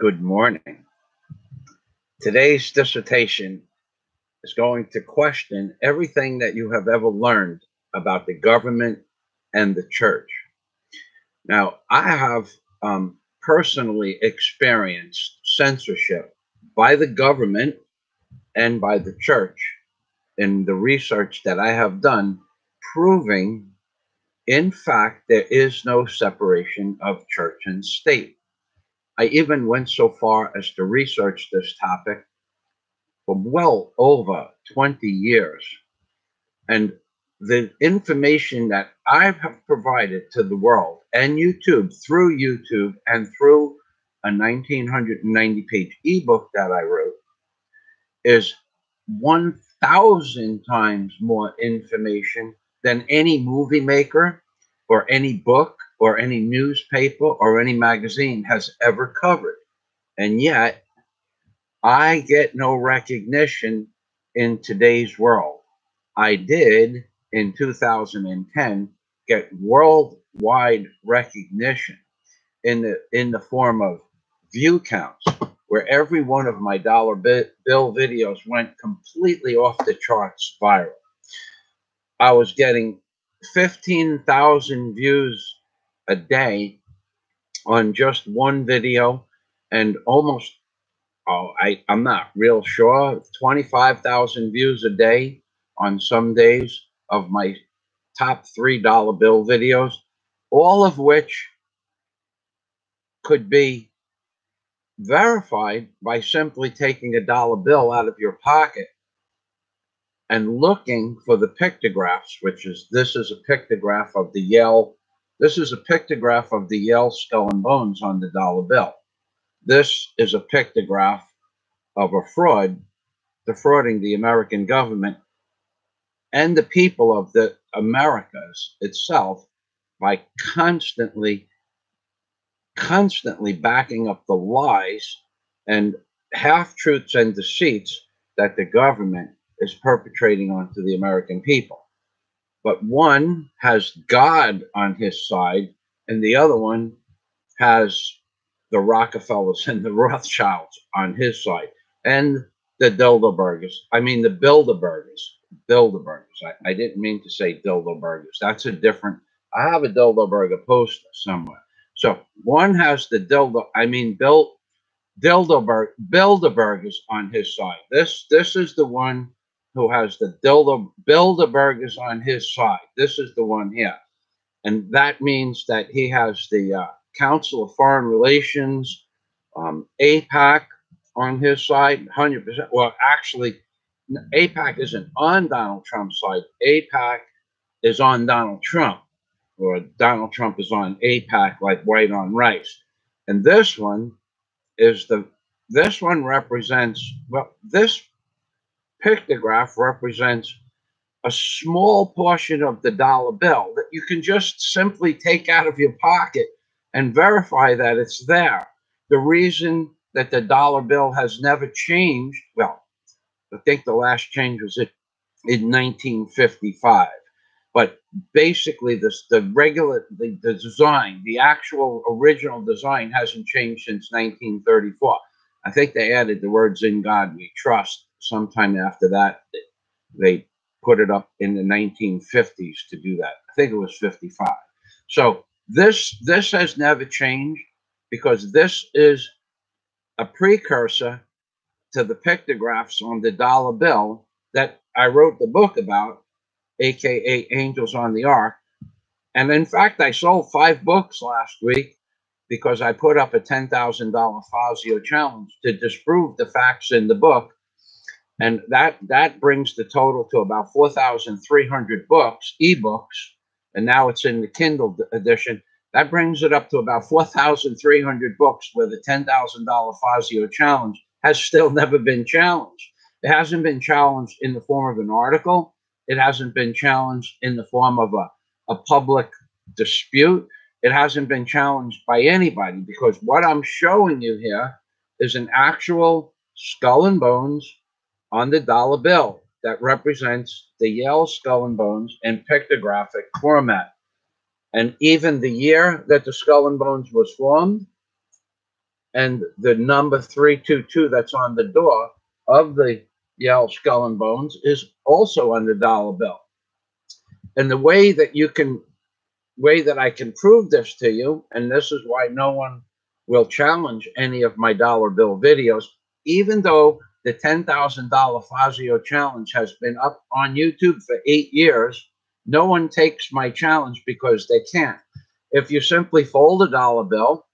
Good morning. Today's dissertation is going to question everything that you have ever learned about the government and the church. Now, I have personally experienced censorship by the government and by the church in the research that I have done, proving, in fact, there is no separation of church and state. I even went so far as to research this topic for well over 20 years. And the information that I have provided to the world and YouTube, through YouTube and through a 1990-page ebook that I wrote, is 1,000 times more information than any movie maker or any book or any newspaper or any magazine has ever covered. And yet, I get no recognition in today's world. I did, in 2010, get worldwide recognition in the form of view counts, where every one of my dollar bill videos went completely off the charts viral. I was getting 15,000 views a day on just one video, and almost, I'm not real sure, 25,000 views a day on some days of my top $3 bill videos, all of which could be verified by simply taking a dollar bill out of your pocket and looking for the pictographs, this is a pictograph of the Yale, skull and bones on the dollar bill. This is a pictograph of a fraud defrauding the American government and the people of the Americas itself by constantly backing up the lies and half-truths and deceits that the government is perpetrating onto the American people. But one has God on his side, and the other one has the Rockefellers and the Rothschilds on his side, and the Bilderbergers. I mean, the Bilderbergers. I didn't mean to say Bilderbergers. That's a different. I have a Bilderberger poster somewhere. So one has the Bilderbergers on his side. This is the one who has the Bilderbergers on his side. This is the one here. And that means that he has the Council of Foreign Relations, AIPAC on his side, 100%. Well, actually, AIPAC isn't on Donald Trump's side. AIPAC is on Donald Trump, or Donald Trump is on AIPAC like white on rice. And this one represents, well, this pictograph represents a small portion of the dollar bill that you can just simply take out of your pocket and verify that it's there. The reason that the dollar bill has never changed, well, I think the last change was in 1955. But basically, the design, the actual original design hasn't changed since 1934. I think they added the words "In God We Trust" sometime after that. They put it up in the 1950s to do that. I think it was 55. So this has never changed, because this is a precursor to the pictographs on the dollar bill that I wrote the book about, aka Angels on the Ark. And in fact, I sold 5 books last week because I put up a $10,000 Fazio challenge to disprove the facts in the book. And that brings the total to about 4,300 books, ebooks, and now it's in the Kindle edition. That brings it up to about 4,300 books where the $10,000 Fazio challenge has still never been challenged. It hasn't been challenged in the form of an article. It hasn't been challenged in the form of a public dispute. It hasn't been challenged by anybody, because what I'm showing you here is an actual skull and bones on the dollar bill that represents the Yale skull and bones in pictographic format. And even the year that the skull and bones was formed, and the number 322 that's on the door of the Yale Skull and Bones is also on the dollar bill. And the way that I can prove this to you, and this is why no one will challenge any of my dollar bill videos, even though the $10,000 Fazio challenge has been up on YouTube for 8 years, no one takes my challenge because they can't. If you simply fold a dollar bill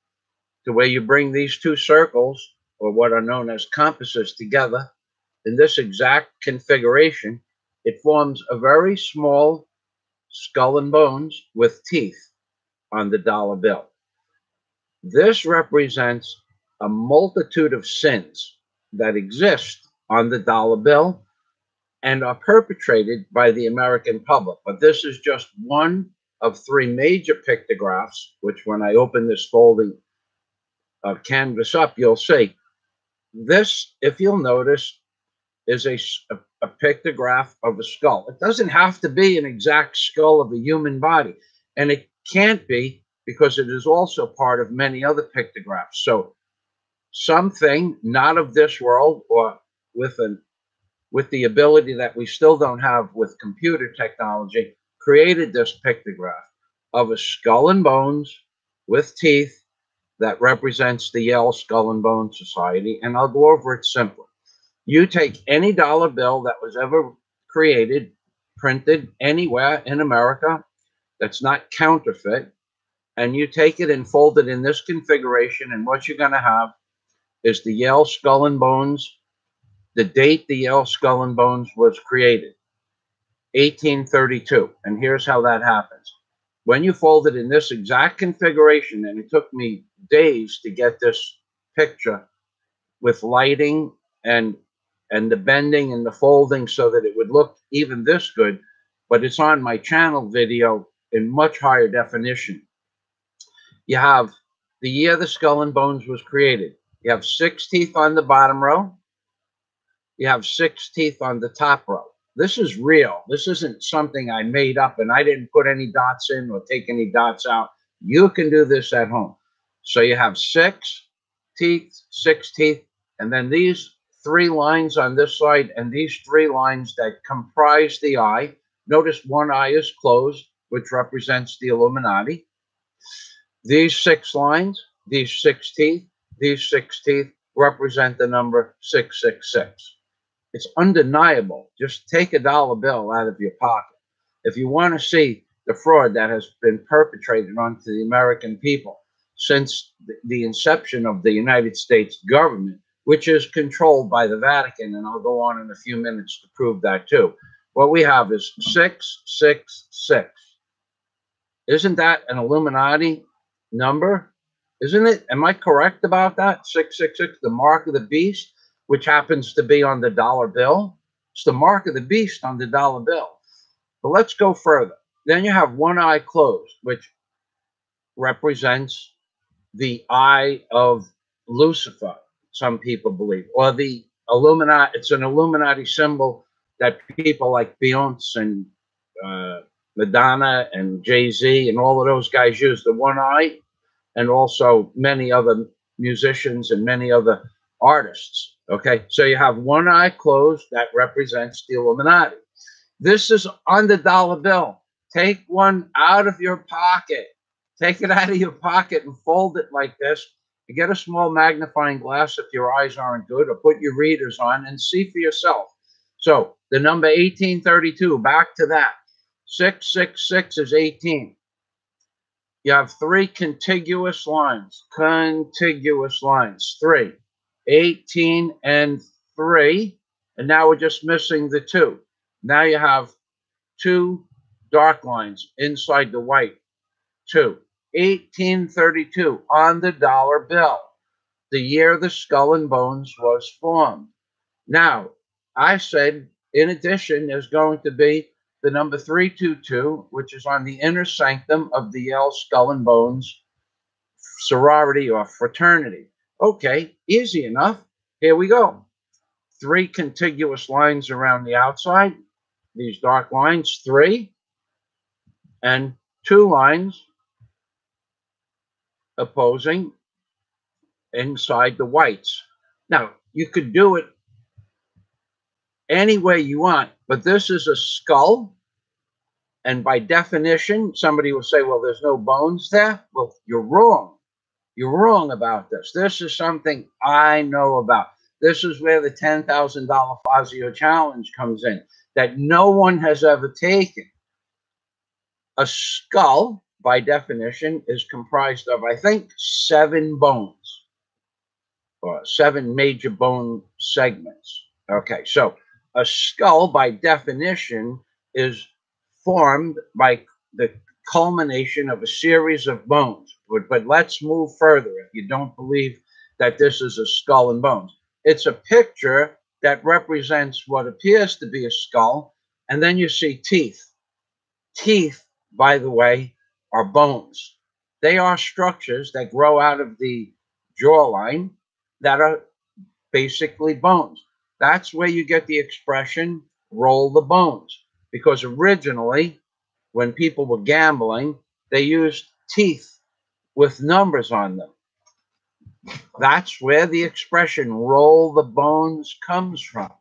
to where you bring these two circles, or what are known as compasses, together in this exact configuration, it forms a very small skull and bones with teeth on the dollar bill. This represents a multitude of sins that exist on the dollar bill and are perpetrated by the American public. But this is just one of 3 major pictographs, which when I open this folding canvas up, you'll see. This, if you'll notice, is a pictograph of a skull. It doesn't have to be an exact skull of a human body, and it can't be because it is also part of many other pictographs. So something not of this world, or with the ability that we still don't have with computer technology, created this pictograph of a skull and bones with teeth that represents the Yale Skull and Bone Society. And I'll go over it simply. You take any dollar bill that was ever created, printed anywhere in America that's not counterfeit, and you take it and fold it in this configuration, and what you're going to have is the Yale Skull and Bones, the date the Yale Skull and Bones was created, 1832. And here's how that happens. When you fold it in this exact configuration, and it took me days to get this picture with lighting and the bending and the folding so that it would look even this good, but it's on my channel video in much higher definition. You have the year the Skull and Bones was created. You have 6 teeth on the bottom row. You have 6 teeth on the top row. This is real. This isn't something I made up, and I didn't put any dots in or take any dots out. You can do this at home. So you have 6 teeth, 6 teeth, and then these 3 lines on this side and these 3 lines that comprise the eye. Notice one eye is closed, which represents the Illuminati. These 6 lines, these 6 teeth, these 6 teeth represent the number 666. It's undeniable. Just take a dollar bill out of your pocket. If you want to see the fraud that has been perpetrated onto the American people since the inception of the United States government, which is controlled by the Vatican, and I'll go on in a few minutes to prove that too. What we have is 666. Isn't that an Illuminati number? Isn't it? Am I correct about that? 666, the mark of the beast, which happens to be on the dollar bill. It's the mark of the beast on the dollar bill. But let's go further. Then you have one eye closed, which represents the eye of Lucifer, some people believe, or the Illuminati. It's an Illuminati symbol that people like Beyonce and Madonna and Jay-Z and all of those guys use, the one eye, and also many other musicians and many other artists. Okay, so you have one eye closed that represents the Illuminati. This is on the dollar bill. Take one out of your pocket. Take it out of your pocket and fold it like this. You get a small magnifying glass if your eyes aren't good, or put your readers on and see for yourself. So the number 1832, back to that. 666 is 18. You have 3 contiguous lines. Contiguous lines. 3. 18 and 3. And now we're just missing the 2. Now you have 2 dark lines inside the white. 2. 1832 on the dollar bill, the year the Skull and Bones was formed. Now, I said, in addition, there's going to be the number 322, which is on the inner sanctum of the Yale Skull and Bones sorority or fraternity. Okay, easy enough. Here we go. 3 contiguous lines around the outside. These dark lines, 3, and 2 lines opposing inside the whites. Now, you could do it any way you want, but this is a skull. And by definition, somebody will say, well, there's no bones there. Well, you're wrong. You're wrong about this. This is something I know about. This is where the $10,000 Fazio challenge comes in, that no one has ever taken. A skull, by definition, is comprised of, I think, 7 bones, or 7 major bone segments. Okay, so a skull, by definition, is formed by the culmination of a series of bones. But let's move further. If you don't believe that this is a skull and bones, it's a picture that represents what appears to be a skull, and then you see teeth. Teeth, by the way, are bones. They are structures that grow out of the jawline that are basically bones. That's where you get the expression roll the bones, because originally, when people were gambling, they used teeth with numbers on them. That's where the expression roll the bones comes from.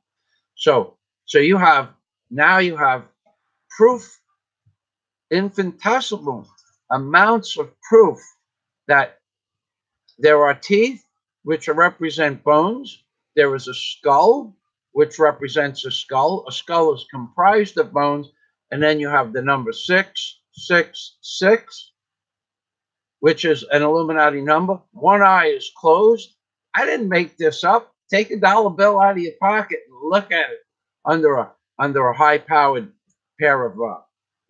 So you have proof, infinitesimal amounts of proof, that there are teeth, which represent bones. There is a skull, which represents a skull. A skull is comprised of bones. And then you have the number 666, which is an Illuminati number. One eye is closed. I didn't make this up. Take a dollar bill out of your pocket and look at it under a high-powered pair of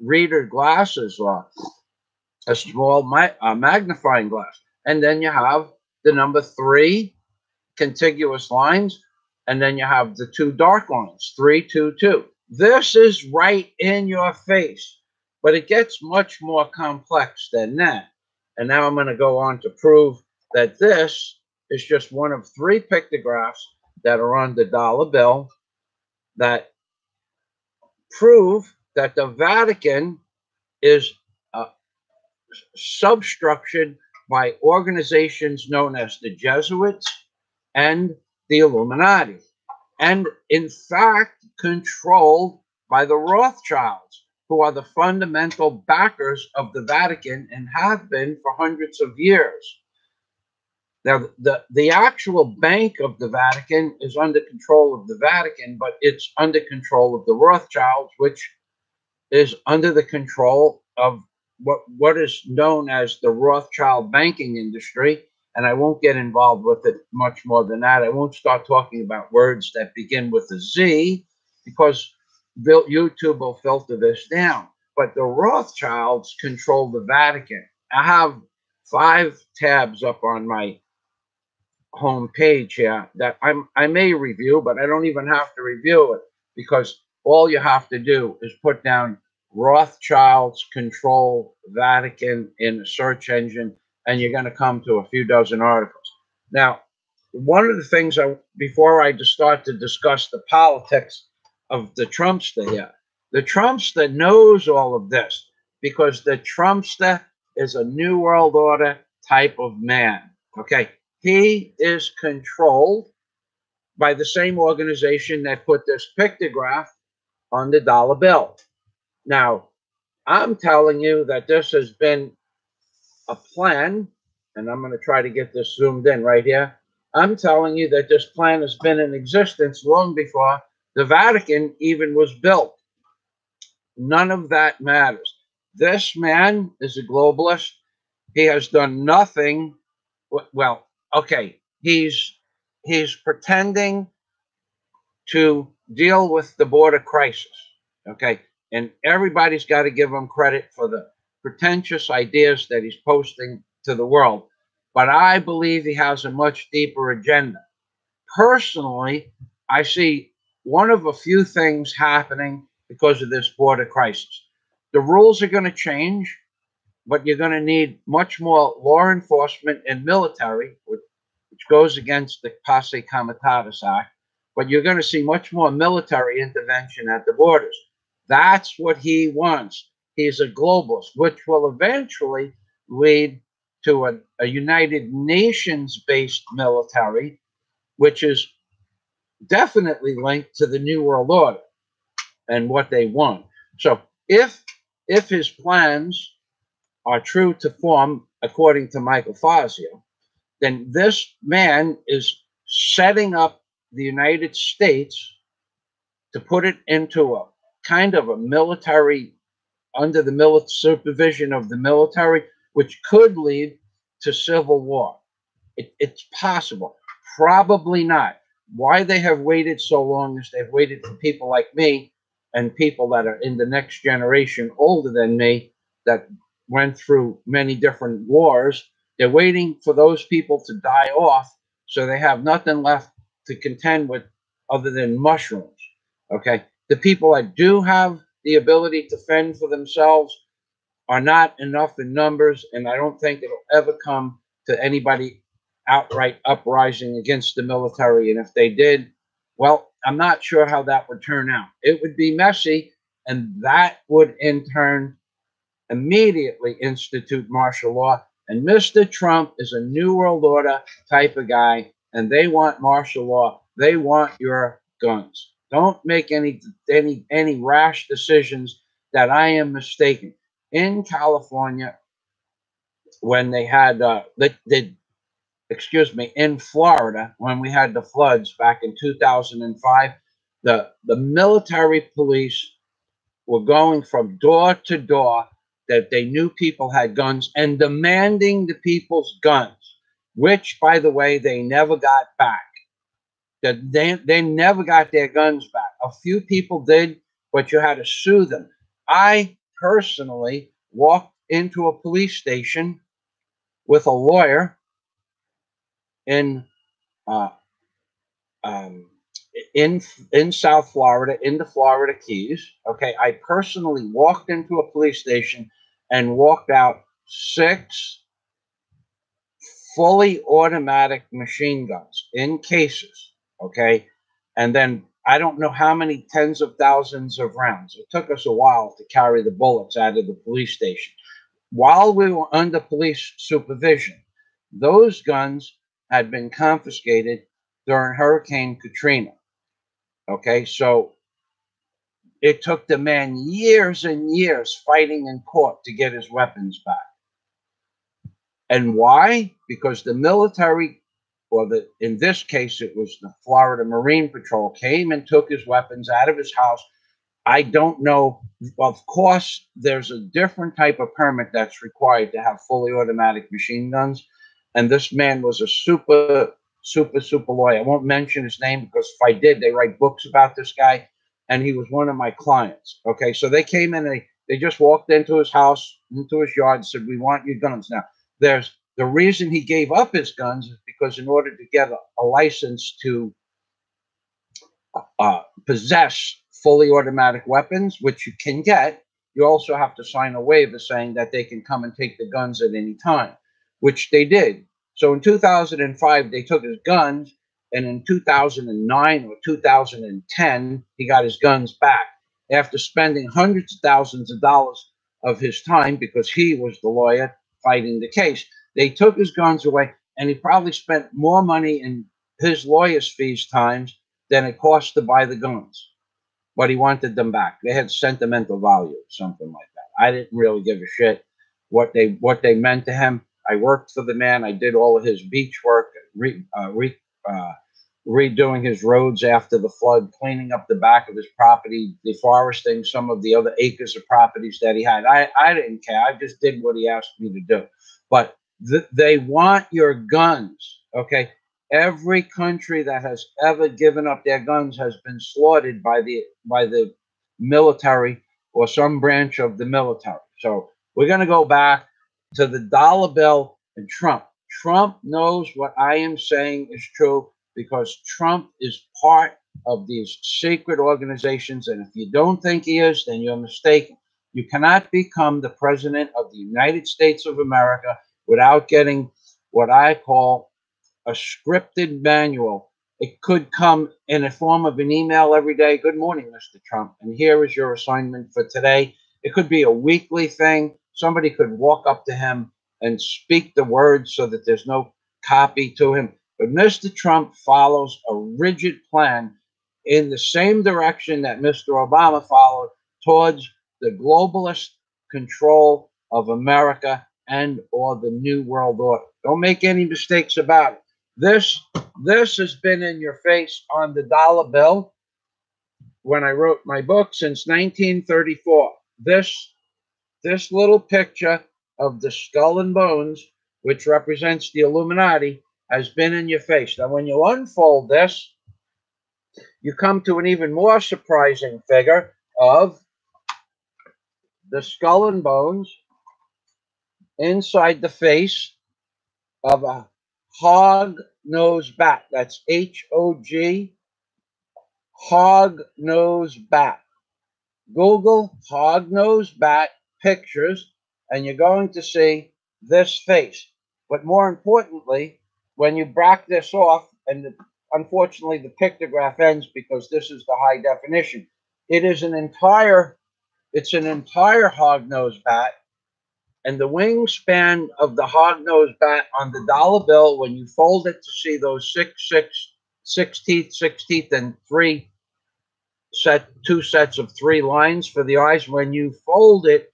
reader glasses, or a small magnifying glass. And then you have the number 3 contiguous lines, and then you have the 2 dark lines, 322. This is right in your face, but it gets much more complex than that. And now I'm going to go on to prove that this is just one of 3 pictographs that are on the dollar bill that prove that the Vatican is substructured by organizations known as the Jesuits and the Illuminati, and in fact controlled by the Rothschilds, who are the fundamental backers of the Vatican and have been for hundreds of years. Now, the actual bank of the Vatican is under control of the Vatican, but it's under control of the Rothschilds, which is under the control of what is known as the Rothschild banking industry. And I won't get involved with it much more than that. I won't start talking about words that begin with a Z, because YouTube will filter this down. But the Rothschilds control the Vatican. I have 5 tabs up on my home page here that I may review, but I don't even have to review it, because all you have to do is put down Rothschilds control Vatican in a search engine, and you're going to come to a few dozen articles. Now, one of the things before I just start to discuss the politics of the Trumpster here, the Trumpster knows all of this, because the Trumpster is a New World Order type of man. Okay, he is controlled by the same organization that put this pictograph on the dollar bill. Now, I'm telling you that this has been a plan, and I'm going to try to get this zoomed in right here. I'm telling you that this plan has been in existence long before the Vatican even was built. None of that matters. This man is a globalist. He has done nothing. Well, okay, he's pretending to deal with the border crisis. Okay, and everybody's got to give him credit for the pretentious ideas that he's posting to the world. But I believe he has a much deeper agenda. Personally, I see one of a few things happening because of this border crisis. The rules are going to change, but you're going to need much more law enforcement and military, which goes against the Passe Comitatus Act. But you're going to see much more military intervention at the borders. That's what he wants. He's a globalist, which will eventually lead to a United Nations-based military, which is definitely linked to the New World Order and what they want. So if his plans are true to form, according to Michael Fazio, then this man is setting up the United States to put it into a kind of a military, under the supervision of the military, which could lead to civil war. It's possible. Probably not. Why they have waited so long is they've waited for people like me and people that are in the next generation older than me that went through many different wars. They're waiting for those people to die off so they have nothing left to contend with other than mushrooms. Okay? The people that do have the ability to fend for themselves are not enough in numbers, and I don't think it'll ever come to anybody outright uprising against the military. And if they did, well, I'm not sure how that would turn out. It would be messy, and that would in turn immediately institute martial law. And Mr. Trump is a New World Order type of guy, and they want martial law. They want your guns. Don't make any rash decisions that I am mistaken. In California, when they had in Florida, when we had the floods back in 2005, the military police were going from door to door that they knew people had guns and demanding the people's guns, which, by the way, they never got back. That they never got their guns back. A few people did, but you had to sue them. I personally walked into a police station with a lawyer in uh, in South Florida, in the Florida Keys. Okay, I personally walked into a police station and walked out 6 fully automatic machine guns in cases. Okay, and then I don't know how many tens of thousands of rounds. It took us a while to carry the bullets out of the police station. While we were under police supervision, those guns had been confiscated during Hurricane Katrina. Okay, so it took the man years and years fighting in court to get his weapons back. And why? Because the military, or in this case, it was the Florida Marine Patrol, came and took his weapons out of his house. I don't know. Of course, there's a different type of permit that's required to have fully automatic machine guns. And this man was a super lawyer. I won't mention his name because if I did, they write books about this guy. And he was one of my clients. Okay, so they came in, they just walked into his house, into his yard, and said, "We want your guns." Now, there's the reason he gave up his guns is because in order to get a license to possess fully automatic weapons, which you can get, you also have to sign a waiver saying that they can come and take the guns at any time, which they did. So in 2005, they took his guns, and in 2009 or 2010, he got his guns back after spending hundreds of thousands of dollars of his time because he was the lawyer fighting the case. They took his guns away, and he probably spent more money in his lawyer's fees times than it cost to buy the guns. But he wanted them back. They had sentimental value, something like that. I didn't really give a shit what they meant to him. I worked for the man. I did all of his beach work, redoing his roads after the flood, cleaning up the back of his property, deforesting some of the other acres of properties that he had. I didn't care. I just did what he asked me to do. But they want your guns, okay? Every country that has ever given up their guns has been slaughtered by the military or some branch of the military. So we're going to go back to the dollar bill and Trump. Trump knows what I am saying is true because Trump is part of these secret organizations. And if you don't think he is, then you're mistaken. You cannot become the president of the United States of America without getting what I call a scripted manual. It could come in the form of an email every day. Good morning, Mr. Trump. And here is your assignment for today. It could be a weekly thing. Somebody could walk up to him and speak the words so that there's no copy to him. But Mr. Trump follows a rigid plan in the same direction that Mr. Obama followed towards the globalist control of America and or the New World Order. Don't make any mistakes about it. This has been in your face on the dollar bill when I wrote my book since 1934. This little picture of the skull and bones, which represents the Illuminati, has been in your face. Now, when you unfold this, you come to an even more surprising figure of the skull and bones inside the face of a hog-nosed bat. That's H-O-G, hog-nosed bat. Google hog-nosed bat pictures, and you're going to see this face. But more importantly, when you back this off, and unfortunately the pictograph ends because this is the high definition, it's an entire hog-nosed bat, and the wingspan of the hog-nosed bat on the dollar bill, when you fold it to see those six teeth, and two sets of three lines for the eyes. When you fold it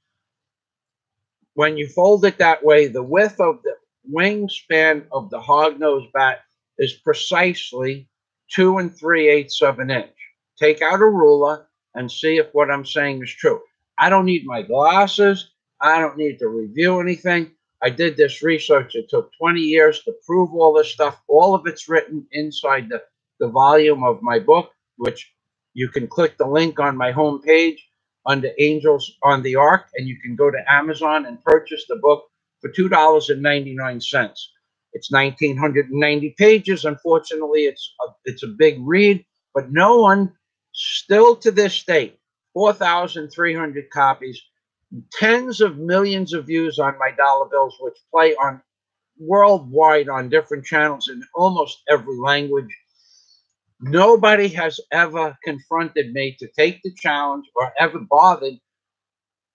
that way, the width of the wingspan of the hog-nosed bat is precisely 2 3/8 of an inch. Take out a ruler and see if what I'm saying is true. I don't need my glasses. I don't need to review anything. I did this research. It took 20 years to prove all this stuff. All of it's written inside the volume of my book, which you can click the link on my homepage under Angels on the Ark, and you can go to Amazon and purchase the book for $2.99. It's 1,990 pages. Unfortunately, it's a big read, but no one, still to this day, 4,300 copies, tens of millions of views on my dollar bills, which play on worldwide on different channels in almost every language. Nobody has ever confronted me to take the challenge or ever bothered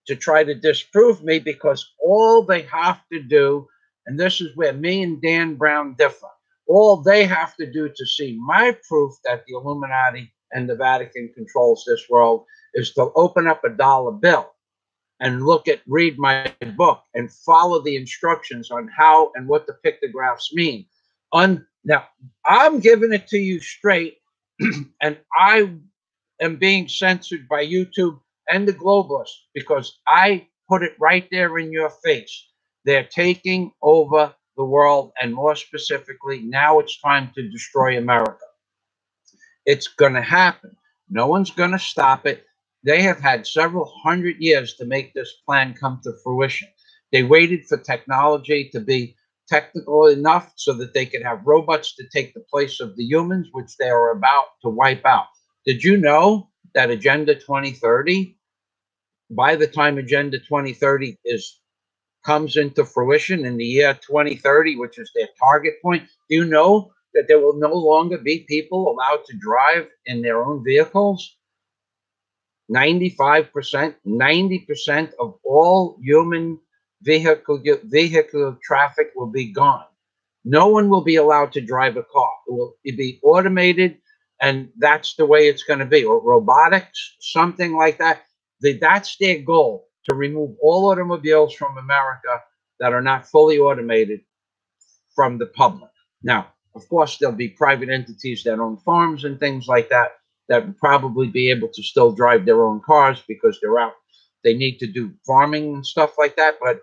to try to disprove me, because all they have to do, and this is where me and Dan Brown differ, all they have to do to see my proof that the Illuminati and the Vatican controls this world is to open up a dollar bill and read my book and follow the instructions on how and what the pictographs mean. Now, I'm giving it to you straight, and I am being censored by YouTube and the globalists because I put it right there in your face. They're taking over the world, and more specifically, now it's time to destroy America. It's going to happen. No one's going to stop it. They have had several hundred years to make this plan come to fruition. They waited for technology to be technical enough so that they could have robots to take the place of the humans, which they are about to wipe out. Did you know that Agenda 2030, by the time Agenda 2030 comes into fruition in the year 2030, which is their target point, do you know that there will no longer be people allowed to drive in their own vehicles? 90% of all human vehicular traffic will be gone. No one will be allowed to drive a car. It will be automated, and that's the way it's going to be. Or robotics, something like that. That's their goal, to remove all automobiles from America that are not fully automated from the public. Now, of course, there'll be private entities that own farms and things like that would probably be able to still drive their own cars because they're out. They need to do farming and stuff like that. But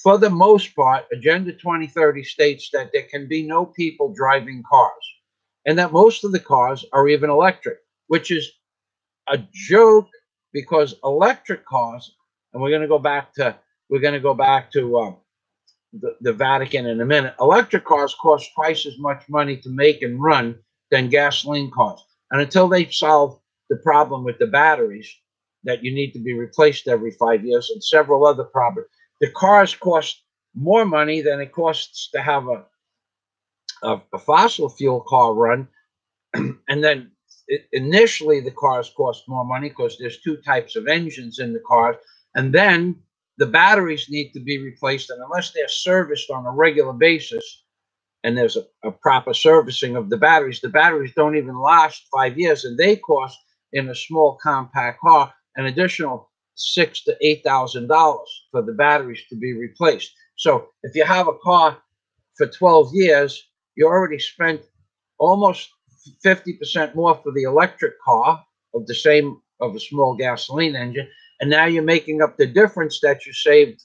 for the most part, Agenda 2030 states that there can be no people driving cars, and that most of the cars are even electric, which is a joke, because electric cars, and we're going to go back to the Vatican in a minute. Electric cars cost twice as much money to make and run than gasoline cars. And until they solve the problem with the batteries, that you need to be replaced every 5 years, and several other problems, the cars cost more money than it costs to have a fossil fuel car run. And then initially the cars cost more money because there's two types of engines in the cars. And then the batteries need to be replaced, and unless they're serviced on a regular basis, and there's a proper servicing of the batteries don't even last 5 years, and they cost, in a small compact car, an additional $6,000 to $8,000 for the batteries to be replaced. So if you have a car for 12 years, you already spent almost 50% more for the electric car of the same, of a small gasoline engine, and now you're making up the difference that you saved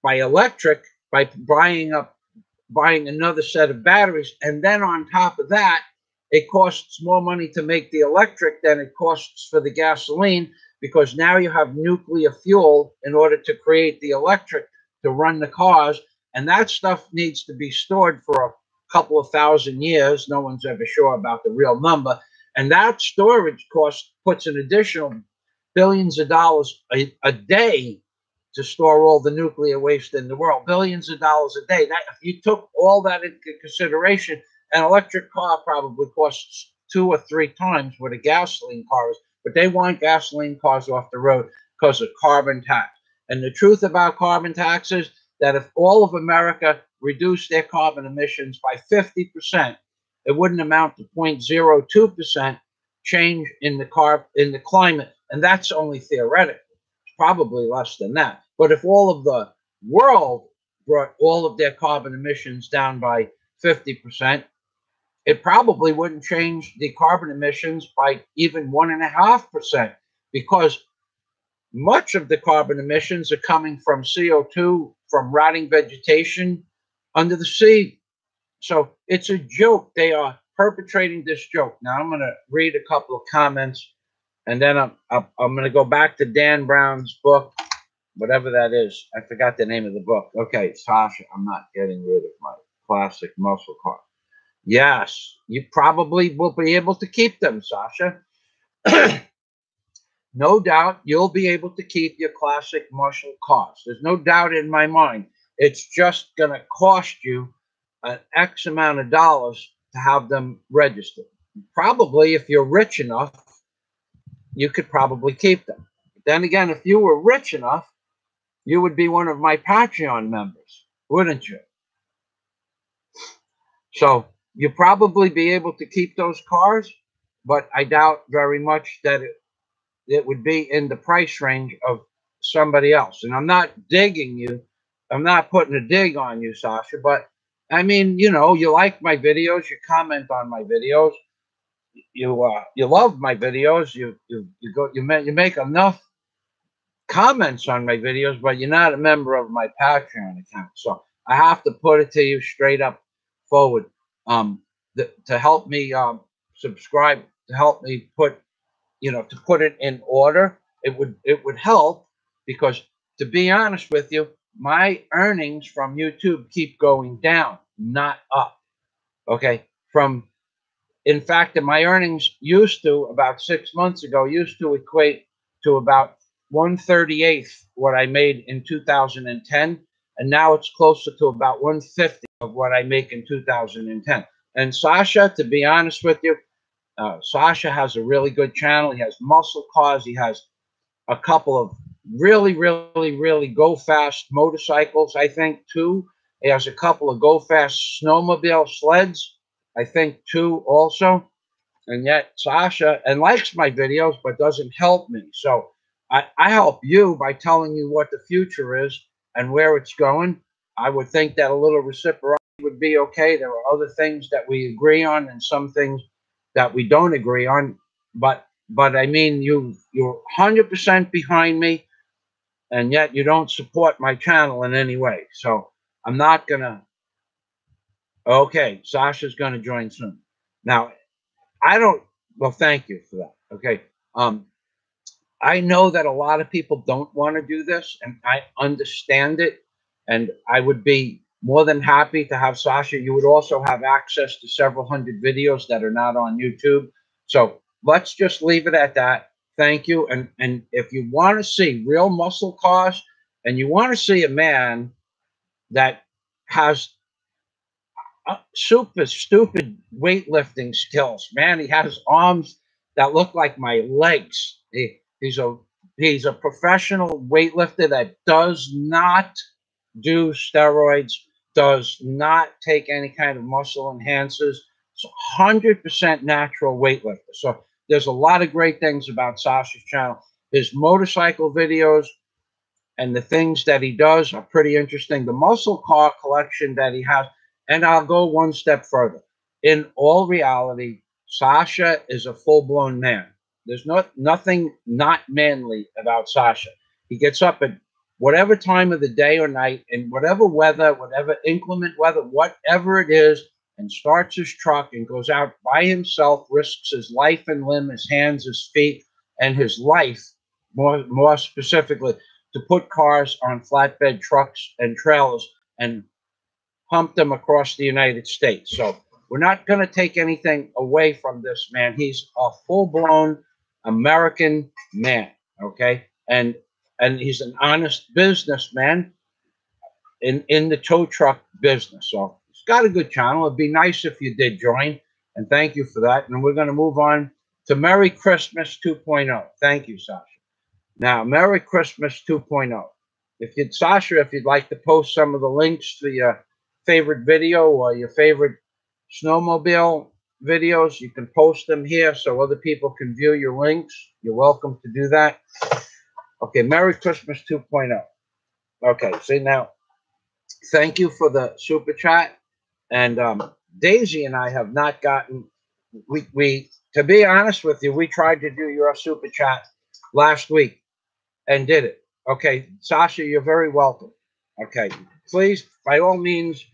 by electric by buying another set of batteries. And then on top of that, it costs more money to make the electric than it costs for the gasoline, because now you have nuclear fuel in order to create the electric to run the cars. And that stuff needs to be stored for a couple of thousand years. No one's ever sure about the real number. And that storage cost puts an additional billions of dollars a day to store all the nuclear waste in the world. Billions of dollars a day. That, if you took all that into consideration, an electric car probably costs 2 or 3 times what a gasoline car is. But they want gasoline cars off the road because of carbon tax. And the truth about carbon tax is that if all of America reduced their carbon emissions by 50%, it wouldn't amount to 0.02% change in the climate. And that's only theoretical. Probably less than that. But if all of the world brought all of their carbon emissions down by 50%, it probably wouldn't change the carbon emissions by even 1.5%, because much of the carbon emissions are coming from CO2 from rotting vegetation under the sea. So it's a joke. They are perpetrating this joke. Now I'm going to read a couple of comments, and then I'm going to go back to Dan Brown's book, whatever that is. I forgot the name of the book. Okay, Sasha, I'm not getting rid of my classic muscle car. Yes, you probably will be able to keep them, Sasha. No doubt you'll be able to keep your classic muscle cars. There's no doubt in my mind. It's just going to cost you an X amount of dollars to have them registered. Probably, if you're rich enough, you could probably keep them. But then again, if you were rich enough, you would be one of my Patreon members, wouldn't you? So you'd probably be able to keep those cars, but I doubt very much that it would be in the price range of somebody else. And I'm not digging you. I'm not putting a dig on you, Sasha, but I mean, you know, you like my videos, you comment on my videos, you love my videos, you make enough comments on my videos, but you're not a member of my Patreon account. So I have to put it to you straight up forward, to help me subscribe, to help me put, to put it in order. It would help, because to be honest with you, my earnings from YouTube keep going down, not up. Okay. In fact, my earnings used to, about 6 months ago, used to equate to about 1/38 what I made in 2010. And now it's closer to about 1/50 of what I make in 2010. And Sasha, to be honest with you, Sasha has a really good channel. He has muscle cars. He has a couple of really, really, really go fast motorcycles, I think, too. He has a couple of go fast snowmobile sleds, I think, too, also. And yet Sasha likes my videos, but doesn't help me. So I help you by telling you what the future is and where it's going. I would think that a little reciprocity would be okay. There are other things that we agree on and some things that we don't agree on. But I mean, you're 100% behind me, and yet you don't support my channel in any way. So I'm not going to. Okay, Sasha's going to join soon. Now, I don't. Well, thank you for that. Okay. I know that a lot of people don't want to do this, and I understand it. And I would be more than happy to have Sasha. You would also have access to several hundred videos that are not on YouTube. So let's just leave it at that. Thank you. And if you want to see real muscle cars, and you want to see a man that has super stupid weightlifting skills, man, he has arms that look like my legs. He's He's a professional weightlifter that does not do steroids, does not take any kind of muscle enhancers. It's 100% natural weightlifter. So there's a lot of great things about Sasha's channel. His motorcycle videos and the things that he does are pretty interesting. The muscle car collection that he has, and I'll go one step further. In all reality, Sasha is a full-blown man. There's nothing not manly about Sasha. He gets up at whatever time of the day or night, in whatever weather, whatever inclement weather, whatever it is, and starts his truck and goes out by himself, risks his life and limb, his hands, his feet, and his life, more specifically, to put cars on flatbed trucks and trailers and pump them across the United States. So we're not going to take anything away from this man. He's a full-blown American man, okay? And he's an honest businessman in the tow truck business. So he's got a good channel. It'd be nice if you did join, and thank you for that. And we're going to move on to Merry Christmas 2.0. Thank you, Sasha. Now, Merry Christmas 2.0. Sasha, if you'd like to post some of the links to your favorite video or your favorite snowmobile videos, you can post them here so other people can view your links. You're welcome to do that. Okay, Merry Christmas 2.0. Okay, see now, thank you for the super chat. And Daisy and I have not gotten, to be honest with you, we tried to do your super chat last week and did it. Okay, Sasha, you're very welcome. Okay, please, by all means,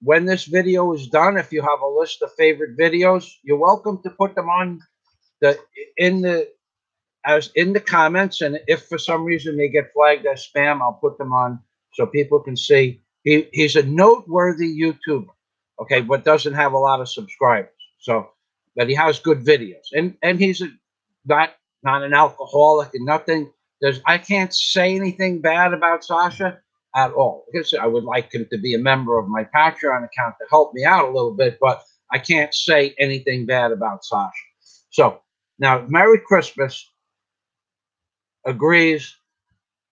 when this video is done, if you have a list of favorite videos, you're welcome to put them on in the comments. And if for some reason they get flagged as spam, I'll put them on so people can see. He's a noteworthy YouTuber, okay, but doesn't have a lot of subscribers. So, but he has good videos, and he's not an alcoholic and nothing. I can't say anything bad about Sasha at all. I would like him to be a member of my Patreon account to help me out a little bit, but I can't say anything bad about Sasha. So now, Merry Christmas agrees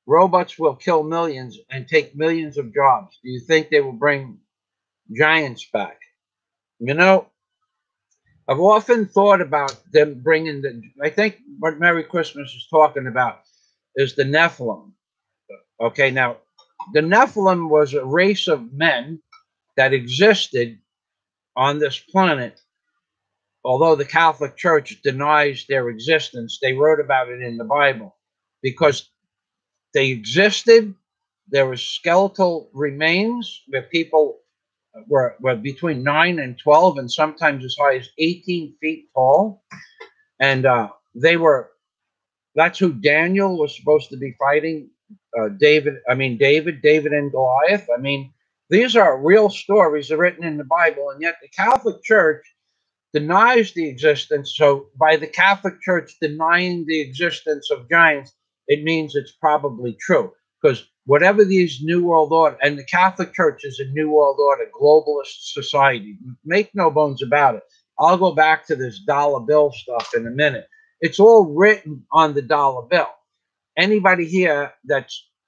robots will kill millions and take millions of jobs. Do you think they will bring giants back? You know, I've often thought about them bringing I think what Merry Christmas is talking about is the Nephilim. Okay, now, the Nephilim was a race of men that existed on this planet. Although the Catholic Church denies their existence, they wrote about it in the Bible because they existed. There were skeletal remains where people were between 9 and 12 and sometimes as high as 18 feet tall. And that's who Daniel was supposed to be fighting. David and Goliath. I mean, these are real stories written in the Bible, and yet the Catholic Church denies the existence. So by the Catholic Church denying the existence of giants, it means it's probably true. Because whatever these New World Order, and the Catholic Church is a New World Order, globalist society, make no bones about it. I'll go back to this dollar bill stuff in a minute. It's all written on the dollar bill. Anybody here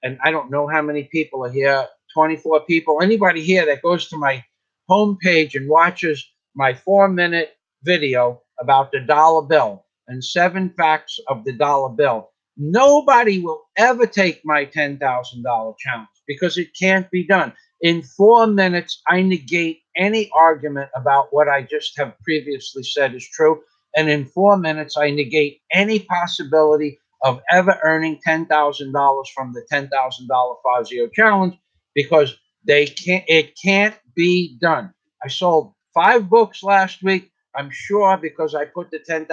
and I don't know how many people are here, 24 people, anybody here that goes to my homepage and watches my 4-minute video about the dollar bill and 7 facts of the dollar bill, nobody will ever take my $10,000 challenge because it can't be done. In 4 minutes, I negate any argument about what I just have previously said is true. And in 4 minutes, I negate any possibility of ever earning $10,000 from the $10,000 Fazio challenge because it can't be done. I sold 5 books last week, I'm sure, because I put the $10,000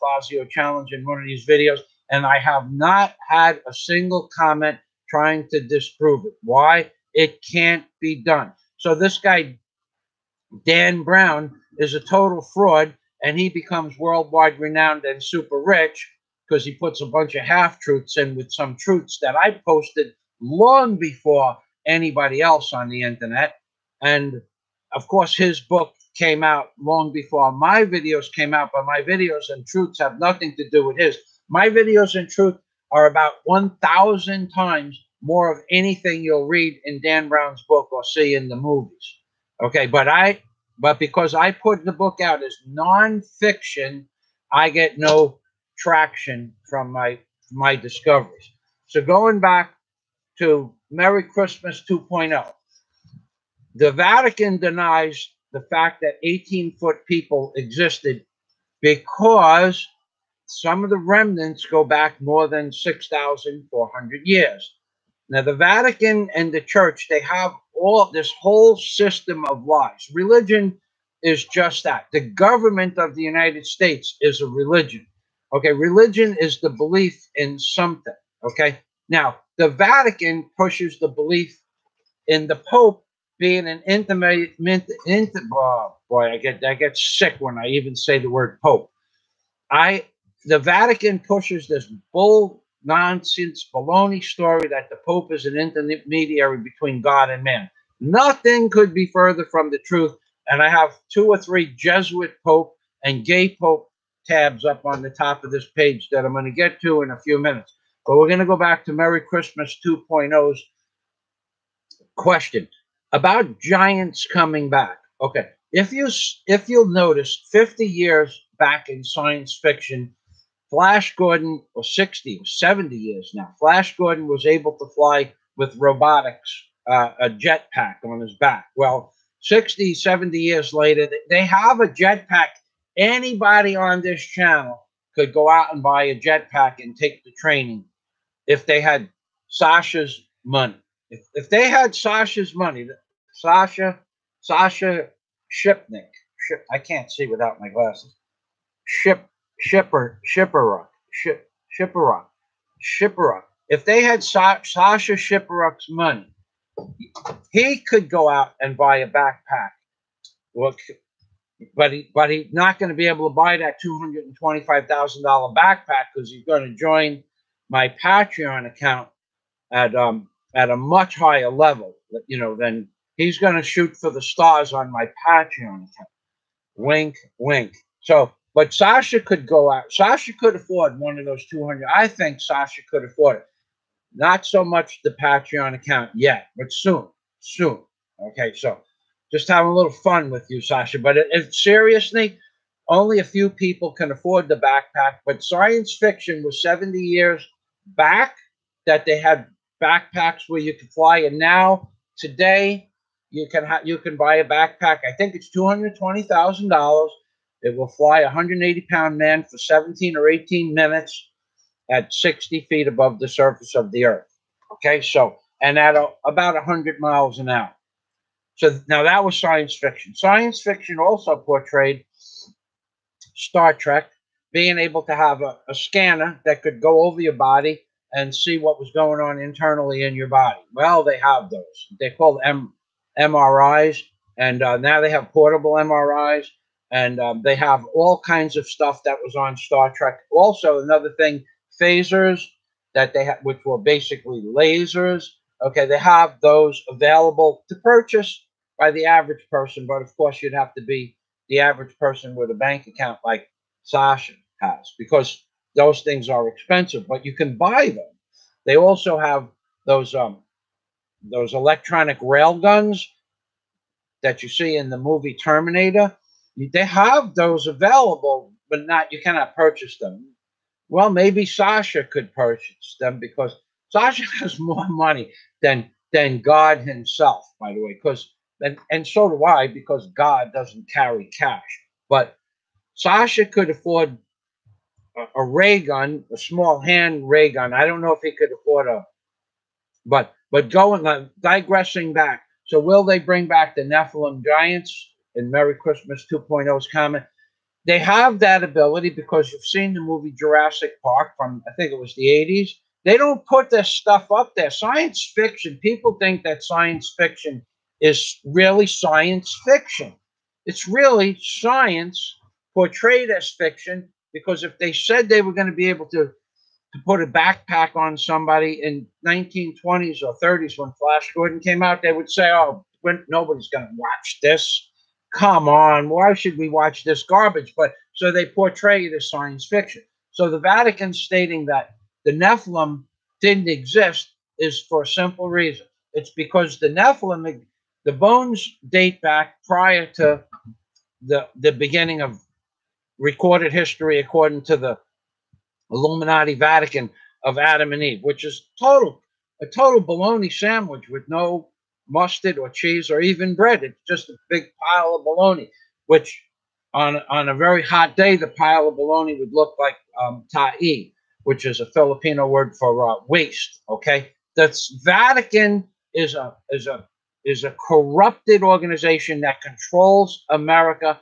Fazio challenge in one of these videos, and I have not had a single comment trying to disprove it. Why? It can't be done. So this guy, Dan Brown, is a total fraud, and he becomes worldwide renowned and super rich because he puts a bunch of half-truths in with some truths that I posted long before anybody else on the internet. And, of course, his book came out long before my videos came out, but my videos and truths have nothing to do with his. My videos and truth are about 1,000 times more of anything you'll read in Dan Brown's book or see in the movies. Okay, but because I put the book out as nonfiction, I get no traction from my discoveries. So going back to Merry Christmas 2.0, the Vatican denies the fact that 18-foot people existed because some of the remnants go back more than 6,400 years. Now, the Vatican and the church, they have all this whole system of lies. Religion is just that. The government of the United States is a religion. Okay, religion is the belief in something. Okay, now the Vatican pushes the belief in the Pope being an oh boy, I get sick when I even say the word Pope. The Vatican pushes this bull nonsense baloney story that the Pope is an intermediary between God and man. Nothing could be further from the truth. And I have 2 or 3 Jesuit Pope and gay Pope tabs up on the top of this page that I'm going to get to in a few minutes. But we're going to go back to Merry Christmas 2.0's question about giants coming back. Okay, if you'll notice, 50 years back in science fiction, Flash Gordon was 60 or 70 years now. Flash Gordon was able to fly with robotics, a jetpack on his back. Well, 60, 70 years later, they have a jetpack. Anybody on this channel could go out and buy a jetpack and take the training if they had Sasha's money. If they had Sasha's money, Sasha Shipnick, I can't see without my glasses. Shipperock. If they had Sasha Shipperock's money, he could go out and buy a backpack. Well, but he's not going to be able to buy that $225,000 backpack because he's going to join my Patreon account at a much higher level. You know, then he's going to shoot for the stars on my Patreon account. Wink, wink. So, but Sasha could go out. Sasha could afford one of those 200. I think Sasha could afford it. Not so much the Patreon account yet, but soon. Okay, so just having a little fun with you, Sasha. But seriously, only a few people can afford the backpack. But science fiction was 70 years back that they had backpacks where you could fly, and now today you can buy a backpack. I think it's $220,000. It will fly a 180-pound man for 17 or 18 minutes at 60 feet above the surface of the earth. Okay, so, and at about 100 miles an hour. So now that was science fiction. Science fiction also portrayed Star Trek being able to have a scanner that could go over your body and see what was going on internally in your body. Well, they have those. They're called MRIs, and now they have portable MRIs, and they have all kinds of stuff that was on Star Trek. Also, another thing, phasers that they have, which were basically lasers. Okay, they have those available to purchase by the average person, but of course you'd have to be the average person with a bank account like Sasha has, because those things are expensive, but you can buy them. They also have those electronic rail guns that you see in the movie Terminator. They have those available, but you cannot purchase them. Well, maybe Sasha could purchase them because Sasha has more money than God himself, by the way, and so do I, because God doesn't carry cash. But Sasha could afford a ray gun, a small hand ray gun. I don't know if he could afford but digressing back. So will they bring back the Nephilim giants in Merry Christmas 2.0's comment? They have that ability because you've seen the movie Jurassic Park from, I think it was the 80s. They don't put this stuff up there. Science fiction, people think that science fiction is really science fiction. It's really science portrayed as fiction, because if they said they were going to be able to put a backpack on somebody in 1920s or 30s when Flash Gordon came out, they would say, oh, nobody's going to watch this. Come on, why should we watch this garbage? But so they portray it as science fiction. So the Vatican's stating that the Nephilim didn't exist is for a simple reason. It's because the Nephilim, the bones date back prior to the beginning of recorded history according to the Illuminati Vatican of Adam and Eve, which is a total bologna sandwich with no mustard or cheese or even bread. It's just a big pile of bologna, which on a very hot day, the pile of bologna would look like ta'i, which is a Filipino word for waste. Okay, that's Vatican is a corrupted organization that controls America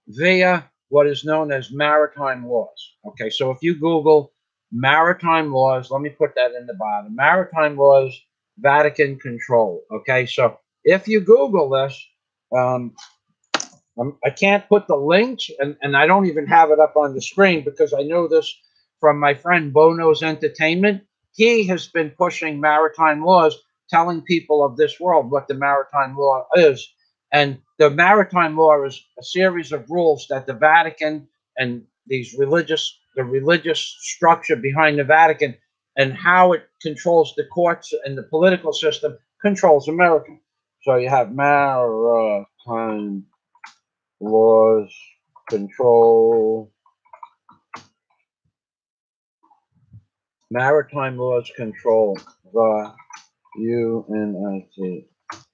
via what is known as maritime laws. Okay, so if you Google maritime laws, let me put that in the bottom. Maritime laws, Vatican control. Okay, so if you Google this, I can't put the links, and I don't even have it up on the screen because I know this from my friend Bono's Entertainment. He has been pushing maritime laws, telling people of this world what the maritime law is. And the maritime law is a series of rules that the Vatican and the religious structure behind the Vatican and how it controls the courts and the political system controls America. So you have maritime laws control the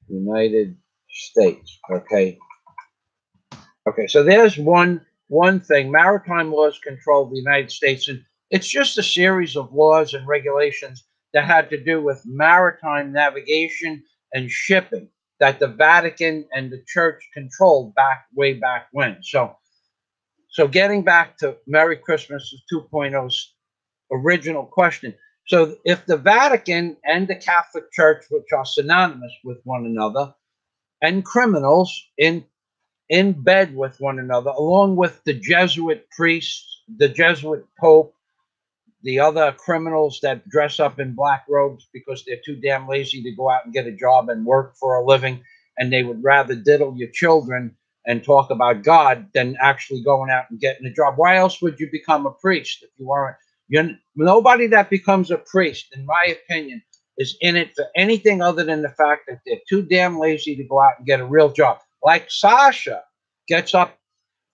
United States. Okay. Okay, so there's one thing. Maritime laws control the United States, and it's just a series of laws and regulations that had to do with maritime navigation and shipping that the Vatican and the church controlled way back when. So getting back to Merry Christmas 2.0's original question. So if the Vatican and the Catholic Church, which are synonymous with one another, and criminals in bed with one another, along with the Jesuit priests, the Jesuit Pope, the other criminals that dress up in black robes because they're too damn lazy to go out and get a job and work for a living, and they would rather diddle your children and talk about God than actually going out and getting a job. Why else would you become a priest if you aren't? Nobody that becomes a priest, in my opinion, is in it for anything other than the fact that they're too damn lazy to go out and get a real job. Like Sasha gets up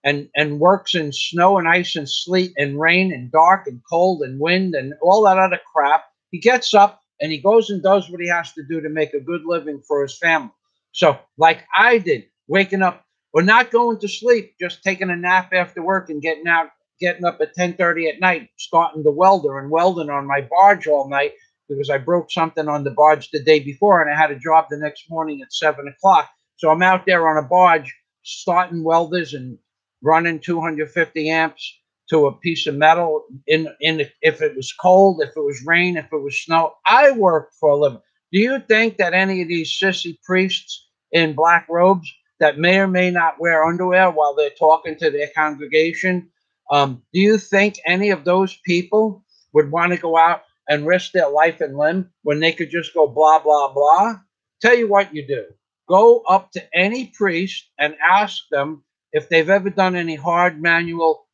and works in snow and ice and sleet and rain and dark and cold and wind and all that other crap. He gets up and he goes and does what he has to do to make a good living for his family. So like I did, waking up or not going to sleep, just taking a nap after work and getting up at 10:30 at night, starting to welding on my barge all night because I broke something on the barge the day before and I had a job the next morning at 7 o'clock. So I'm out there on a barge starting welders and running 250 amps to a piece of metal if it was cold, if it was rain, if it was snow. I worked for a living. Do you think that any of these sissy priests in black robes that may or may not wear underwear while they're talking to their congregation, do you think any of those people would want to go out and risk their life and limb when they could just go blah, blah, blah? Tell you what you do. Go up to any priest and ask them if they've ever done any hard manual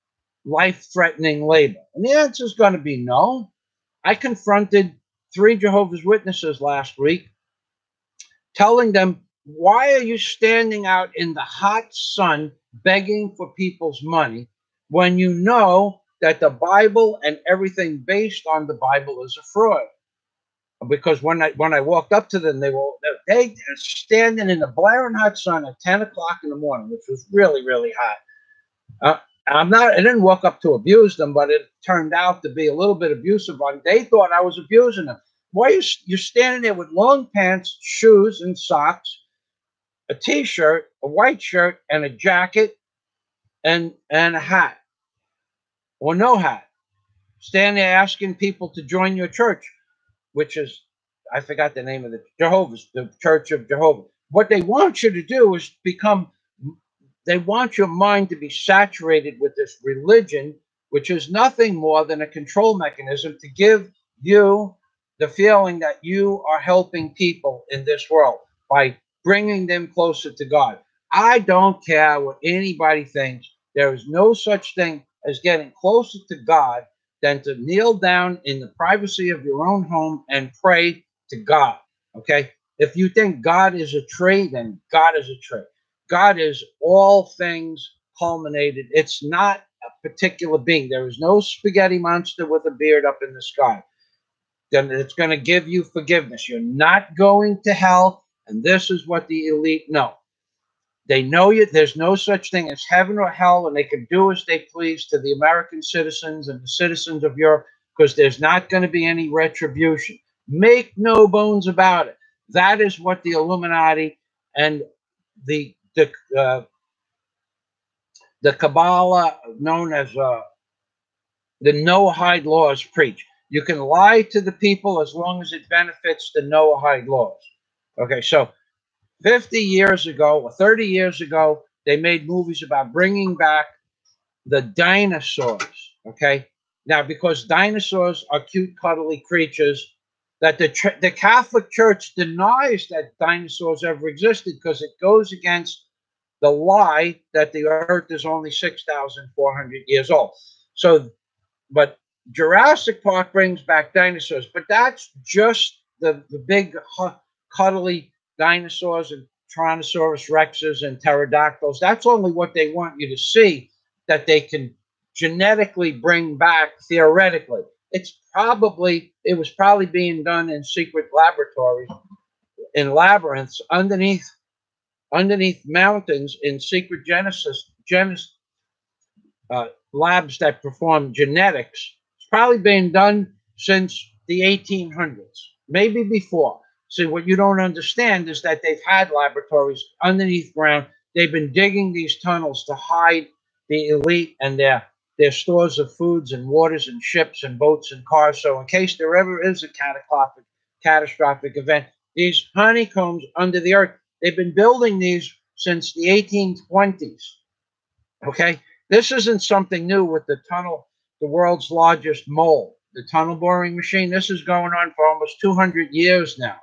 life-threatening labor. And the answer is going to be no. I confronted 3 Jehovah's Witnesses last week, telling them, why are you standing out in the hot sun begging for people's money when you know that the Bible and everything based on the Bible is a fraud? Because when I walked up to them, they were standing in the blaring hot sun at 10 o'clock in the morning, which was really, really hot. I didn't walk up to abuse them, but it turned out to be a little bit abusive. They thought I was abusing them. Why you're standing there with long pants, shoes, and socks, a t-shirt, a white shirt, and a jacket, and a hat, or no hat, standing there asking people to join your church, which is, I forgot the name of the Church of Jehovah. What they want you to do is they want your mind to be saturated with this religion, which is nothing more than a control mechanism to give you the feeling that you are helping people in this world by bringing them closer to God. I don't care what anybody thinks. There is no such thing as getting closer to God than to kneel down in the privacy of your own home and pray to God. Okay? If you think God is a tree, then God is a tree. God is all things culminated. It's not a particular being. There is no spaghetti monster with a beard up in the sky. Then it's going to give you forgiveness. You're not going to hell, and this is what the elite know. They know you. There's no such thing as heaven or hell, and they can do as they please to the American citizens and the citizens of Europe because there's not going to be any retribution. Make no bones about it. That is what the Illuminati and the Kabbalah, known as the Noahide laws, preach. You can lie to the people as long as it benefits the Noahide laws. Okay, so 50 years ago or 30 years ago, they made movies about bringing back the dinosaurs. Okay, now because dinosaurs are cute, cuddly creatures, that the Catholic Church denies that dinosaurs ever existed because it goes against the lie that the Earth is only 6,400 years old. So, but Jurassic Park brings back dinosaurs, but that's just the big cuddly dinosaurs and Tyrannosaurus rexes and pterodactyls. That's only what they want you to see, that they can genetically bring back theoretically. It was probably being done in secret laboratories, in labyrinths underneath mountains, in secret labs that perform genetics. It's probably been done since the 1800s, maybe before. See, what you don't understand is that they've had laboratories underneath ground. They've been digging these tunnels to hide the elite and their stores of foods and waters and ships and boats and cars. So in case there ever is a catastrophic event, these honeycombs under the earth, they've been building these since the 1820s. Okay? This isn't something new with the tunnel, the world's largest mole, the tunnel boring machine. This is going on for almost 200 years now.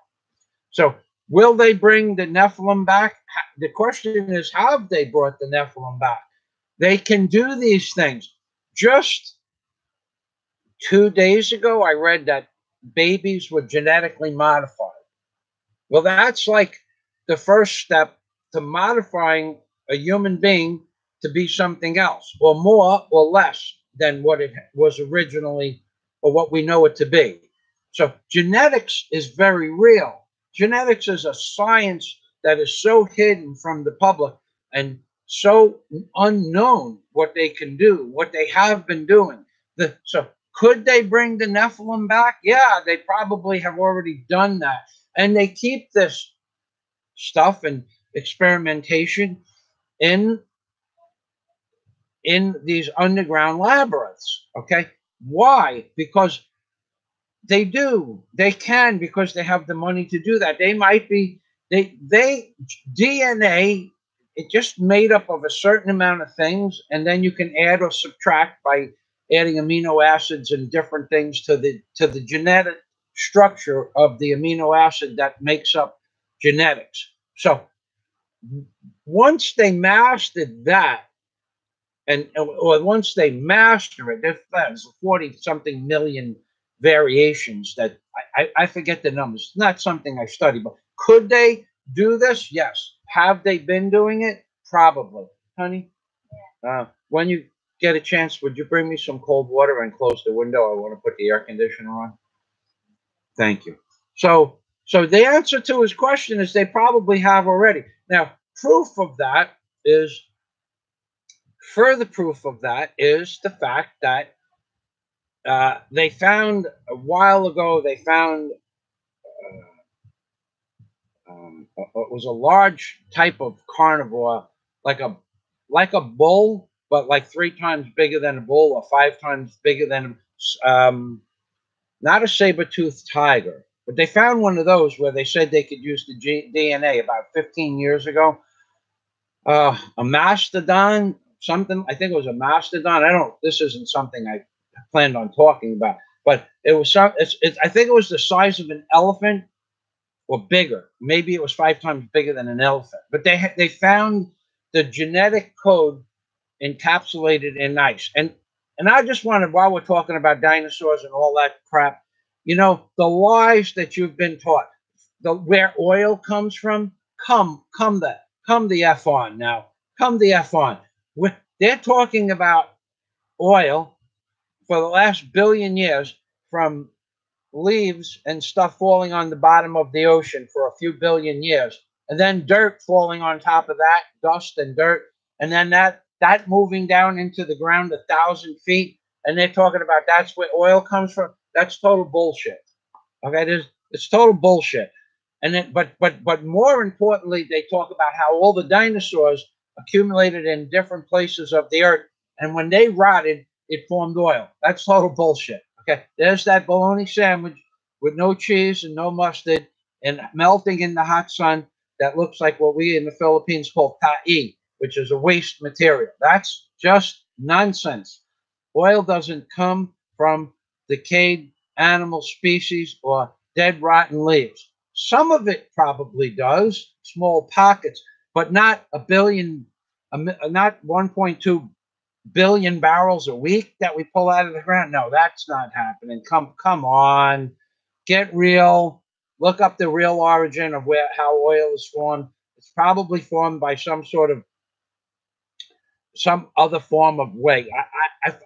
So will they bring the Nephilim back? The question is, have they brought the Nephilim back? They can do these things. Just 2 days ago, I read that babies were genetically modified. Well, that's like the first step to modifying a human being to be something else, or more or less than what it was originally, or what we know it to be. So genetics is very real. Genetics is a science that is so hidden from the public and so unknown what they can do, what they have been doing. So could they bring the Nephilim back? Yeah, they probably have already done that. And they keep this stuff and experimentation in these underground labyrinths. Okay, why? Because they can, because they have the money to do that. They might be DNA. It just made up of a certain amount of things, and then you can add or subtract by adding amino acids and different things to the genetic structure of the amino acid that makes up genetics. So once they mastered that, or once they master it, there's 40-something million variations that I forget the numbers. It's not something I study, but could they do this? Yes. Have they been doing it? Probably. Honey, when you get a chance, would you bring me some cold water and close the window? I want to put the air conditioner on. Thank you. So the answer to his question is they probably have already. Now, further proof of that is the fact that they found a while ago, it was a large type of carnivore, like a bull, but like 3 times bigger than a bull or 5 times bigger than not a saber-toothed tiger, but they found one of those where they said they could use the DNA about 15 years ago. A mastodon, something, I think it was a mastodon. This isn't something I planned on talking about, but it was I think it was the size of an elephant or bigger. Maybe it was 5 times bigger than an elephant. But they found the genetic code encapsulated in ice. And And I just wanted, while we're talking about dinosaurs and all that crap, you know, the lies that you've been taught, where oil comes from, come the F on now. Come the F on. They're talking about oil for the last billion years from leaves and stuff falling on the bottom of the ocean for a few billion years, and then dirt falling on top of that, dust and dirt, and then that moving down into the ground 1,000 feet, and they're talking about that's where oil comes from. That's total bullshit. Okay, it's total bullshit. And then, but more importantly, they talk about how all the dinosaurs accumulated in different places of the earth, and when they rotted, it formed oil. That's total bullshit. Okay, there's that bologna sandwich with no cheese and no mustard and melting in the hot sun that looks like what we in the Philippines call tae, which is a waste material. That's just nonsense. Oil doesn't come from decayed animal species or dead rotten leaves. Some of it probably does, small pockets, but not a billion, not 1.2 billion barrels a week that we pull out of the ground. No, that's not happening. Come on, get real. Look up the real origin of how oil is formed. It's probably formed by some other form of way.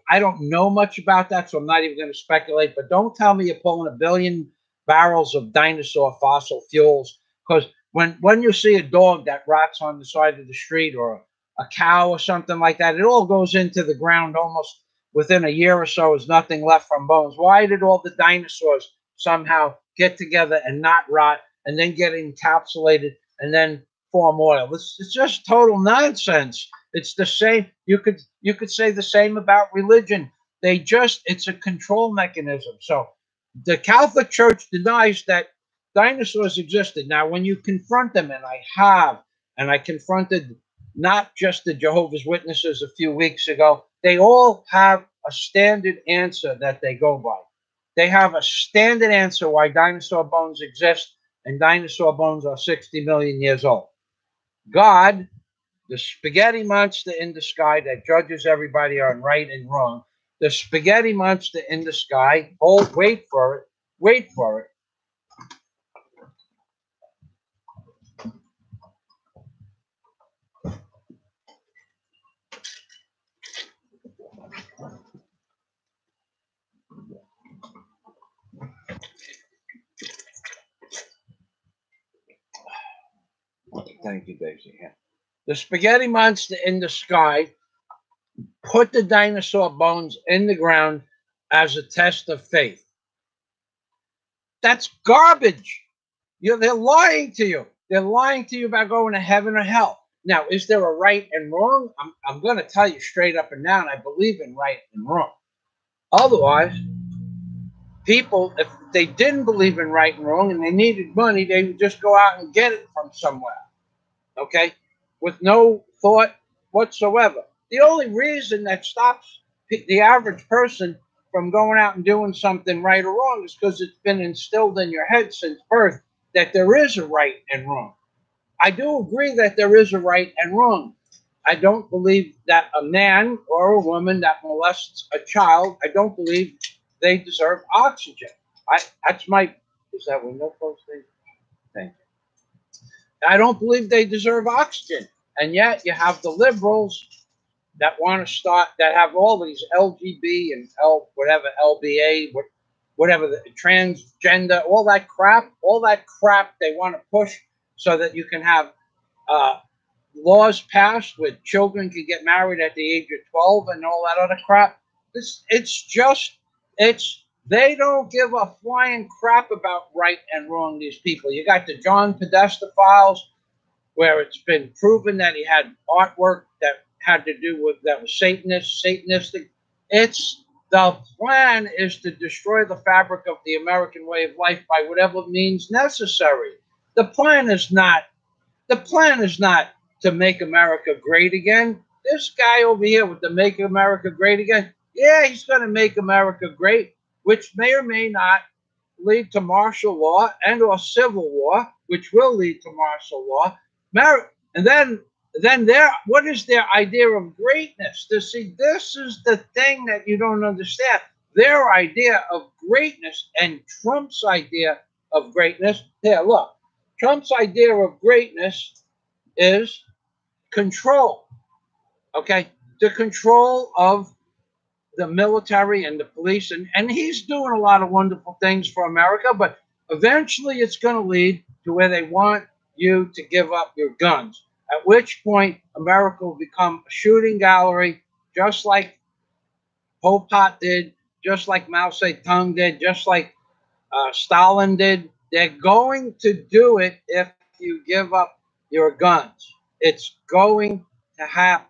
I don't know much about that, so I'm not even going to speculate. But don't tell me you're pulling a billion barrels of dinosaur fossil fuels, because when you see a dog that rots on the side of the street, or a cow or something like that, it all goes into the ground almost within a year or so. Is nothing left from bones. Why did all the dinosaurs somehow get together and not rot and then get encapsulated and then form oil? It's just total nonsense. It's the same. You could say the same about religion. It's a control mechanism. So the Catholic Church denies that dinosaurs existed. Now, when you confront them, and I confronted not just the Jehovah's Witnesses a few weeks ago, they all have a standard answer that they go by. They have a standard answer why dinosaur bones exist, and dinosaur bones are 60 million years old. God, the spaghetti monster in the sky that judges everybody on right and wrong, the spaghetti monster in the sky, wait for it. Thank you, Daisy. Yeah. The spaghetti monster in the sky put the dinosaur bones in the ground as a test of faith. That's garbage. They're lying to you. They're lying to you about going to heaven or hell. Now, is there a right and wrong? I'm going to tell you straight up and down, I believe in right and wrong. Otherwise, people, if they didn't believe in right and wrong and they needed money, they would just go out and get it from somewhere. Okay? With no thought whatsoever. The only reason that stops the average person from going out and doing something right or wrong is because it's been instilled in your head since birth that there is a right and wrong. I do agree that there is a right and wrong. I don't believe that a man or a woman that molests a child, I don't believe they deserve oxygen. Is that window closed? Thank you. I don't believe they deserve oxygen. And yet you have the liberals that want to start, that have all these LGB and LBA, whatever, the transgender, all that crap they want to push so that you can have laws passed where children can get married at the age of 12 and all that other crap. They don't give a flying crap about right and wrong, these people. You got the John Podesta files, where it's been proven that he had artwork that had to do with, that was satanistic. The plan is to destroy the fabric of the American way of life by whatever means necessary. The plan is not to make America great again. This guy over here with the Make America Great Again, yeah, he's going to make America great, which may or may not lead to martial law and or civil war, which will lead to martial law. And then then what is their idea of greatness? To see, this is the thing that you don't understand. Their idea of greatness and Trump's idea of greatness. Here, look. Trump's idea of greatness is control. Okay, the control of the military and the police, and he's doing a lot of wonderful things for America, but eventually it's going to lead to where they want you to give up your guns, at which point America will become a shooting gallery, just like Pol Pot did, just like Mao Zedong did, just like Stalin did. They're going to do it if you give up your guns. It's going to happen.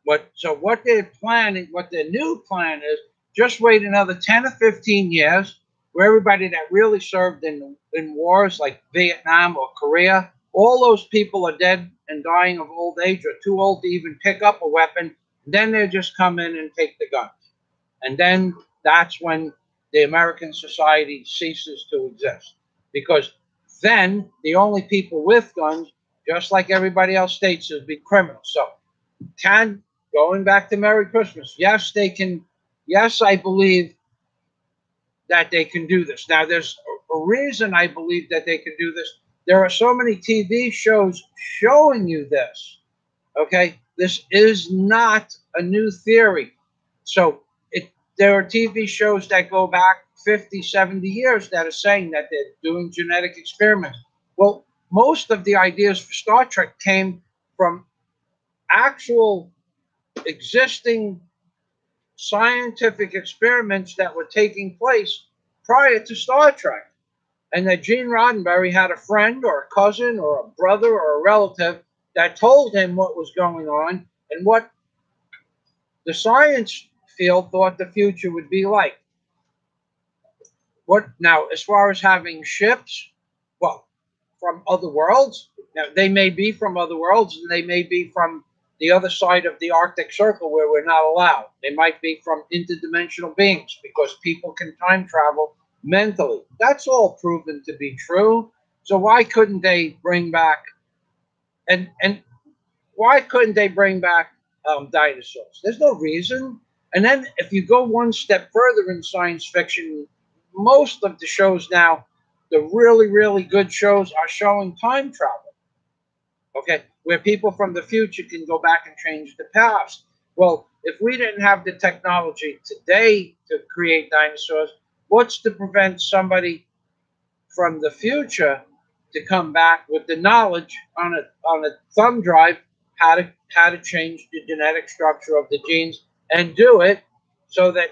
What they're planning, what their new plan is, just wait another 10 or 15 years where everybody that really served in wars like Vietnam or Korea, all those people are dead and dying of old age or too old to even pick up a weapon. Then they just come in and take the guns. And then that's when the American society ceases to exist. Because then the only people with guns, just like everybody else states, is be criminals. So going back to Merry Christmas, yes, they can. Yes, I believe that they can do this. Now, there's a reason I believe that they can do this. There are so many TV shows showing you this. Okay, this is not a new theory. So there are TV shows that go back 50, 70 years that are saying that they're doing genetic experiments. Well, most of the ideas for Star Trek came from actual existing scientific experiments that were taking place prior to Star Trek. And that Gene Roddenberry had a friend or a cousin or a brother or a relative that told him what was going on and what the science field thought the future would be like. What now, as far as having ships, well, from other worlds, now they may be from other worlds and they may be from the other side of the Arctic Circle where we're not allowed. They might be from interdimensional beings because people can time travel mentally. That's all proven to be true. So why couldn't they bring back and why couldn't they bring back dinosaurs? There's no reason. And then if you go one step further in science fiction, most of the shows now, the really, really good shows, are showing time travel. Okay, where people from the future can go back and change the past. Well, if we didn't have the technology today to create dinosaurs, what's to prevent somebody from the future to come back with the knowledge on a thumb drive how to change the genetic structure of the genes and do it so that,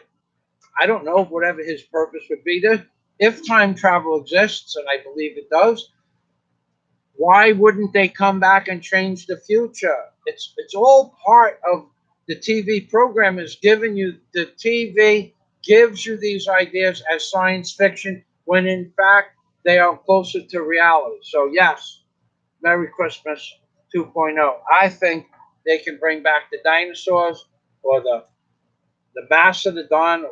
I don't know, whatever his purpose would be, to, if time travel exists, and I believe it does, why wouldn't they come back and change the future? It's all part of the TV program is giving you, the TV gives you these ideas as science fiction when in fact they are closer to reality. So yes, Merry Christmas 2.0. I think they can bring back the dinosaurs or the Mastodon or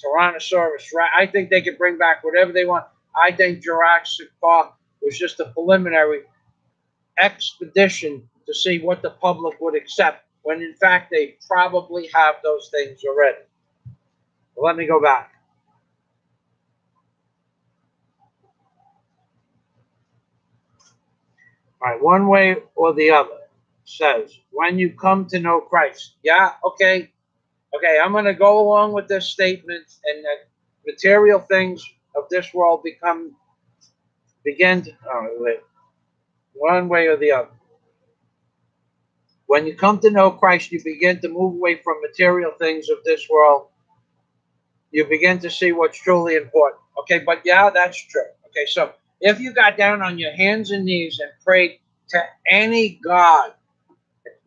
Tyrannosaurus. I think they can bring back whatever they want. I think Jurassic Park was just a preliminary expedition to see what the public would accept, when in fact they probably have those things already. But let me go back. All right, one way or the other says, when you come to know Christ. Yeah, okay, I'm going to go along with this statement, and that material things of this world begin to, one way or the other. When you come to know Christ, you begin to move away from material things of this world. You begin to see what's truly important. Okay, but yeah, that's true. Okay, so if you got down on your hands and knees and prayed to any God,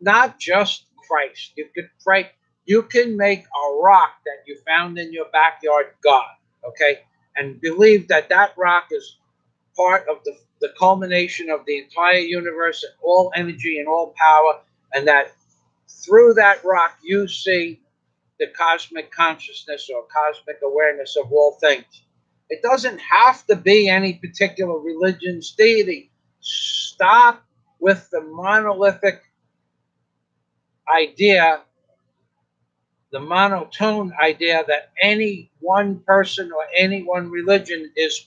not just Christ, you could pray, you can make a rock that you found in your backyard God, okay, and believe that that rock is part of the culmination of the entire universe and all energy and all power, and that through that rock you see the cosmic consciousness or cosmic awareness of all things. It doesn't have to be any particular religion's deity. Stop with the monolithic idea, the monotone idea that any one person or any one religion is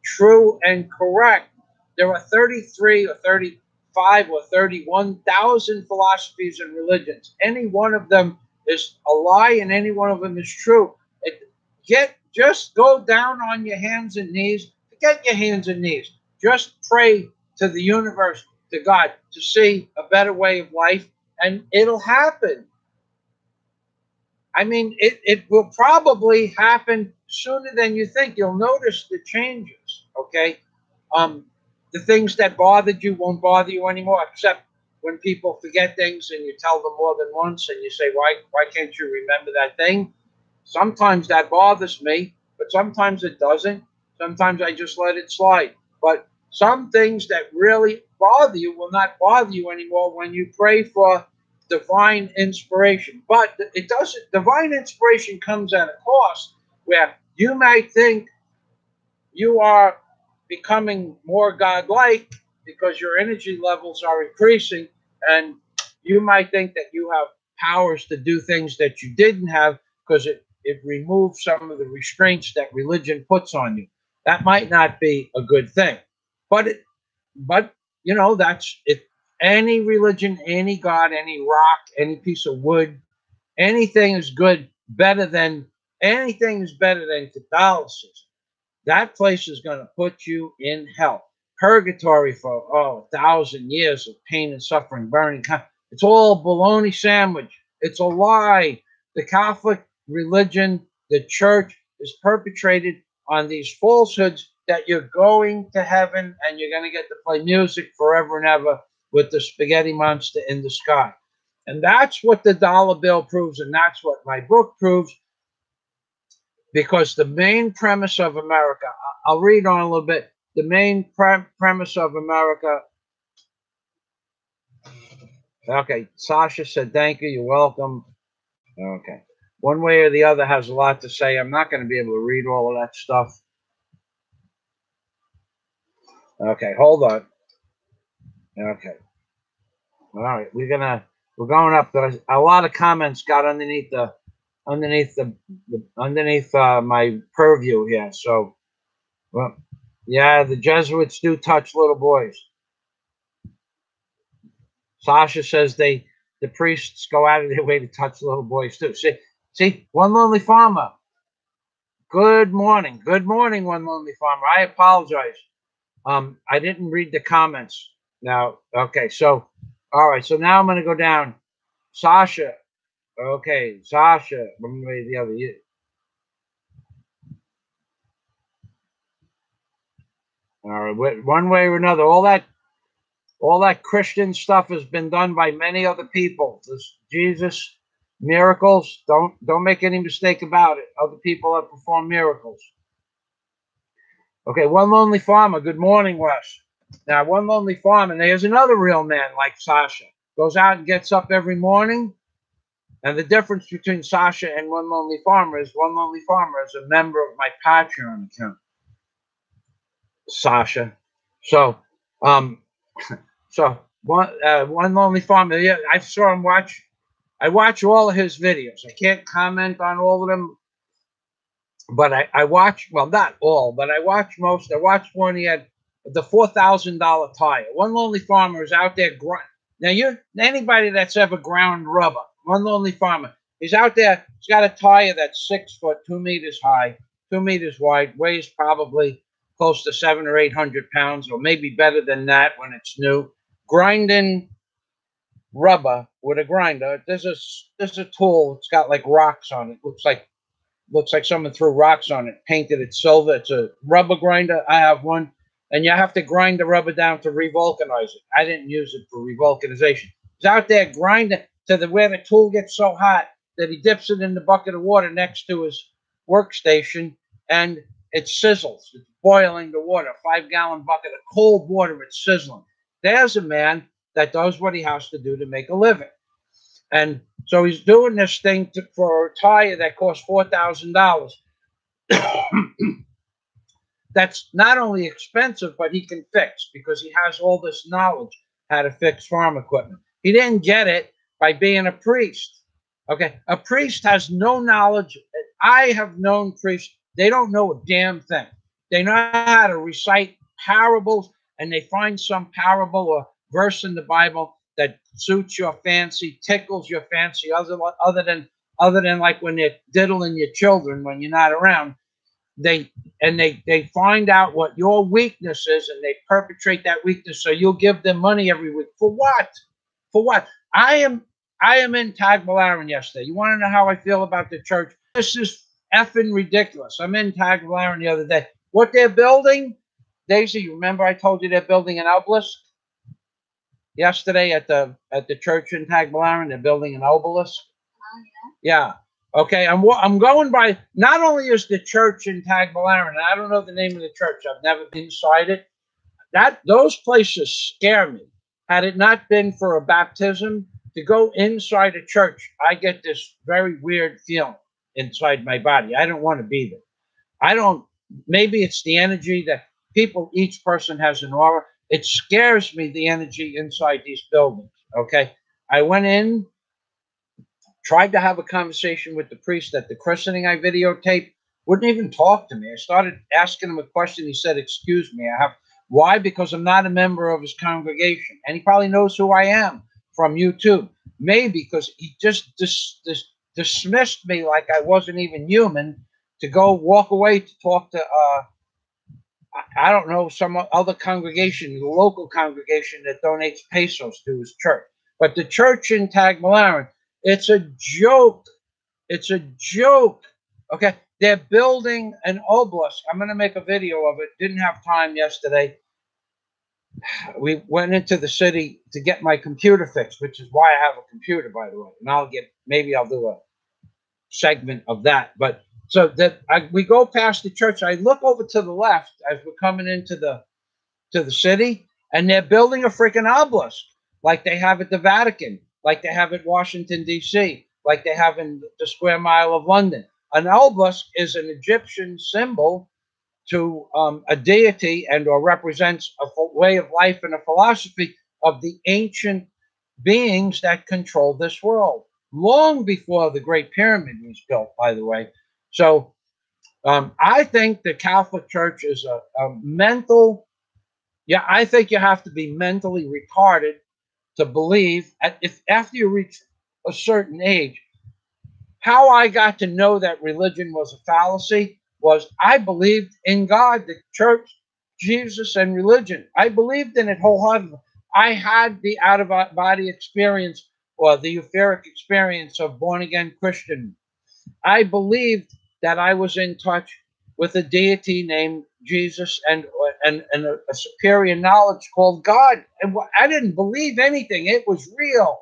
true and correct. There are 33 or 35 or 31,000 philosophies and religions. Any one of them is a lie and any one of them is true. Just go down on your hands and knees. Forget your hands and knees. Just pray to the universe, to God, to see a better way of life, and it'll happen. I mean, it will probably happen sooner than you think. You'll notice the changes, okay? The things that bothered you won't bother you anymore, except when people forget things and you tell them more than once and you say, why can't you remember that thing? Sometimes that bothers me, but sometimes it doesn't. Sometimes I just let it slide. But some things that really bother you will not bother you anymore when you pray for divine inspiration. But it doesn't. Divine inspiration comes at a cost where you might think you are becoming more godlike because your energy levels are increasing, and you might think that you have powers to do things that you didn't have because it removes some of the restraints that religion puts on you. That might not be a good thing, but you know, that's it. Any religion, any god, any rock, any piece of wood, anything is good. Anything is better than Catholicism. That place is going to put you in hell, purgatory for 1,000 years of pain and suffering, burning. It's all baloney sandwich. It's a lie. The Catholic religion, the church, is perpetrated on these falsehoods that you're going to heaven and you're going to get to play music forever and ever with the spaghetti monster in the sky. And that's what the dollar bill proves, and that's what my book proves. Because the main premise of America, I'll read on a little bit. The main premise of America. Okay, Sasha said, thank you. You're welcome. Okay. One way or the other has a lot to say. I'm not going to be able to read all of that stuff. Okay, hold on. Okay. All right, we're going up. There's a lot of comments got underneath my purview here. So, well, yeah, the Jesuits do touch little boys. Sasha says the priests go out of their way to touch little boys too. See, One Lonely Farmer. Good morning, One Lonely Farmer. I apologize. I didn't read the comments. Now, okay, so all right, so now I'm going to go down. Sasha, okay, Sasha, one way or the other. All right, one way or another, all that Christian stuff has been done by many other people. This Jesus miracles, don't make any mistake about it. Other people have performed miracles. Okay, One Lonely Farmer. Good morning, Wes. Now, One Lonely Farmer, and there's another real man like Sasha. Goes out and gets up every morning. And the difference between Sasha and One Lonely Farmer is One Lonely Farmer is a member of my Patreon account. Sasha. So, One Lonely Farmer. Yeah, I saw him watch. I watch all of his videos. I can't comment on all of them, but I watch. Well, not all, but I watch most. I watched one. He had the $4,000 tire. One Lonely Farmer is out there now. Anybody that's ever ground rubber. One Lonely Farmer. He's out there. He's got a tire that's 6 foot, 2 meters high, 2 meters wide, weighs probably close to 700 or 800 pounds, or maybe better than that when it's new. Grinding rubber with a grinder. There's a tool. It's got like rocks on it. Looks like someone threw rocks on it. Painted it silver. It's a rubber grinder. I have one, and you have to grind the rubber down to revulcanize it. I didn't use it for revulcanization. He's out there grinding to where the tool gets so hot that he dips it in the bucket of water next to his workstation, and it sizzles. It's boiling the water. A 5-gallon bucket of cold water. It's sizzling. There's a man that does what he has to do to make a living. And so he's doing this thing for a tire that costs $4,000. That's not only expensive, but he can fix because he has all this knowledge how to fix farm equipment. He didn't get it by being a priest. Okay, a priest has no knowledge. I have known priests, they don't know a damn thing. They know how to recite parables, and they find some parable or verse in the Bible that suits your fancy, tickles your fancy, other than like when they're diddling your children when you're not around. They find out what your weakness is, and they perpetrate that weakness. So you'll give them money every week for what? For what? I am in Tagbilaran yesterday. You want to know how I feel about the church? This is effing ridiculous. I'm in Tagbilaran the other day. What they're building, Daisy, you remember I told you they're building an obelisk yesterday at the church in Tagbilaran? They're building an obelisk. Yeah. Okay. I'm going by. Not only is the church in Tagbilaran, I don't know the name of the church. I've never been inside it. Those places scare me. Had it not been for a baptism, to go inside a church, I get this very weird feeling inside my body. I don't want to be there. I don't. Maybe it's the energy that people. Each person has an aura. It scares me, the energy inside these buildings. Okay. I went in, tried to have a conversation with the priest at the christening I videotaped, wouldn't even talk to me. I started asking him a question. He said, "Excuse me, I have." Why? Because I'm not a member of his congregation. And he probably knows who I am from YouTube. Maybe because he just dismissed me like I wasn't even human, to go walk away to talk to, I don't know, some other congregation, the local congregation that donates pesos to his church. But the church in Tagbilaran, it's a joke. It's a joke. Okay. They're building an obelisk. I'm going to make a video of it. Didn't have time yesterday. We went into the city to get my computer fixed, which is why I have a computer, by the way. And maybe I'll do a segment of that. But so that we go past the church. I look over to the left as we're coming into the city, and they're building a freaking obelisk like they have at the Vatican, like they have at Washington, D.C., like they have in the Square Mile of London. An obelisk is an Egyptian symbol to a deity or represents a way of life and a philosophy of the ancient beings that control this world, long before the Great Pyramid was built, by the way. So I think the Catholic Church is a mental, yeah, I think you have to be mentally retarded to believe, if after you reach a certain age. How I got to know that religion was a fallacy was I believed in God, the church, Jesus, and religion. I believed in it wholeheartedly. I had the out-of-body experience, or the euphoric experience of born-again Christian. I believed that I was in touch with a deity named Jesus and a superior knowledge called God. And I didn't believe anything. It was real.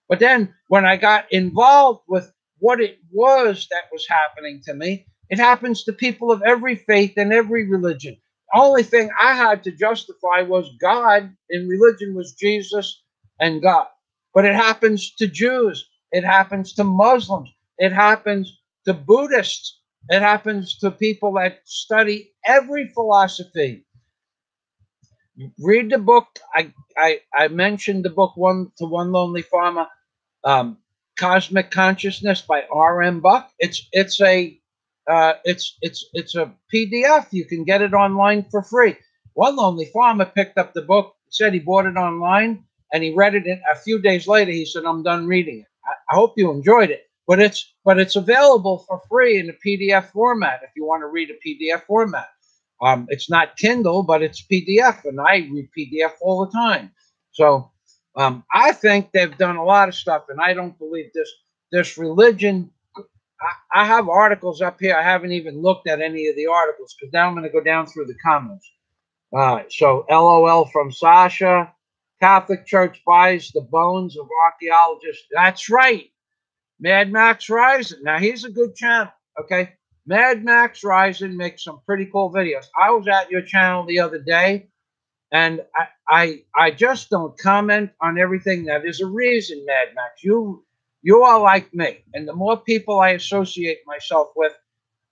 But then when I got involved with what it was that was happening to me, it happens to people of every faith and every religion. The only thing I had to justify was God, in religion was Jesus and God. But it happens to Jews. It happens to Muslims. It happens to Buddhists. It happens to people that study every philosophy. Read the book. I mentioned the book One Lonely Farmer, Cosmic Consciousness by R.M. Buck. It's a PDF. You can get it online for free. One Lonely Farmer picked up the book, said he bought it online, and he read it. A few days later, he said, "I'm done reading it." I hope you enjoyed it. But it's available for free in a PDF format if you want to read a PDF format. It's not Kindle, but it's PDF, and I read PDF all the time. So I think they've done a lot of stuff, and I don't believe this religion. I have articles up here. I haven't even looked at any of the articles because now I'm going to go down through the comments. So LOL from Sasha. Catholic Church buys the bones of archaeologists. That's right. Mad Max Rising. Now, he's a good channel, okay? Mad Max Rising makes some pretty cool videos. I was at your channel the other day, and I just don't comment on everything. Now, there's a reason, Mad Max. You are like me, and the more people I associate myself with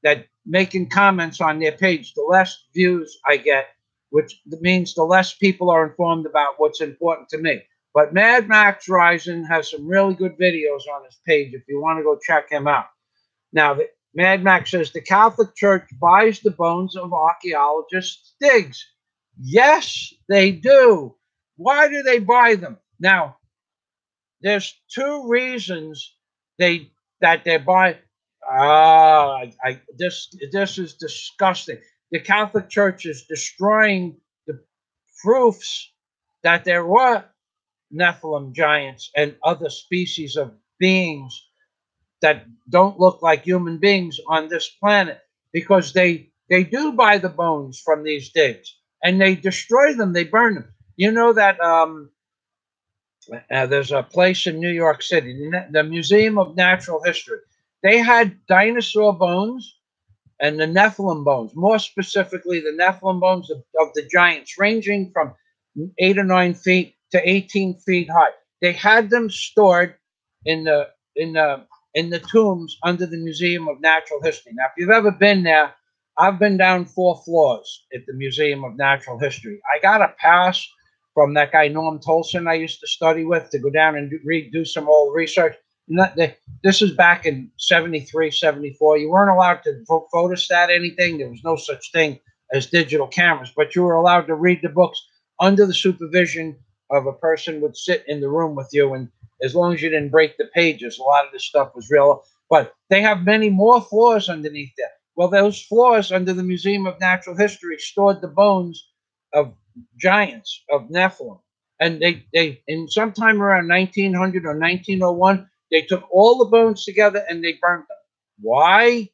that making comments on their page, the less views I get, which means the less people are informed about what's important to me. But Mad Max Rising has some really good videos on his page if you want to go check him out. Now, Mad Max says the Catholic Church buys the bones of archaeologists' digs. Yes, they do. Why do they buy them? Now, there's two reasons that they buy. This is disgusting. The Catholic Church is destroying the proofs that there were Nephilim giants and other species of beings that don't look like human beings on this planet, because they do buy the bones from these digs and they destroy them, they burn them. You know that there's a place in New York City, the Museum of Natural History. They had dinosaur bones and the Nephilim bones, more specifically the Nephilim bones of the giants, ranging from 8 or 9 feet to 18 feet high. They had them stored in the tombs under the Museum of Natural History. Now, if you've ever been there, I've been down 4 floors at the Museum of Natural History. I got a pass from that guy Norm Tolson I used to study with to go down and do some old research. This is back in 73, 74. You weren't allowed to photostat anything. There was no such thing as digital cameras, but you were allowed to read the books under the supervision of a person would sit in the room with you, and as long as you didn't break the pages, a lot of this stuff was real. But they have many more floors underneath there. Well, those floors under the Museum of Natural History stored the bones of giants, of Nephilim. And they in sometime around 1900 or 1901, they took all the bones together and they burnt them. Why?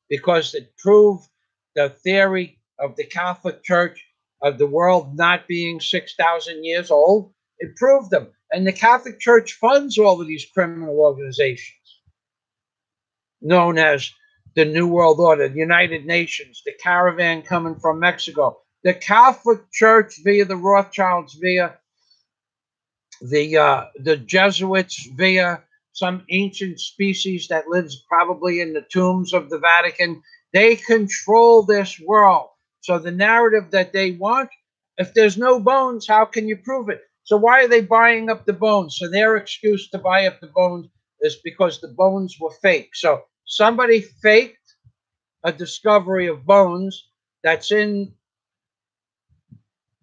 Because it proved the theory of the Catholic Church of the world not being 6,000 years old. It proved them. And the Catholic Church funds all of these criminal organizations known as the New World Order, the United Nations, the caravan coming from Mexico. The Catholic Church via the Rothschilds, via the Jesuits, via some ancient species that lives probably in the tombs of the Vatican. They control this world. So the narrative that they want, if there's no bones, how can you prove it? So why are they buying up the bones? So their excuse to buy up the bones is because the bones were fake. So somebody faked a discovery of bones that's in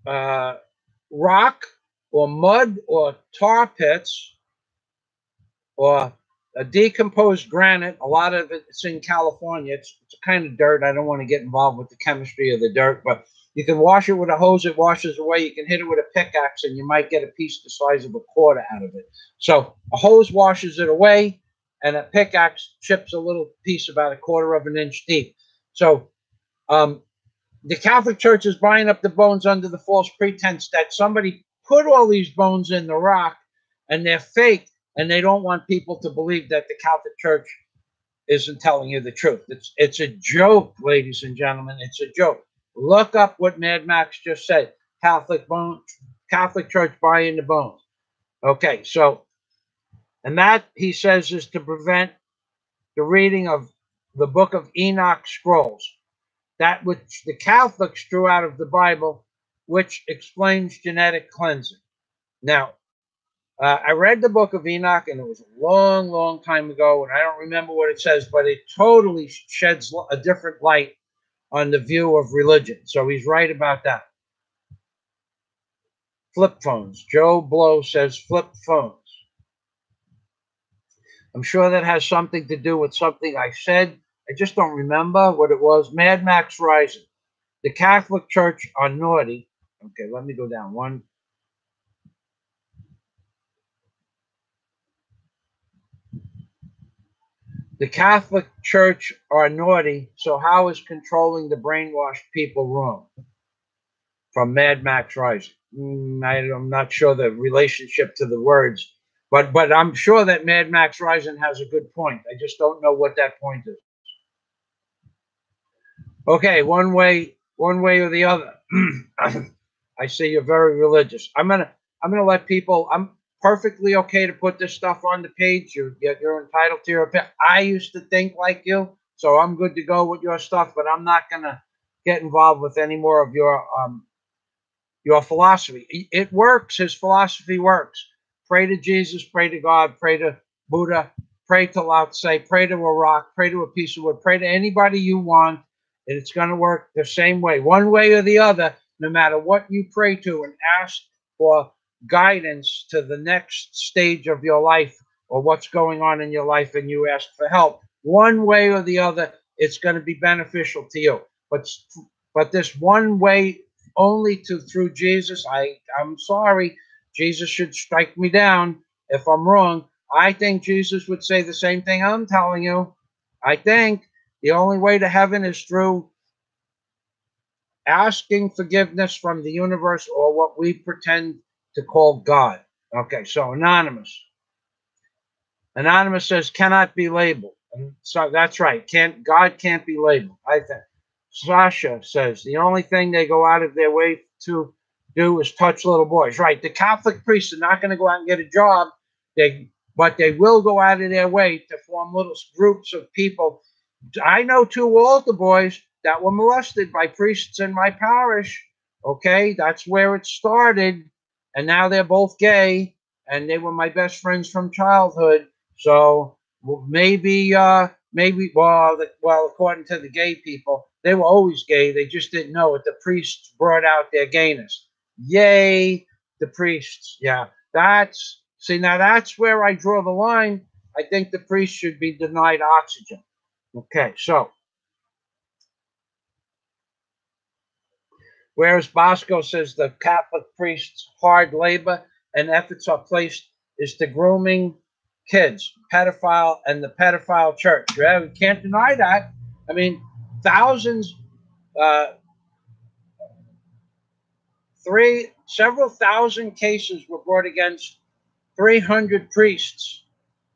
rock or mud or tar pits or a decomposed granite. A lot of it's in California. It's kind of dirt. I don't want to get involved with the chemistry of the dirt, but you can wash it with a hose. It washes away. You can hit it with a pickaxe, and you might get a piece the size of a quarter out of it. So a hose washes it away, and a pickaxe chips a little piece about a quarter of an inch deep. So the Catholic Church is buying up the bones under the false pretense that somebody put all these bones in the rock, and they're fake, and they don't want people to believe that the Catholic Church isn't telling you the truth. It's a joke, ladies and gentlemen. It's a joke. Look up what Mad Max just said. Catholic Church buying the bones. Okay, so, and that, he says, is to prevent the reading of the book of Enoch scrolls, that which the Catholics drew out of the Bible, which explains genetic cleansing. Now, I read the book of Enoch, and it was a long, long time ago, and I don't remember what it says, but it totally sheds a different light on the view of religion. So he's right about that. Flip phones. Joe Blow says flip phones. I'm sure that has something to do with something I said. I just don't remember what it was. Mad Max Rising. The Catholic Church are naughty. Okay, let me go down one. The Catholic Church are naughty, so how is controlling the brainwashed people wrong? From Mad Max Rising. I'm not sure the relationship to the words, but I'm sure that Mad Max Rising has a good point. I just don't know what that point is. Okay, one way or the other. I see you're very religious. I'm gonna let people. I'm perfectly okay to put this stuff on the page. You're entitled to your opinion. I used to think like you, so I'm good to go with your stuff. But I'm not gonna get involved with any more of your philosophy. It works. His philosophy works. Pray to Jesus, pray to God, pray to Buddha, pray to Lao Tse, pray to a rock, pray to a piece of wood, pray to anybody you want, and it's going to work the same way, one way or the other, no matter what you pray to and ask for guidance to the next stage of your life or what's going on in your life, and you ask for help. One way or the other, it's going to be beneficial to you. But this one way only through Jesus, I'm sorry, Jesus should strike me down if I'm wrong. I think Jesus would say the same thing I'm telling you. I think the only way to heaven is through asking forgiveness from the universe or what we pretend to call God. Okay, so Anonymous. Anonymous says cannot be labeled. And so that's right. God can't be labeled, I think. Sasha says the only thing they go out of their way to do is touch little boys. Right. The Catholic priests are not going to go out and get a job. But they will go out of their way to form little groups of people. I know 2 altar boys that were molested by priests in my parish. Okay, that's where it started. And now they're both gay, and they were my best friends from childhood. So maybe, well, according to the gay people, they were always gay. They just didn't know it. The priests brought out their gayness. Yay, the priests. Yeah, now that's where I draw the line. I think the priests should be denied oxygen. Okay, so whereas Bosco says the Catholic priests' hard labor and efforts are placed is to grooming kids, pedophile, and the pedophile church. Yeah, we can't deny that. I mean, thousands, several thousand cases were brought against 300 priests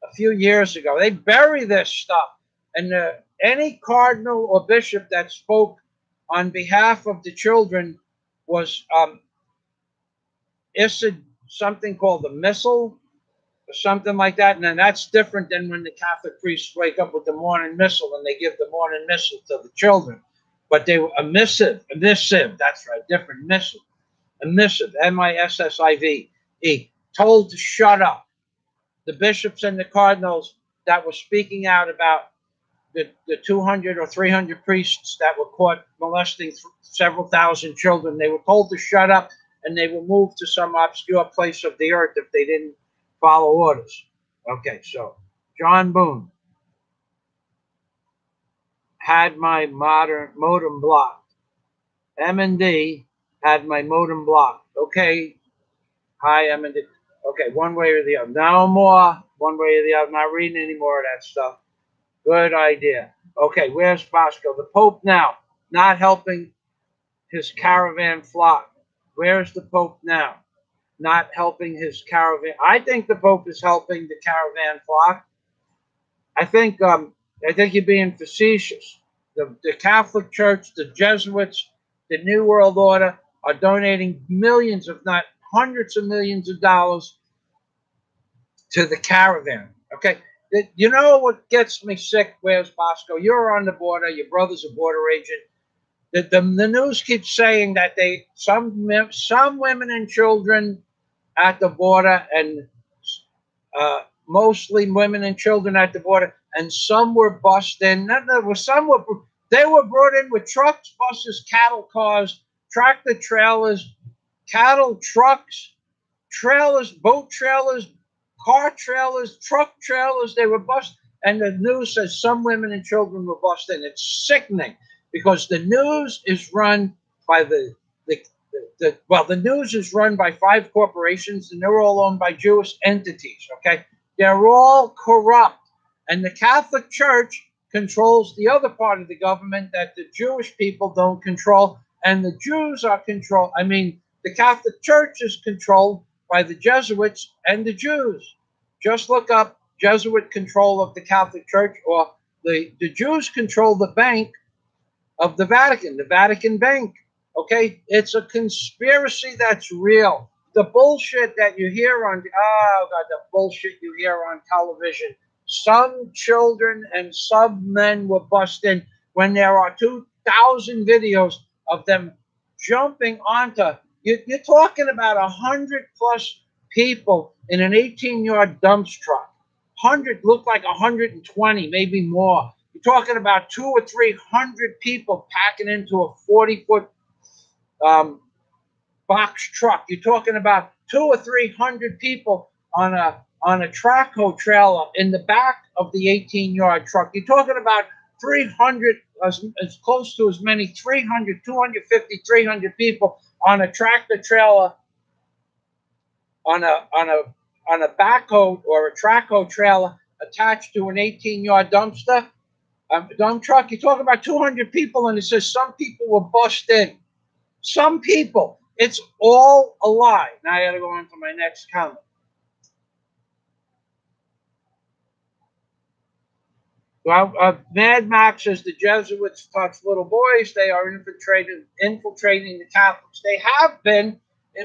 a few years ago. They bury this stuff. And any cardinal or bishop that spoke on behalf of the children was issued something called the missal or something like that. And then that's different than when the Catholic priests wake up with the morning missal and they give the morning missal to the children. But they were a missive, that's right, different missive, a missive, M-I-S-S-I-V-E, told to shut up. The bishops and the cardinals that were speaking out about the 200 or 300 priests that were caught molesting several thousand children, they were told to shut up, and they were moved to some obscure place of the earth if they didn't follow orders. Okay, so John Boone had my modem blocked. M&D had my modem blocked. Okay, hi M&D. Okay, one way or the other. No more one way or the other. I'm not reading any more of that stuff. Good idea. Okay, where's Bosco? The Pope now, not helping his caravan flock. Where's the Pope now? Not helping his caravan. I think the Pope is helping the caravan flock. I think you're being facetious. The Catholic Church, the Jesuits, the New World Order are donating millions, if not hundreds of millions of dollars to the caravan. Okay. You know what gets me sick? Where's Bosco? You're on the border. Your brother's a border agent. The news keeps saying that some women and children at the border, and mostly women and children at the border, and some were bussed in. They were brought in with trucks, buses, cattle cars, tractor trailers, cattle trucks, trailers, boat trailers, car trailers, truck trailers. They were bused, and the news says some women and children were bused in. It's sickening because the news is run by the news is run by 5 corporations, and they're all owned by Jewish entities. Okay, they're all corrupt, and the Catholic Church controls the other part of the government that the Jewish people don't control, and the Jews are controlled. I mean, the Catholic Church is controlled by the Jesuits and the Jews. Just look up Jesuit control of the Catholic Church, or the Jews control the bank of the Vatican Bank. Okay, it's a conspiracy that's real. The bullshit that you hear on, the bullshit you hear on television. Some children and some men were busted when there are 2,000 videos of them jumping onto. You're talking about 100+ people in an 18-yard dump truck. 100 looked like 120, maybe more. You're talking about 200 or 300 people packing into a 40-foot box truck. You're talking about 200 or 300 people on a traco trailer in the back of the 18-yard truck. You're talking about 300, as close to as many 300, 250, 300 people on a tractor trailer, on a backhoe or a traco trailer attached to an 18-yard dump truck. You're talking about 200 people, and it says some people were bused in. Some people. It's all a lie. Now I got to go on to my next comment. Well, Mad Max says the Jesuits touch little boys. They are infiltrating the Catholics. They have been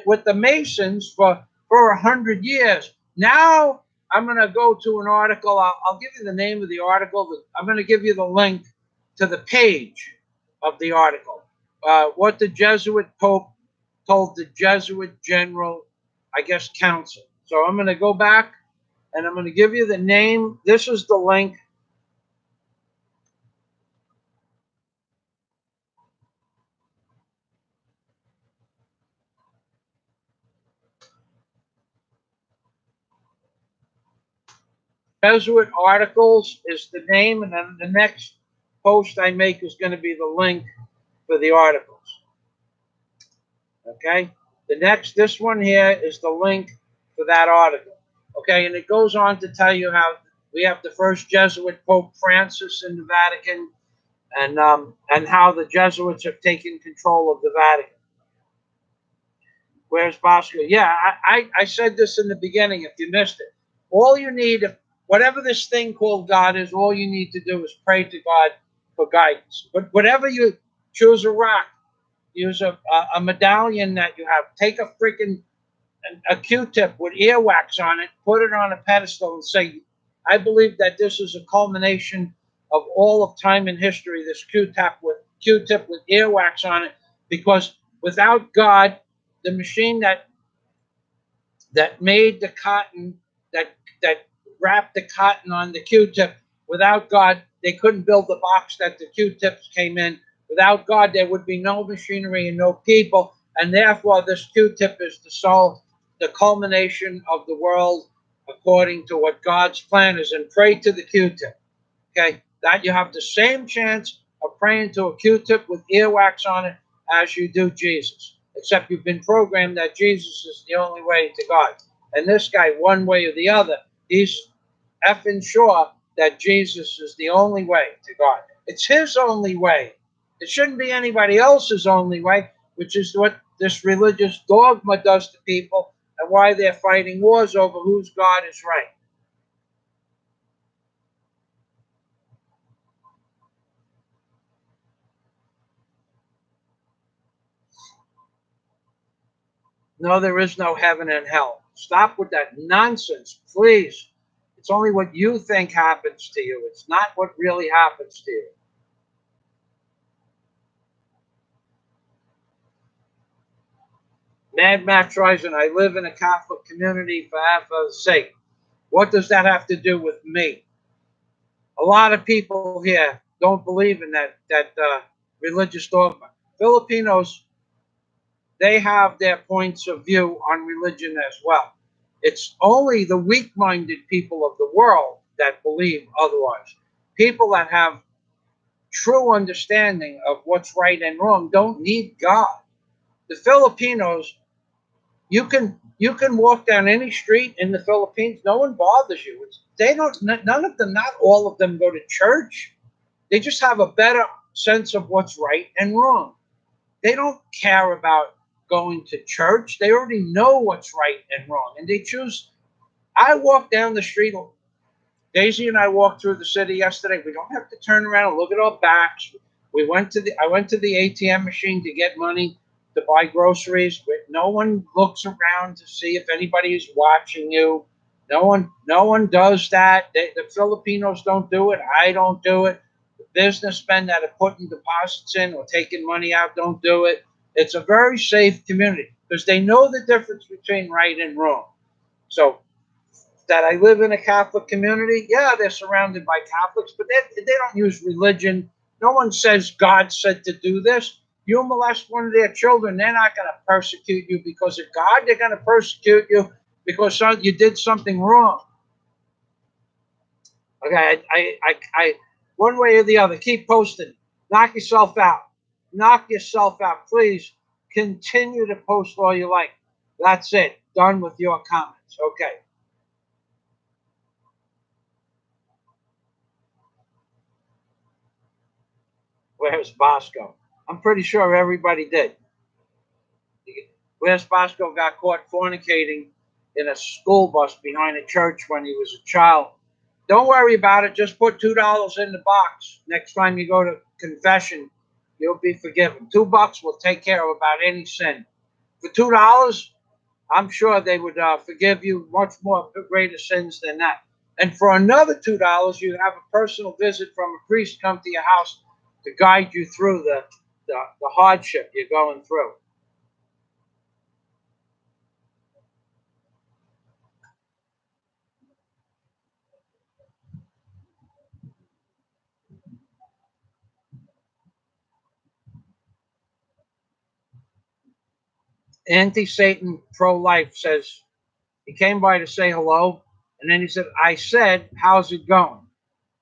with the Masons for 100 years. Now I'm going to go to an article. I'll give you the name of the article. I'm going to give you the link to the page of the article. What the Jesuit Pope told the Jesuit General, I guess, Council. So I'm going to go back and I'm going to give you the name. This is the link. Jesuit Articles is the name, and then the next post I make is going to be the link for the articles. Okay? This one here is the link for that article. Okay? And it goes on to tell you how we have the first Jesuit Pope Francis in the Vatican, and how the Jesuits have taken control of the Vatican. Where's Bosco? Yeah, I said this in the beginning if you missed it. All you need, whatever this thing called God is, all you need to do is pray to God for guidance. But whatever you choose, a rock, use a medallion that you have, take a freaking Q-tip with earwax on it, put it on a pedestal and say, I believe that this is a culmination of all of time and history, this Q-tip with earwax on it, because without God, the machine that made the cotton, that wrapped the cotton on the Q-tip, without God, they couldn't build the box that the Q-tips came in. Without God, there would be no machinery and no people, and therefore this Q-tip is the soul, the culmination of the world according to what God's plan is, and pray to the Q-tip. Okay, that you have the same chance of praying to a Q-tip with earwax on it as you do Jesus, except you've been programmed that Jesus is the only way to God. And this guy, one way or the other, he's effing sure that Jesus is the only way to God. It's his only way. It shouldn't be anybody else's only way, which is what this religious dogma does to people, and why they're fighting wars over whose God is right. No, there is no heaven and hell. Stop with that nonsense, please. It's only what you think happens to you. It's not what really happens to you. Mad Max Rising, I live in a Catholic community for Alpha's sake. What does that have to do with me? A lot of people here don't believe in that religious dogma. Filipinos, they have their points of view on religion as well. It's only the weak-minded people of the world that believe otherwise. People that have true understanding of what's right and wrong don't need God. The Filipinos, you can walk down any street in the Philippines, no one bothers you. None of them, not all of them, go to church. They just have a better sense of what's right and wrong. They don't care about going to church. They already know what's right and wrong, and they choose. I walk down the street. Daisy and I walked through the city yesterday. We don't have to turn around and look at our backs. I went to the ATM machine to get money to buy groceries. But no one looks around to see if anybody is watching you. No one does that. The Filipinos don't do it. I don't do it. The businessmen that are putting deposits in or taking money out don't do it. It's a very safe community because they know the difference between right and wrong. So that I live in a Catholic community, yeah, they're surrounded by Catholics, but they don't use religion. No one says God said to do this. You molest one of their children, they're not going to persecute you because of God. They're going to persecute you because you did something wrong. Okay, I one way or the other, keep posting. Knock yourself out. Knock yourself out. Please continue to post all you like. That's it. Done with your comments. Okay. Where's Bosco? I'm pretty sure everybody did. Where's Bosco got caught fornicating in a school bus behind a church when he was a child. Don't worry about it. Just put $2 in the box. Next time you go to confession, you'll be forgiven. $2 will take care of about any sin. For $2, I'm sure they would forgive you much more greater sins than that. And for another $2, you have a personal visit from a priest come to your house to guide you through the hardship you're going through. Anti-Satan pro-life says he came by to say hello, and then he said, I said, how's it going?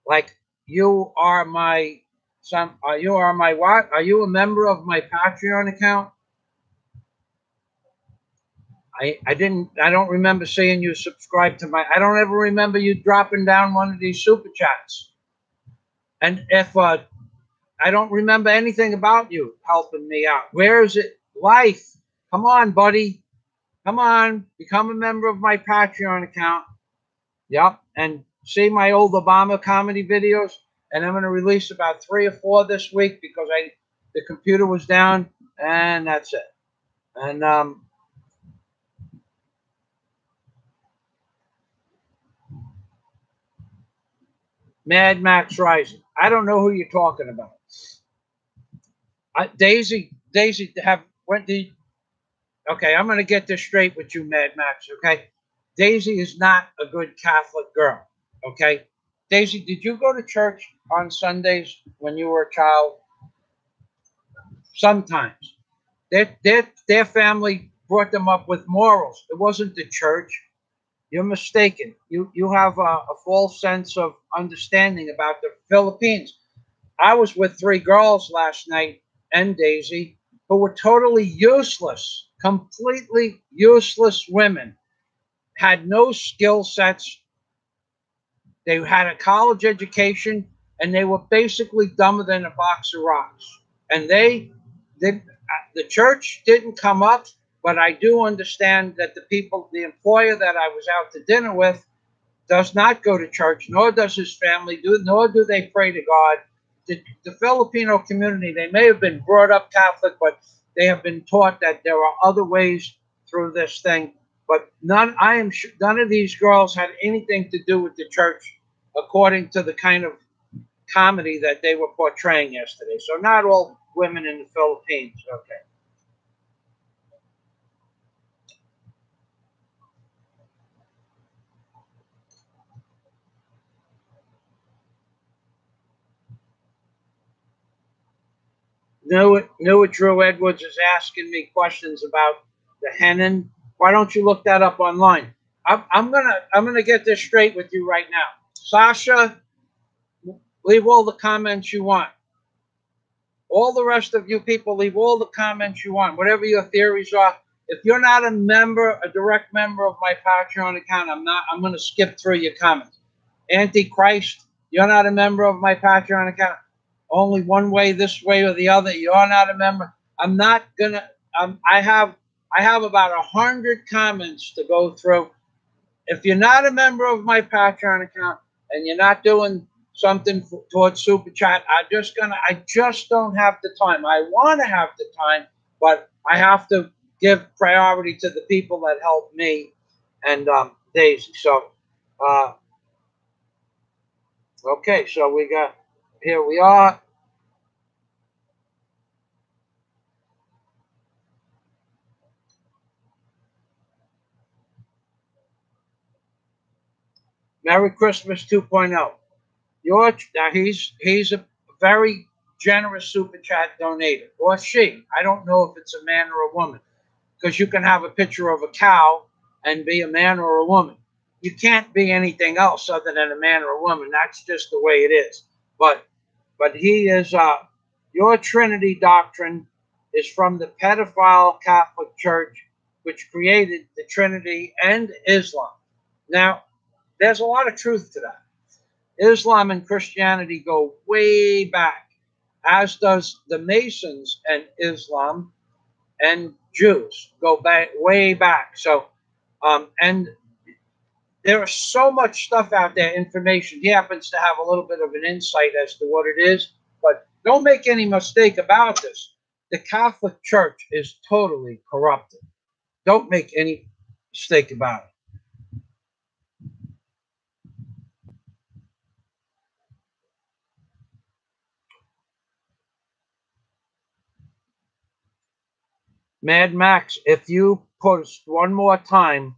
Like, you are my son, you are my what? Are you a member of my Patreon account? I don't remember seeing you subscribe to my, I don't ever remember you dropping down one of these super chats. And if I don't remember anything about you helping me out. Where is it? Life. Come on, buddy. Come on. Become a member of my Patreon account. Yep. And see my old Obama comedy videos. And I'm going to release about 3 or 4 this week because the computer was down, and that's it. And Mad Max Rising. I don't know who you're talking about. Daisy, went the. Okay, I'm going to get this straight with you, Mad Max. Okay, Daisy is not a good Catholic girl. Okay, Daisy, did you go to church on Sundays when you were a child? Sometimes. Their family brought them up with morals. It wasn't the church. You're mistaken. You have a false sense of understanding about the Philippines. I was with 3 girls last night and Daisy who were totally useless, completely useless women, had no skill sets. They had a college education and they were basically dumber than a box of rocks. And the church didn't come up, but I do understand that the employer that I was out to dinner with does not go to church, nor does his family nor do they pray to God. The Filipino community, they may have been brought up Catholic, but they have been taught that there are other ways through this thing. But none of these girls had anything to do with the church, according to the kind of comedy that they were portraying yesterday. So not all women in the Philippines. Okay. Knew it. Drew Edwards is asking me questions about the Henan. Why don't you look that up online? I'm gonna get this straight with you right now. Sasha, leave all the comments you want. All the rest of you people, leave all the comments you want, whatever your theories are. If you're not a direct member of my Patreon account, I'm going to skip through your comments. Antichrist, you're not a member of my Patreon account. Only one way, this way or the other. You're not a member. I'm not going to, I have about 100 comments to go through. If you're not a member of my Patreon account and you're not doing something towards Super Chat, I just don't have the time. I want to have the time, but I have to give priority to the people that help me and Daisy. So, okay, so here we are. Merry Christmas 2.0. Now he's a very generous super chat donator, or she. I don't know if it's a man or a woman, because you can have a picture of a cow and be a man or a woman. You can't be anything else other than a man or a woman. That's just the way it is. But he is your Trinity doctrine is from the pedophile Catholic Church, which created the Trinity and Islam. Now, there's a lot of truth to that. Islam and Christianity go way back, as does the Masons and Islam and Jews go back way back. So, and there is so much stuff out there, information. He happens to have a little bit of an insight as to what it is, but don't make any mistake about this. The Catholic Church is totally corrupted. Don't make any mistake about it. Mad Max, if you post one more time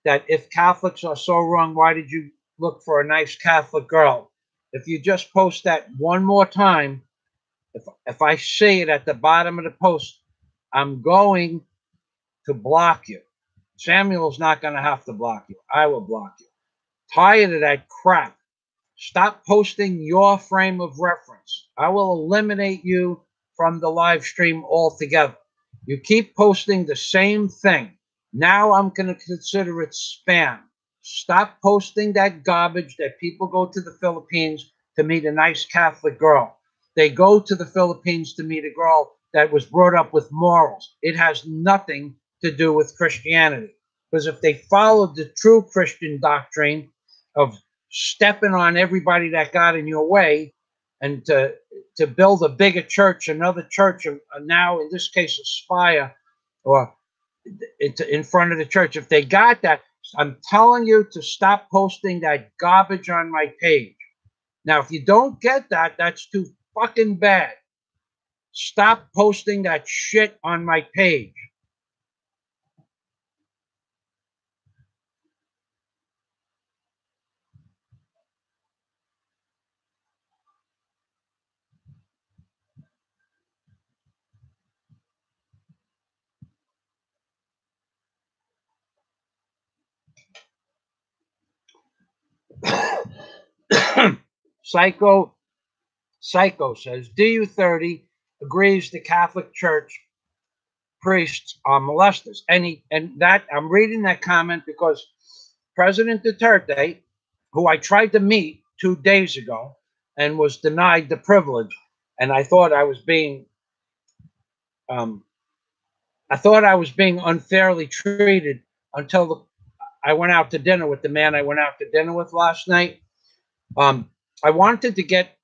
that if Catholics are so wrong, why did you look for a nice Catholic girl? If you just post that one more time, if I say it at the bottom of the post, I'm going to block you. Samuel's not going to have to block you. I will block you. Tired of that crap. Stop posting your frame of reference. I will eliminate you from the live stream altogether. You keep posting the same thing. Now I'm going to consider it spam. Stop posting that garbage that people go to the Philippines to meet a nice Catholic girl. They go to the Philippines to meet a girl that was brought up with morals. It has nothing to do with Christianity. Because if they followed the true Christian doctrine of stepping on everybody that got in your way and to build a bigger church, another church, now in this case a spire, or in front of the church. If they got that, I'm telling you to stop posting that garbage on my page. Now, if you don't get that, that's too fucking bad. Stop posting that shit on my page. Psycho says DU30 agrees the Catholic Church priests are molesters. And that I'm reading that comment because President Duterte, who I tried to meet 2 days ago and was denied the privilege, and I thought I was being unfairly treated until I went out to dinner with the man I went out to dinner with last night. I wanted to get,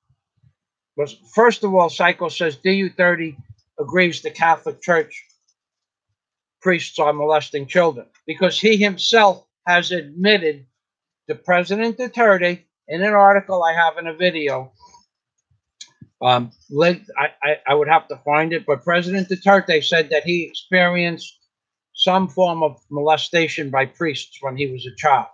first of all, Psycho says DU30 agrees the Catholic Church priests are molesting children, because he himself has admitted to President Duterte in an article I have in a video. I would have to find it, but President Duterte said that he experienced some form of molestation by priests when he was a child.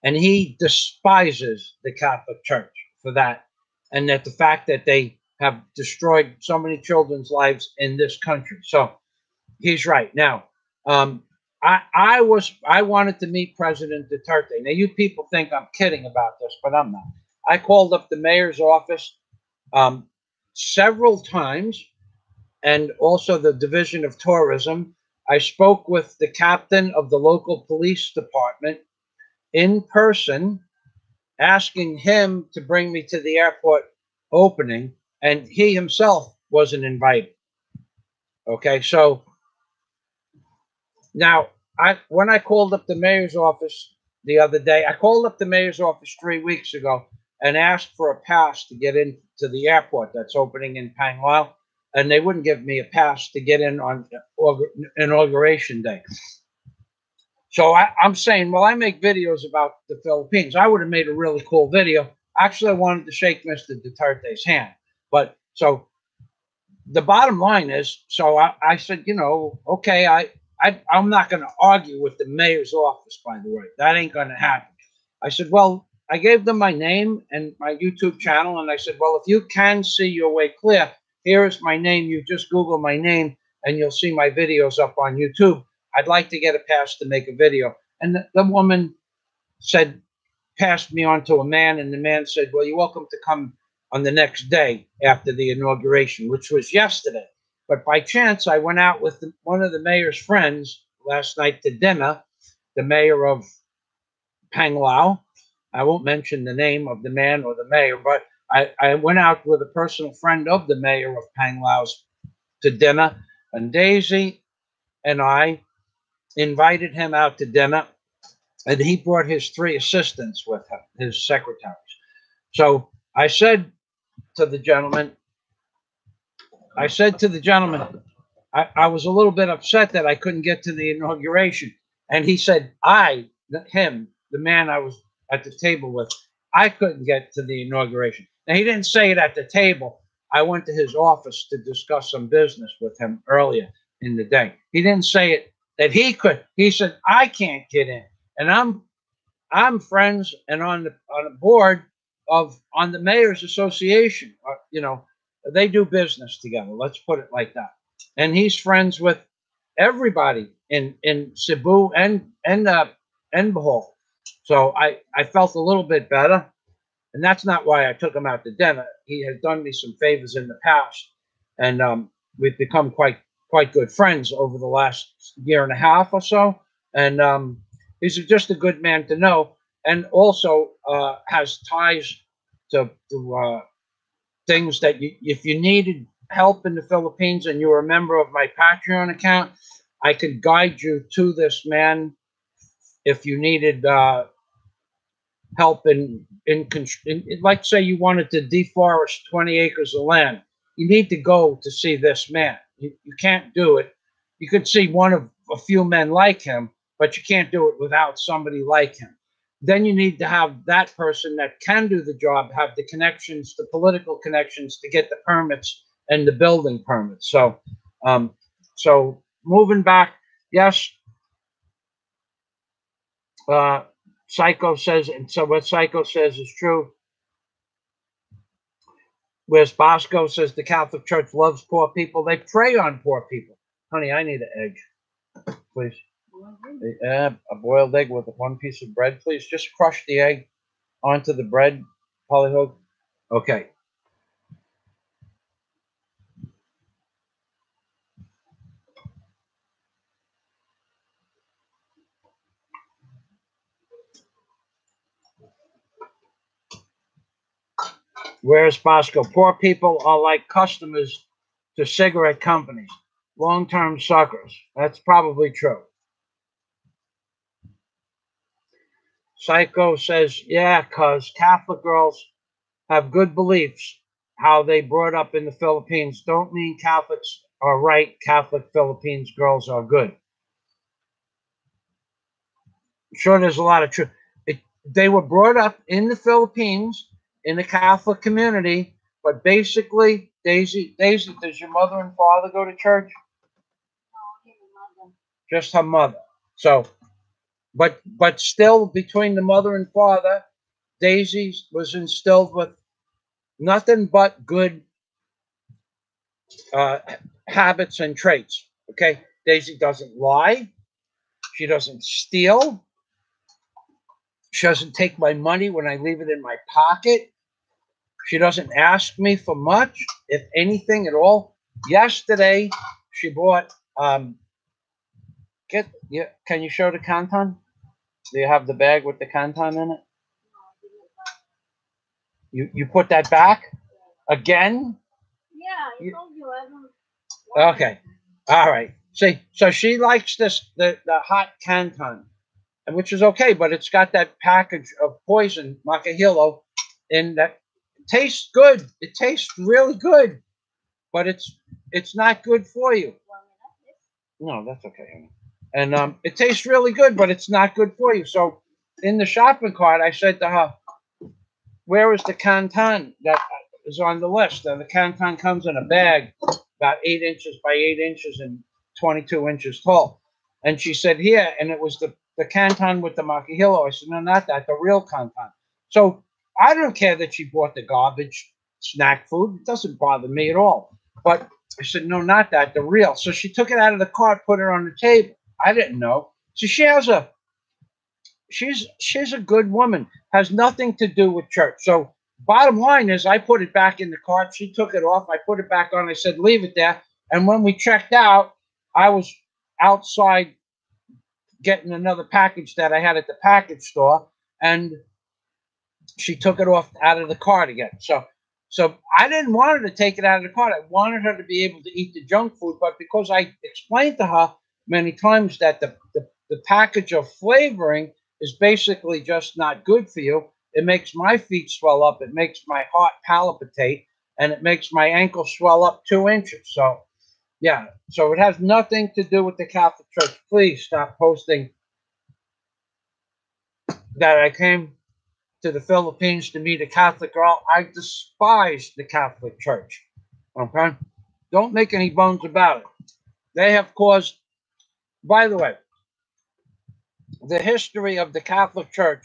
And he despises the Catholic Church for that, and that the fact that they have destroyed so many children's lives in this country. So he's right. Now, I wanted to meet President Duterte. Now, you people think I'm kidding about this, but I'm not. I called up the mayor's office several times, and also the Division of Tourism. I spoke with the captain of the local police department in person, asking him to bring me to the airport opening, and he himself wasn't invited. Okay, so now when I called up the mayor's office the other day, I called up the mayor's office 3 weeks ago and asked for a pass to get into the airport that's opening in Panguil, and they wouldn't give me a pass to get in on inauguration day. So I'm saying, well, I make videos about the Philippines. I would have made a really cool video. Actually, I wanted to shake Mr. Duterte's hand. But so the bottom line is, so I said, you know, okay, I'm not going to argue with the mayor's office, by the way. That ain't going to happen. I said, well, I gave them my name and my YouTube channel, and I said, well, if you can see your way clear, here is my name. You just Google my name, and you'll see my videos up on YouTube. I'd like to get a pass to make a video. And the woman said, passed me on to a man, and the man said, well, you're welcome to come on the next day after the inauguration, which was yesterday. But by chance, I went out with one of the mayor's friends last night to dinner, the mayor of Panglao. I won't mention the name of the man or the mayor, but I went out with a personal friend of the mayor of Panglao's to dinner, and Daisy and I invited him out to dinner, and he brought his 3 assistants with him, his secretaries. So I said to the gentleman, I was a little bit upset that I couldn't get to the inauguration. And he said, him, the man I was at the table with, I couldn't get to the inauguration. Now, he didn't say it at the table. I went to his office to discuss some business with him earlier in the day. He didn't say it that he could. He said, I can't get in. And I'm friends and on a board on the Mayor's Association. You know, they do business together. Let's put it like that. And he's friends with everybody in Cebu and Bohol. So I felt a little bit better, and that's not why I took him out to dinner. He has done me some favors in the past, and we've become quite good friends over the last year and a half or so. And he's just a good man to know, and also has ties to things that if you needed help in the Philippines and you were a member of my Patreon account, I could guide you to this man if you needed help in like, say you wanted to deforest 20 acres of land. You need to go to see this man. You can't do it. You could see one of a few men like him, but you can't do it without somebody like him. Then you need to have that person that can do the job, have the connections, the political connections to get the permits and the building permits. So, so moving back, yes, Psycho says, and so what Psycho says is true. Whereas Bosco says the Catholic Church loves poor people. They prey on poor people. Honey, I need an egg, please. A boiled egg with 1 piece of bread, please. Just crush the egg onto the bread, Polyhook. Okay. Whereas Bosco, poor people are like customers to cigarette companies, long-term suckers. That's probably true. Psycho says, yeah, because Catholic girls have good beliefs. How they brought up in the Philippines don't mean Catholics are right. Catholic Philippines girls are good. Sure, there's a lot of truth. They were brought up in the Philippines in the Catholic community, but basically, Daisy, does your mother and father go to church? No, just her mother. So, but still, between the mother and father, Daisy was instilled with nothing but good habits and traits. Okay, Daisy doesn't lie. She doesn't steal. She doesn't take my money when I leave it in my pocket. She doesn't ask me for much, if anything at all. Yesterday, she bought. Can you show the canton? Do you have the bag with the canton in it? You put that back again? Yeah, I told you. Okay, all right. See, so she likes the hot canton, which is okay, but it's got that package of poison, Macahilo, in that. It tastes good. It tastes really good, but it's not good for you. No, that's okay. And it tastes really good, but it's not good for you. So in the shopping cart, I said to her, where is the canton that is on the list? And the canton comes in a bag about 8 inches by 8 inches and 22 inches tall. And she said, here. And it was the canton with the Macahilo. I said, no, not that, the real canton. So I don't care that she bought the garbage snack food. It doesn't bother me at all. But I said, no, not that, the real. So she took it out of the cart, put it on the table. I didn't know. So she's a good woman. Has nothing to do with church. So bottom line is, I put it back in the cart. She took it off. I put it back on. I said, leave it there. And when we checked out, I was outside getting another package that I had at the package store, and she took it off out of the cart again. So I didn't want her to take it out of the cart. I wanted her to be able to eat the junk food, but because I explained to her many times that the package of flavoring is basically just not good for you, it makes my feet swell up, it makes my heart palpitate, and it makes my ankle swell up 2 inches. So yeah, so it has nothing to do with the Catholic Church. Please stop posting that I came to the Philippines to meet a Catholic girl. I despise the Catholic Church. Okay? Don't make any bones about it. They have caused, by the way, the history of the Catholic Church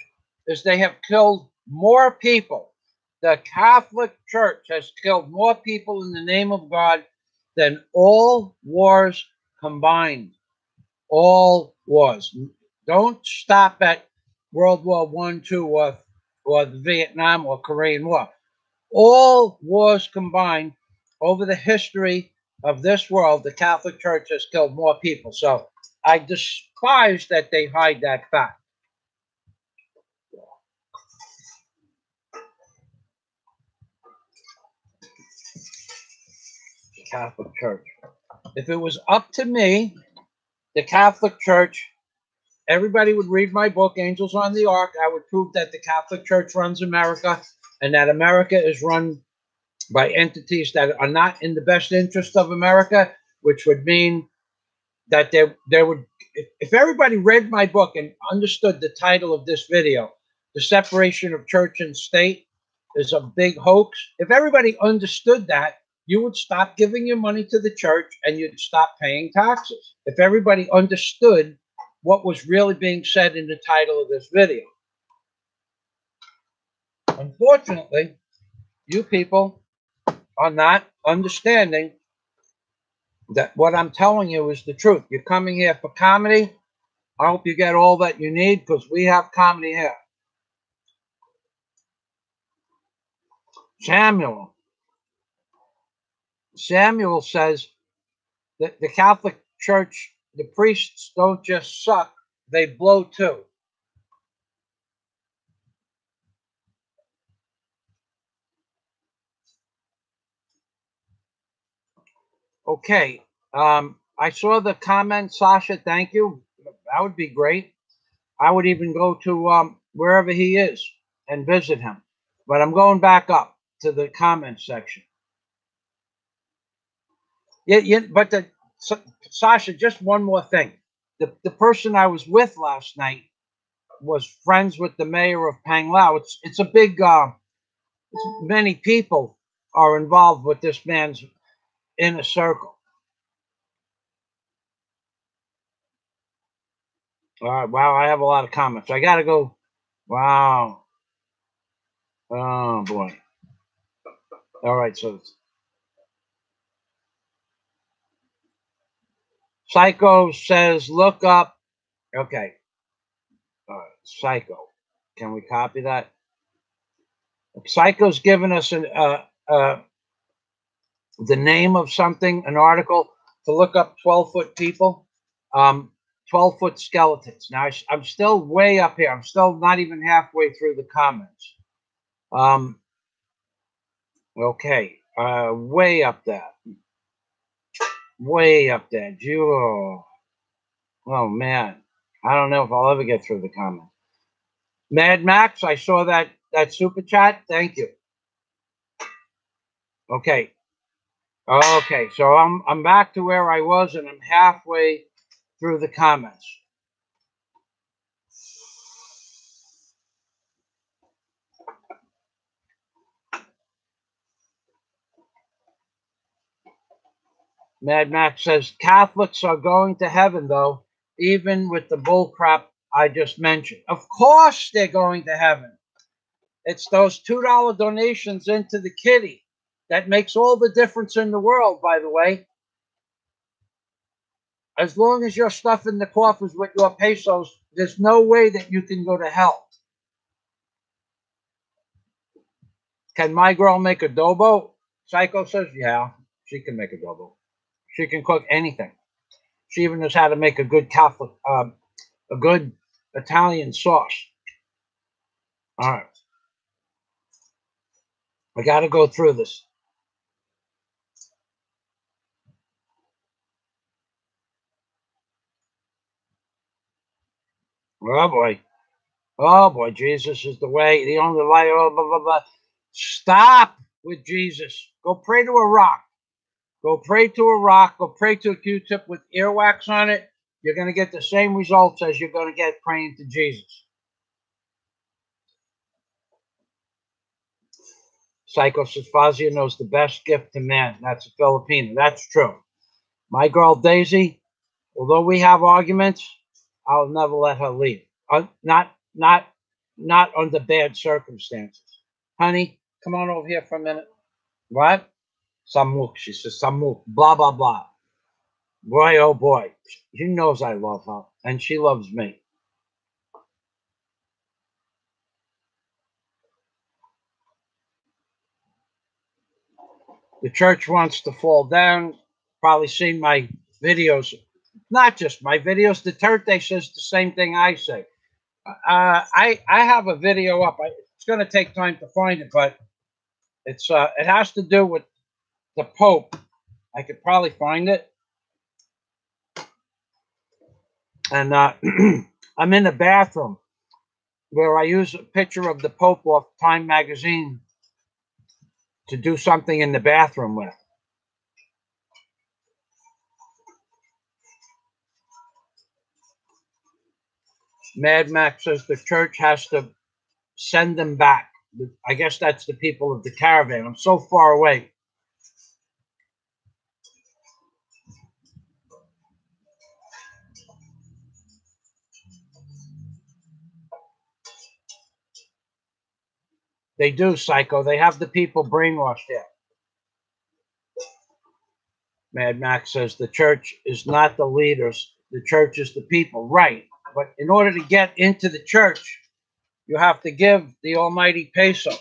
is they have killed more people. The Catholic Church has killed more people in the name of God than all wars combined. All wars. Don't stop at World War I, II, or the Vietnam or Korean War. All wars combined over the history of this world, the Catholic Church has killed more people. So I despise that they hide that fact. The Catholic Church. If it was up to me, the Catholic Church, everybody would read my book, Angels on the Ark. I would prove that the Catholic Church runs America, and that America is run by entities that are not in the best interest of America, which would mean that there would, if everybody read my book and understood the title of this video, The Separation of Church and State is a Big Hoax. If everybody understood that, you would stop giving your money to the church and you'd stop paying taxes. If everybody understood what was really being said in the title of this video. Unfortunately, you people are not understanding that what I'm telling you is the truth. You're coming here for comedy. I hope you get all that you need, because we have comedy here. Samuel says that the Catholic Church, the priests don't just suck, they blow too. Okay. I saw the comment, Sasha. Thank you. That would be great. I would even go to wherever he is and visit him. But I'm going back up to the comment section. Yeah, but Sasha, just one more thing. The person I was with last night was friends with the mayor of Panglao. It's a big, many people are involved with this man's inner circle. All right, wow, I have a lot of comments. I got to go. Wow. Oh, boy. All right, so Psycho says, look up. Okay. Psycho. Can we copy that? Psycho's given us the name of something, an article, to look up 12-foot people, 12-foot skeletons. Now, I'm still way up here. I'm still not even halfway through the comments. Okay, way up there. Way up there. Oh, man. I don't know if I'll ever get through the comments. Mad Max, I saw that super chat. Thank you. Okay. Okay, so I'm back to where I was, and I'm halfway through the comments. Mad Max says, Catholics are going to heaven, though, even with the bull crap I just mentioned. Of course they're going to heaven. It's those $2 donations into the kitty that makes all the difference in the world, by the way. As long as you're stuffing the coffers with your pesos, there's no way that you can go to hell. Can my girl make adobo? Psycho says, yeah, she can make adobo. She can cook anything. She even knows how to make a good Catholic, a good Italian sauce. All right. I got to go through this. Oh, boy. Oh, boy. Jesus is the way, the only light. Oh, blah, blah, blah. Stop with Jesus. Go pray to a rock. Go pray to a rock. Go pray to a Q-tip with earwax on it. You're going to get the same results as you're going to get praying to Jesus. Psycho says Fazia knows the best gift to man. That's a Filipino. That's true. My girl Daisy, although we have arguments, I'll never let her leave. Not under bad circumstances. Honey, come on over here for a minute. What? Samuk. She says Samuk. Blah, blah, blah. Boy, oh boy. She knows I love her, and she loves me. The church wants to fall down. Probably seen my videos. Not just my videos. The Duterte says the same thing I say. I have a video up. It's going to take time to find it, but it's it has to do with the Pope. I could probably find it. And I'm in the bathroom where I use a picture of the Pope off Time magazine to do something in the bathroom with. Mad Max says the church has to send them back. I guess that's the people of the caravan. I'm so far away. They do, Psycho. They have the people brainwashed there. Mad Max says the church is not the leaders. The church is the people. Right. But in order to get into the church, you have to give the almighty peso.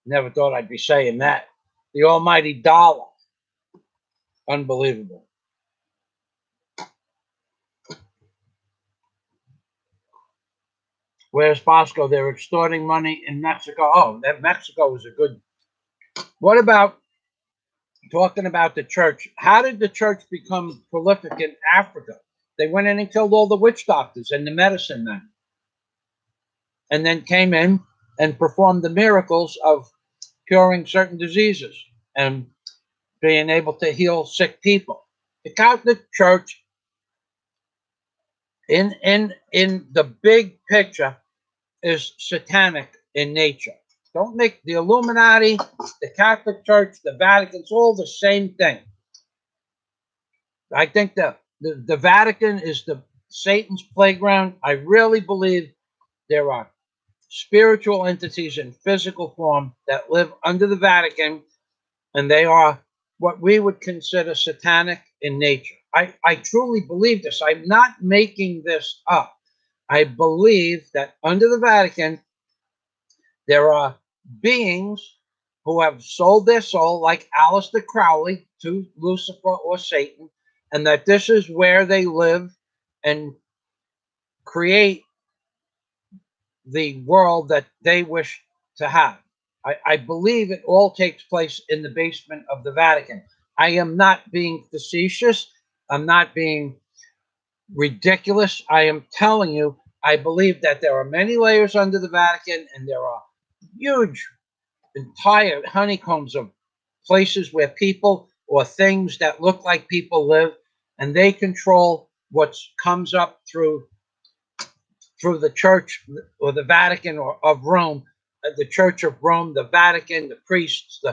Never thought I'd be saying that. The almighty dollar. Unbelievable. Where's Bosco? They're extorting money in Mexico. Oh, that Mexico is a good. What about talking about the church? How did the church become prolific in Africa? They went in and killed all the witch doctors and the medicine men. And then came in and performed the miracles of curing certain diseases and being able to heal sick people. The Catholic Church, in the big picture, is satanic in nature. Don't make the Illuminati, the Catholic Church, the Vatican, it's all the same thing. I think the Vatican is the Satan's playground. I really believe there are spiritual entities in physical form that live under the Vatican, and they are what we would consider satanic in nature. I truly believe this. I'm not making this up. I believe that under the Vatican, there are beings who have sold their soul, like Aleister Crowley, to Lucifer or Satan, and that this is where they live and create the world that they wish to have. I believe it all takes place in the basement of the Vatican. I am not being facetious. I'm not being ridiculous. I am telling you, I believe that there are many layers under the Vatican, and there are huge, entire honeycombs of places where people or things that look like people live, and they control what comes up through the Church or the Vatican or of Rome, the Church of Rome, the Vatican, the priests.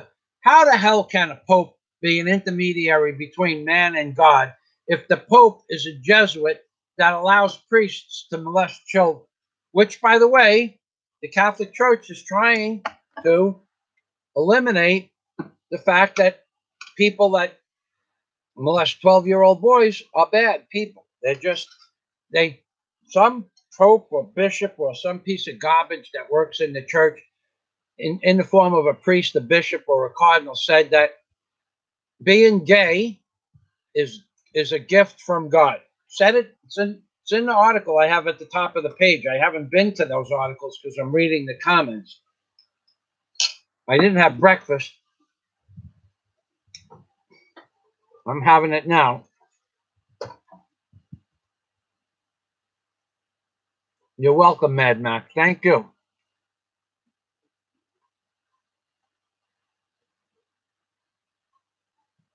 How the hell can a Pope be an intermediary between man and God if the Pope is a Jesuit that allows priests to molest children? Which, by the way, the Catholic Church is trying to eliminate the fact that people that molest 12-year-old boys are bad people. They're just, some pope or bishop or some piece of garbage that works in the church in the form of a priest, a bishop, or a cardinal said that being gay is a gift from God. Said it. It's in the article I have at the top of the page. I haven't been to those articles because I'm reading the comments. I didn't have breakfast. I'm having it now. You're welcome, Mad Max. Thank you.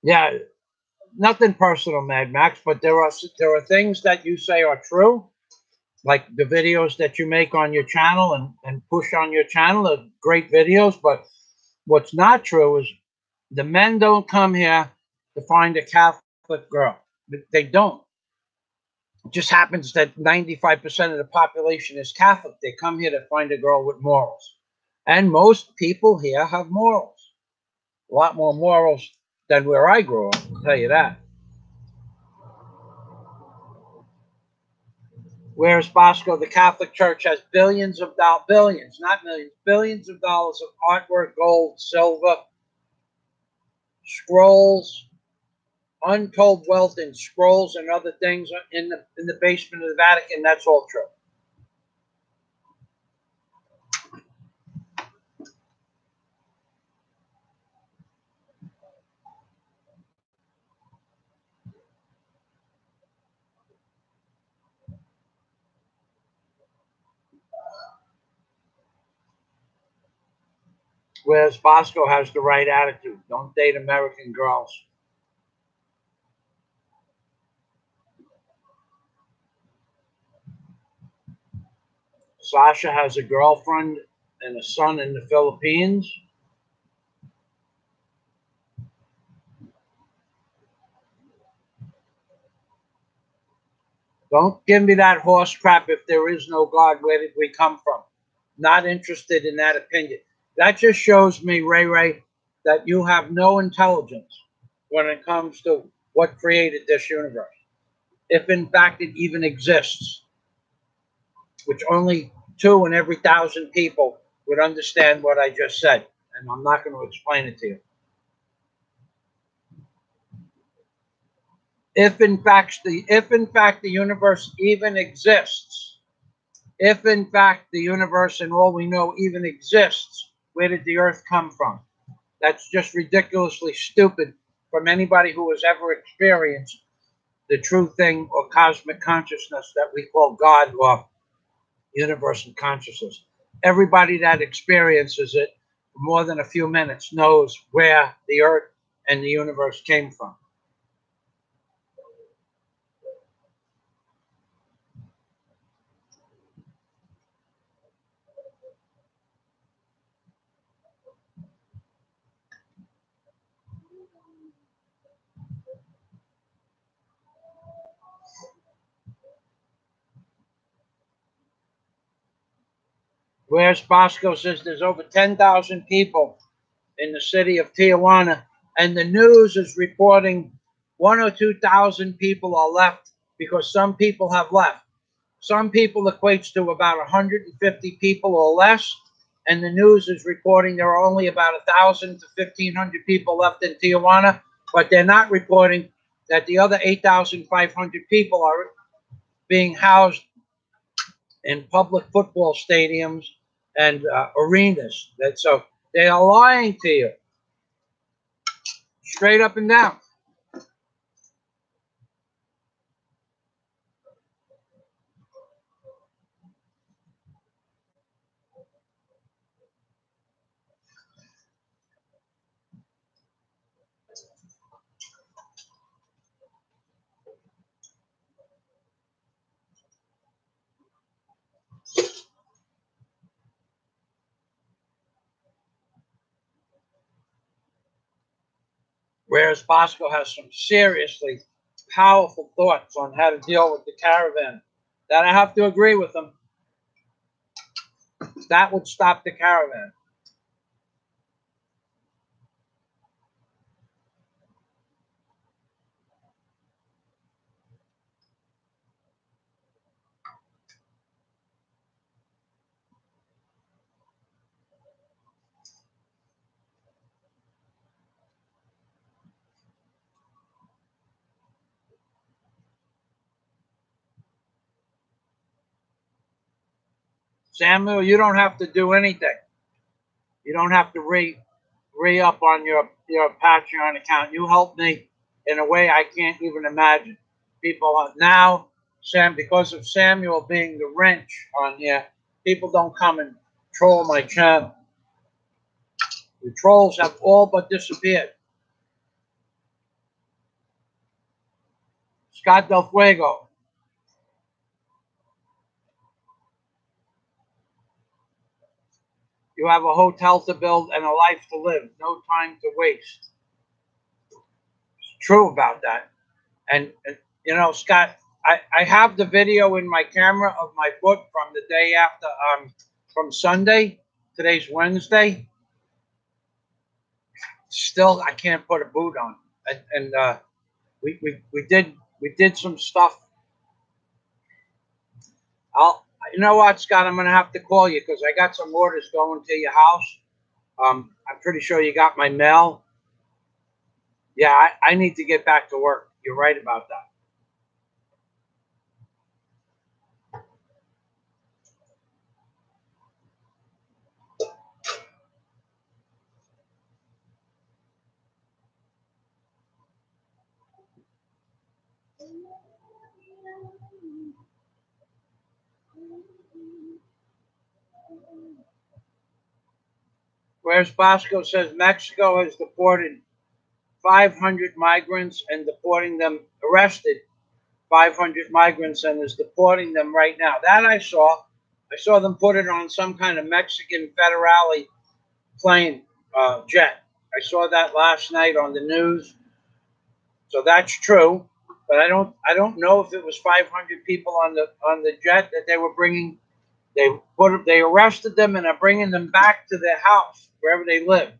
Yeah, nothing personal, Mad Max, but there are things that you say are true, like the videos that you make on your channel and push on your channel are great videos. But what's not true is the men don't come here to find a Catholic girl. They don't. It just happens that 95% of the population is Catholic. They come here to find a girl with morals. And most people here have morals. A lot more morals than where I grew up, I'll tell you that. Whereas Bosco, the Catholic Church has billions of dollars, billions, not millions, billions of dollars of artwork, gold, silver, scrolls, untold wealth in scrolls and other things in the basement of the Vatican. That's all true. Whereas Bosco has the right attitude. Don't date American girls. Sasha has a girlfriend and a son in the Philippines. Don't give me that horse crap. If there is no God, where did we come from? Not interested in that opinion. That just shows me, Ray, that you have no intelligence when it comes to what created this universe. If in fact it even exists, which only 2 in every 1,000 people would understand what I just said. And I'm not going to explain it to you. If in fact the universe even exists, if in fact the universe and all we know even exists, where did the earth come from? That's just ridiculously stupid from anybody who has ever experienced the true thing or cosmic consciousness that we call God or universal consciousness. Everybody that experiences it for more than a few minutes knows where the earth and the universe came from. Whereas Bosco says there's over 10,000 people in the city of Tijuana, and the news is reporting 1 or 2,000 people are left because some people have left. Some people equates to about 150 people or less, and the news is reporting there are only about 1,000 to 1,500 people left in Tijuana, but they're not reporting that the other 8,500 people are being housed in public football stadiums and arenas. So they are lying to you, straight up and down. Whereas Bosco has some seriously powerful thoughts on how to deal with the caravan that I have to agree with him. That would stop the caravan. Samuel, you don't have to do anything. You don't have to re-up on your Patreon account. You helped me in a way I can't even imagine. People are now, because of Samuel being the wrench on here, people don't come and troll my channel. The trolls have all but disappeared. Scott Del Fuego. You have a hotel to build and a life to live. No time to waste. It's true about that. And you know, Scott, I have the video in my camera of my foot from the day after, from Sunday. Today's Wednesday. Still, I can't put a boot on. And we did some stuff. You know what, Scott? I'm gonna have to call you because I got some orders going to your house. I'm pretty sure you got my mail. Yeah, I need to get back to work. You're right about that. Whereas Bosco says Mexico has deported 500 migrants and arrested 500 migrants and is deporting them right now. That I saw. I saw them put it on some kind of Mexican Federale plane jet. I saw that last night on the news. So that's true. But I don't know if it was 500 people on the jet that they were bringing. They arrested them and are bringing them back to their house, wherever they live.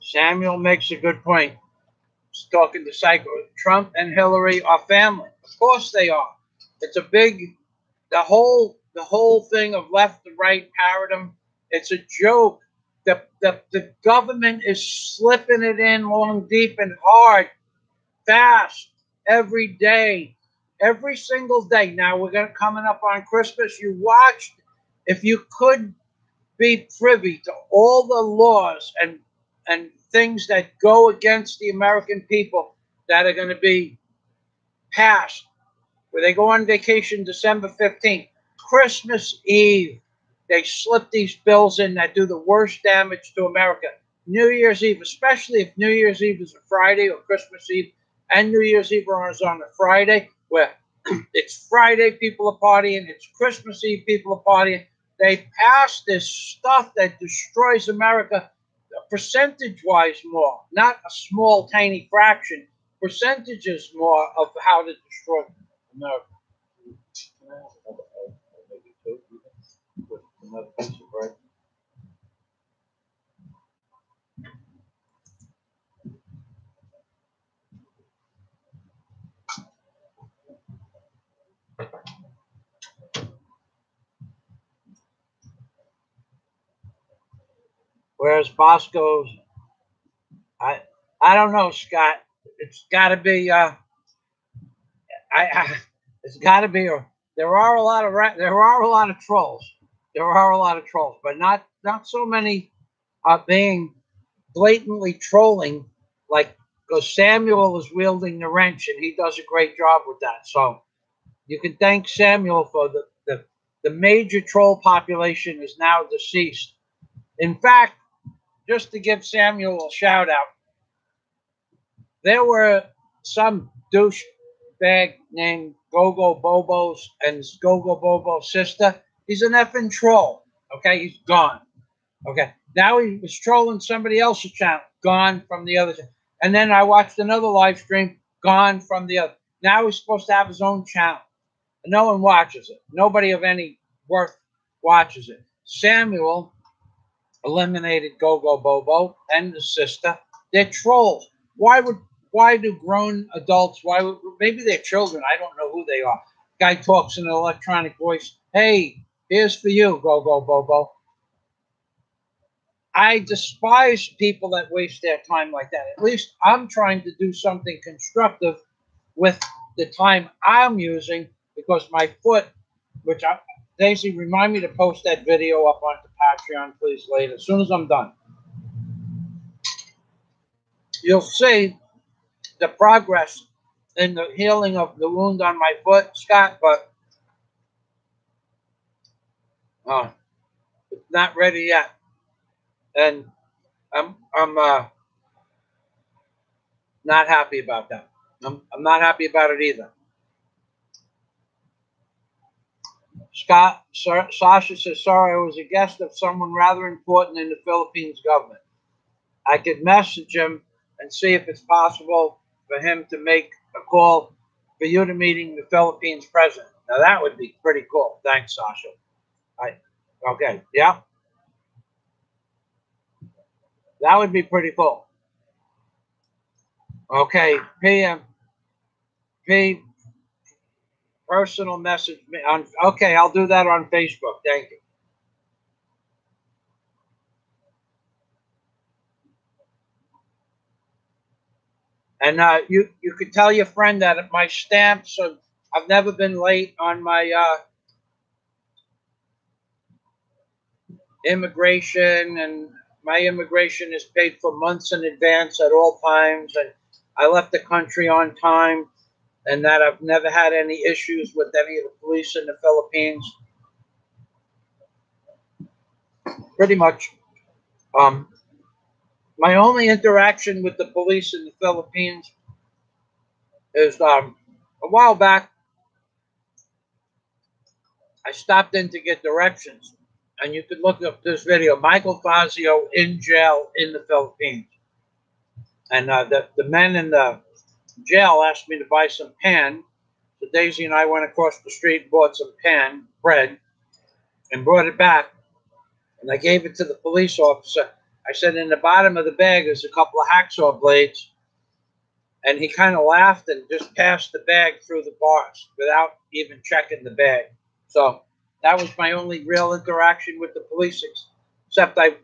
Samuel makes a good point. He's talking to Psycho. Trump and Hillary are family. Of course they are. It's a big, the whole thing of left to right paradigm. It's a joke. The government is slipping it in long, deep, and hard, fast, every day, every single day. Now we're coming up on Christmas. You watched, if you could be privy to all the laws and things that go against the American people that are going to be passed, where they go on vacation December 15th, Christmas Eve, they slip these bills in that do the worst damage to America. New Year's Eve, especially if New Year's Eve is a Friday or Christmas Eve, and New Year's Eve is on a Friday, where it's Friday, people are partying, it's Christmas Eve, people are partying. They pass this stuff that destroys America percentage-wise more, not a small, tiny fraction, percentages more of how to destroy America. Whereas Bosco's, I don't know, Scott. It's got to be. It's got to be. There are a lot of trolls. There are a lot of trolls, but not so many being blatantly trolling like because Samuel is wielding the wrench, and he does a great job with that. So you can thank Samuel for the major troll population is now deceased. In fact, just to give Samuel a shout out, there were some douchebag named Gogo Bobo's and Gogo Bobo's sister. He's an effing troll. Okay, he's gone. Okay, now he was trolling somebody else's channel, gone from the other. And then I watched another live stream, gone from the other. Now he's supposed to have his own channel. And no one watches it. Nobody of any worth watches it. Samuel eliminated Gogo Bobo and the sister. They're trolls. Why do grown adults, maybe they're children, I don't know who they are. Guy talks in an electronic voice. Hey, here's for you, Gogo Bobo. I despise people that waste their time like that. At least I'm trying to do something constructive with the time I'm using, because my foot, Daisy, remind me to post that video up onto Patreon, please, later, as soon as I'm done. You'll see the progress in the healing of the wound on my foot, Scott, but it's not ready yet. And I'm not happy about that. I'm not happy about it either. Scott, Sasha says, sorry, I was a guest of someone rather important in the Philippines government. I could message him and see if it's possible for him to make a call for you to meeting the Philippines president. Now, that would be pretty cool. Thanks, Sasha. Okay, yeah. That would be pretty cool. Okay, P, personal message me on. Okay, I'll do that on Facebook. Thank you. And you could tell your friend that my stamps, I've never been late on my immigration, and my immigration is paid for months in advance at all times, and I left the country on time, and that I've never had any issues with any of the police in the Philippines. Pretty much. My only interaction with the police in the Philippines is a while back, I stopped in to get directions. And you could look up this video, Michael Fazio in jail in the Philippines. And the men in the jail asked me to buy some pan. So Daisy and I went across the street and bought some pan, bread, and brought it back. And I gave it to the police officer. I said, in the bottom of the bag is a couple of hacksaw blades. And he kind of laughed and just passed the bag through the bars without even checking the bag. So that was my only real interaction with the police, except I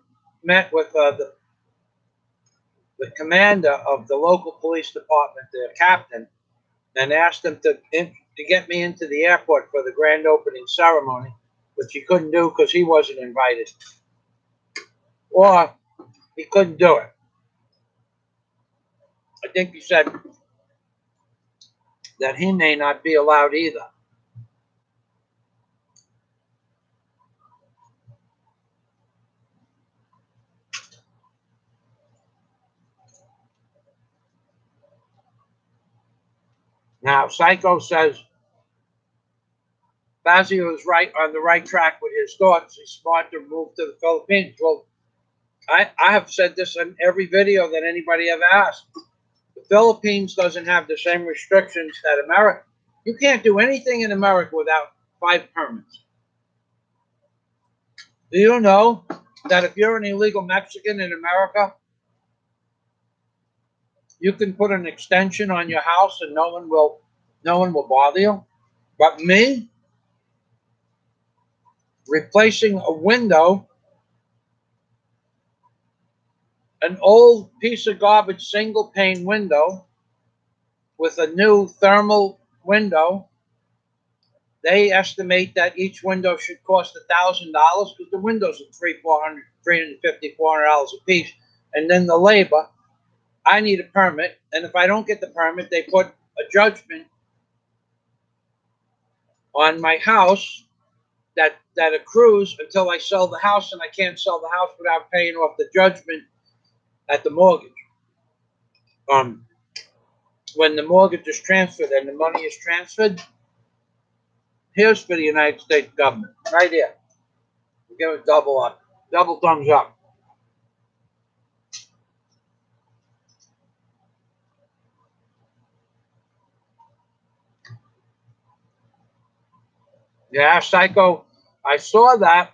met with the commander of the local police department, the captain, and asked him to get me into the airport for the grand opening ceremony, which he couldn't do because he wasn't invited. Or he couldn't do it. I think he said that he may not be allowed either. Now, Psycho says Fazio is on the right track with his thoughts. He's smart to move to the Philippines. Well, I have said this in every video that anybody ever asked. The Philippines doesn't have the same restrictions that America. You can't do anything in America without 5 permits. Do you know that if you're an illegal Mexican in America, you can put an extension on your house and no one will bother you? But me, replacing a window, an old piece of garbage single pane window with a new thermal window, they estimate that each window should cost $1,000 because the windows are $350, $400 a piece. And then the labor, I need a permit, and if I don't get the permit, they put a judgment on my house that accrues until I sell the house, and I can't sell the house without paying off the judgment at the mortgage. When the mortgage is transferred and the money is transferred, here's for the United States government, right here. We give it double thumbs up. Yeah, psycho. I saw that.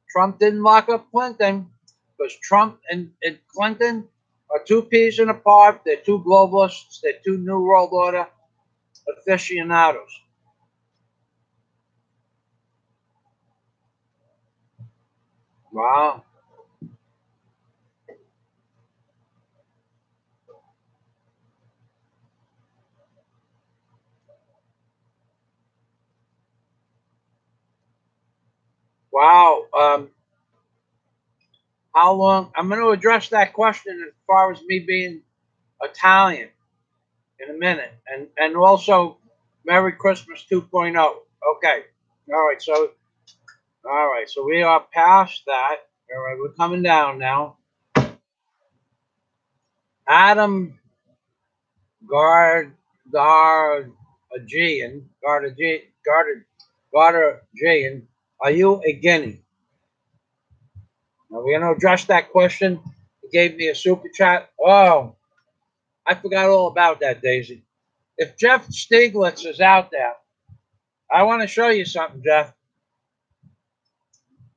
Trump didn't lock up Clinton because Trump and Clinton are two peas in a pod. They're two globalists. They're two New World Order aficionados. Wow. Wow. How long? I'm going to address that question as far as me being Italian in a minute. And also, Merry Christmas 2.0. Okay. All right. So we are past that. All right. We're coming down now. Adam Gardagian, are you a guinea? Now we're going to address that question. He gave me a super chat. Oh, I forgot all about that, Daisy. If Jeff Stiglitz is out there, I want to show you something, Jeff.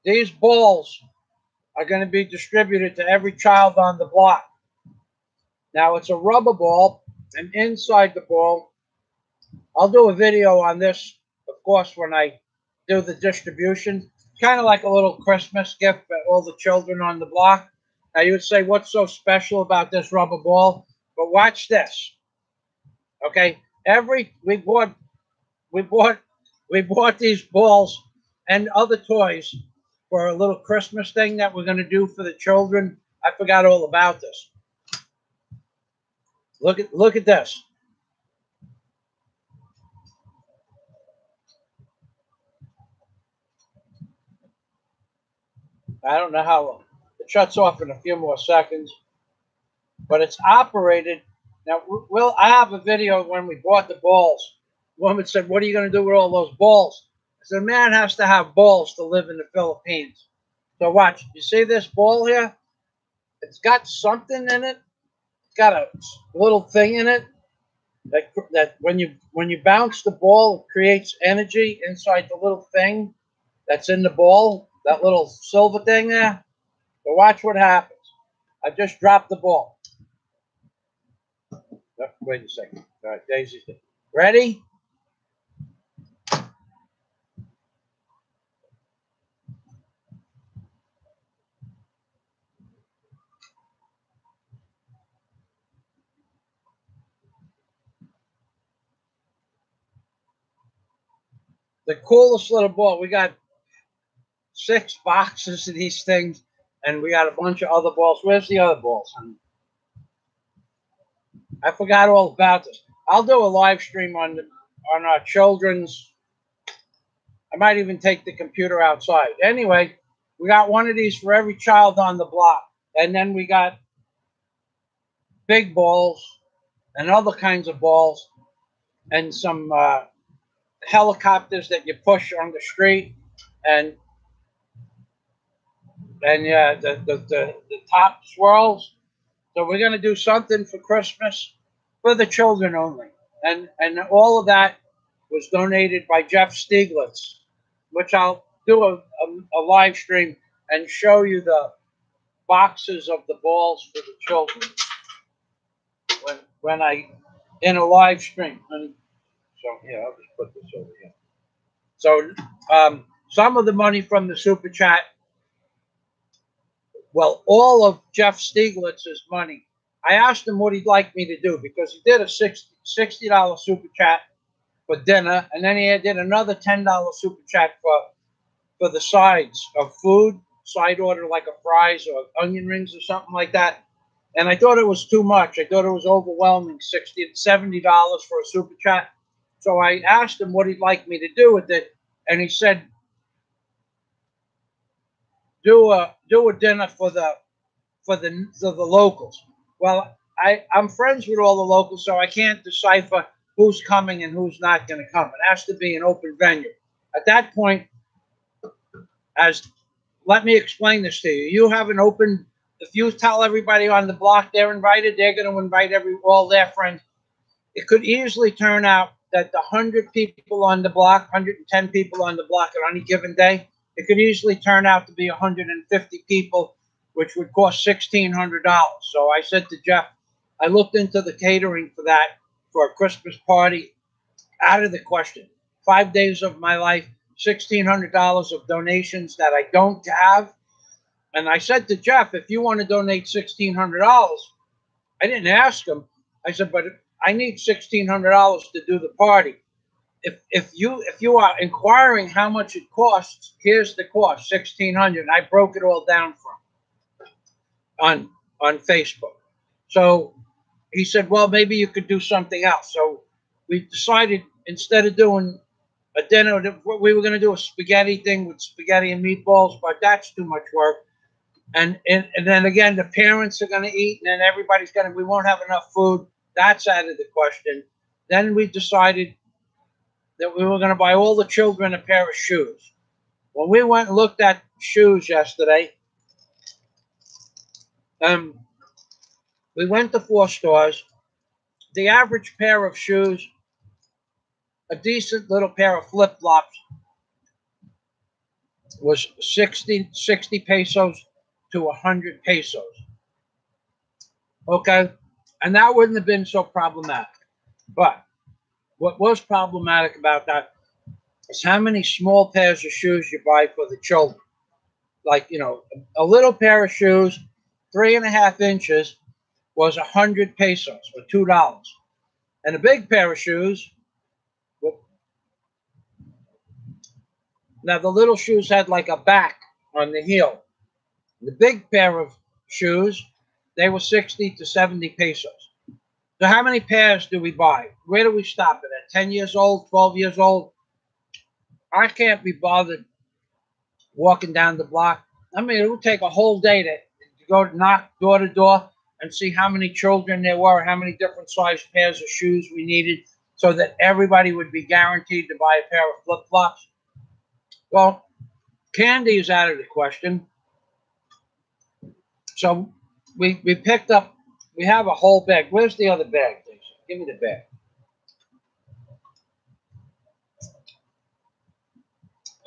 These balls are going to be distributed to every child on the block. Now, it's a rubber ball, and inside the ball, I'll do a video on this, of course, when I do the distribution. Kind of like a little Christmas gift for all the children on the block. Now, you would say, what's so special about this rubber ball? But watch this. Okay, we bought these balls and other toys for a little Christmas thing that we're going to do for the children. I forgot all about this. Look at this. I don't know how long. It shuts off in a few more seconds, but it's operated. Now, I have a video when we bought the balls. The woman said, what are you going to do with all those balls? I said, a man has to have balls to live in the Philippines. So watch. You see this ball here? It's got something in it. It's got a little thing in it that when you bounce the ball, it creates energy inside the little thing that's in the ball, that little silver thing there. So watch what happens. I just dropped the ball. Wait a second. All right, Daisy's ready? The coolest little ball. We got 6 boxes of these things, and we got a bunch of other balls. Where's the other balls, honey? I forgot all about this. I'll do a live stream on our children's. I might even take the computer outside. Anyway, we got one of these for every child on the block. And then we got big balls and other kinds of balls and some helicopters that you push on the street. And yeah, the top swirls. So we're going to do something for Christmas for the children only. And all of that was donated by Jeff Stiglitz, which I'll do a live stream and show you the boxes of the balls for the children when I in a live stream. And so yeah, I'll just put this over here. So some of the money from the super chat, well, all of Jeff Stiglitz's money. I asked him what he'd like me to do because he did a $60 super chat for dinner, and then he did another $10 super chat for the sides of food, side order like a fries or onion rings or something like that. And I thought it was too much. I thought it was overwhelming, $60 to $70 for a super chat. So I asked him what he'd like me to do with it, and he said, do a dinner for the locals. Well, I'm friends with all the locals, so I can't decipher who's coming and who's not going to come. It has to be an open venue. At that point, let me explain this to you. You have an open. If you tell everybody on the block they're invited, they're going to invite all their friends. It could easily turn out that the 100 people on the block, 110 people on the block on any given day, it could easily turn out to be 150 people, which would cost $1,600. So I said to Jeff, I looked into the catering for that for a Christmas party. Out of the question. 5 days of my life, $1,600 of donations that I don't have. And I said to Jeff, if you want to donate $1,600, I didn't ask him. I said, but I need $1,600 to do the party. If you are inquiring how much it costs, here's the cost, $1,600. I broke it all down for him on Facebook. So he said, well, maybe you could do something else. So we decided instead of doing a dinner, we were going to do a spaghetti thing with spaghetti and meatballs, but that's too much work. And then again, the parents are going to eat, and then we won't have enough food. That's out of the question. Then we decided that we were going to buy all the children a pair of shoes. When we went and looked at shoes yesterday, we went to 4 stores. The average pair of shoes, a decent little pair of flip-flops, was 60 pesos to 100 pesos. Okay? And that wouldn't have been so problematic. But what was problematic about that is how many small pairs of shoes you buy for the children. Like, a little pair of shoes, 3.5 inches, was 100 pesos, or $2. And a big pair of shoes, now the little shoes had like a back on the heel. The big pair of shoes, they were 60 to 70 pesos. So how many pairs do we buy? Where do we stop it at? 10 years old, 12 years old? I can't be bothered walking down the block. I mean, it would take a whole day to go knock door to door and see how many children there were, how many different sized pairs of shoes we needed, so that everybody would be guaranteed to buy a pair of flip-flops. Well, candy is out of the question. So we picked up, we have a whole bag. Where's the other bag? Give me the bag.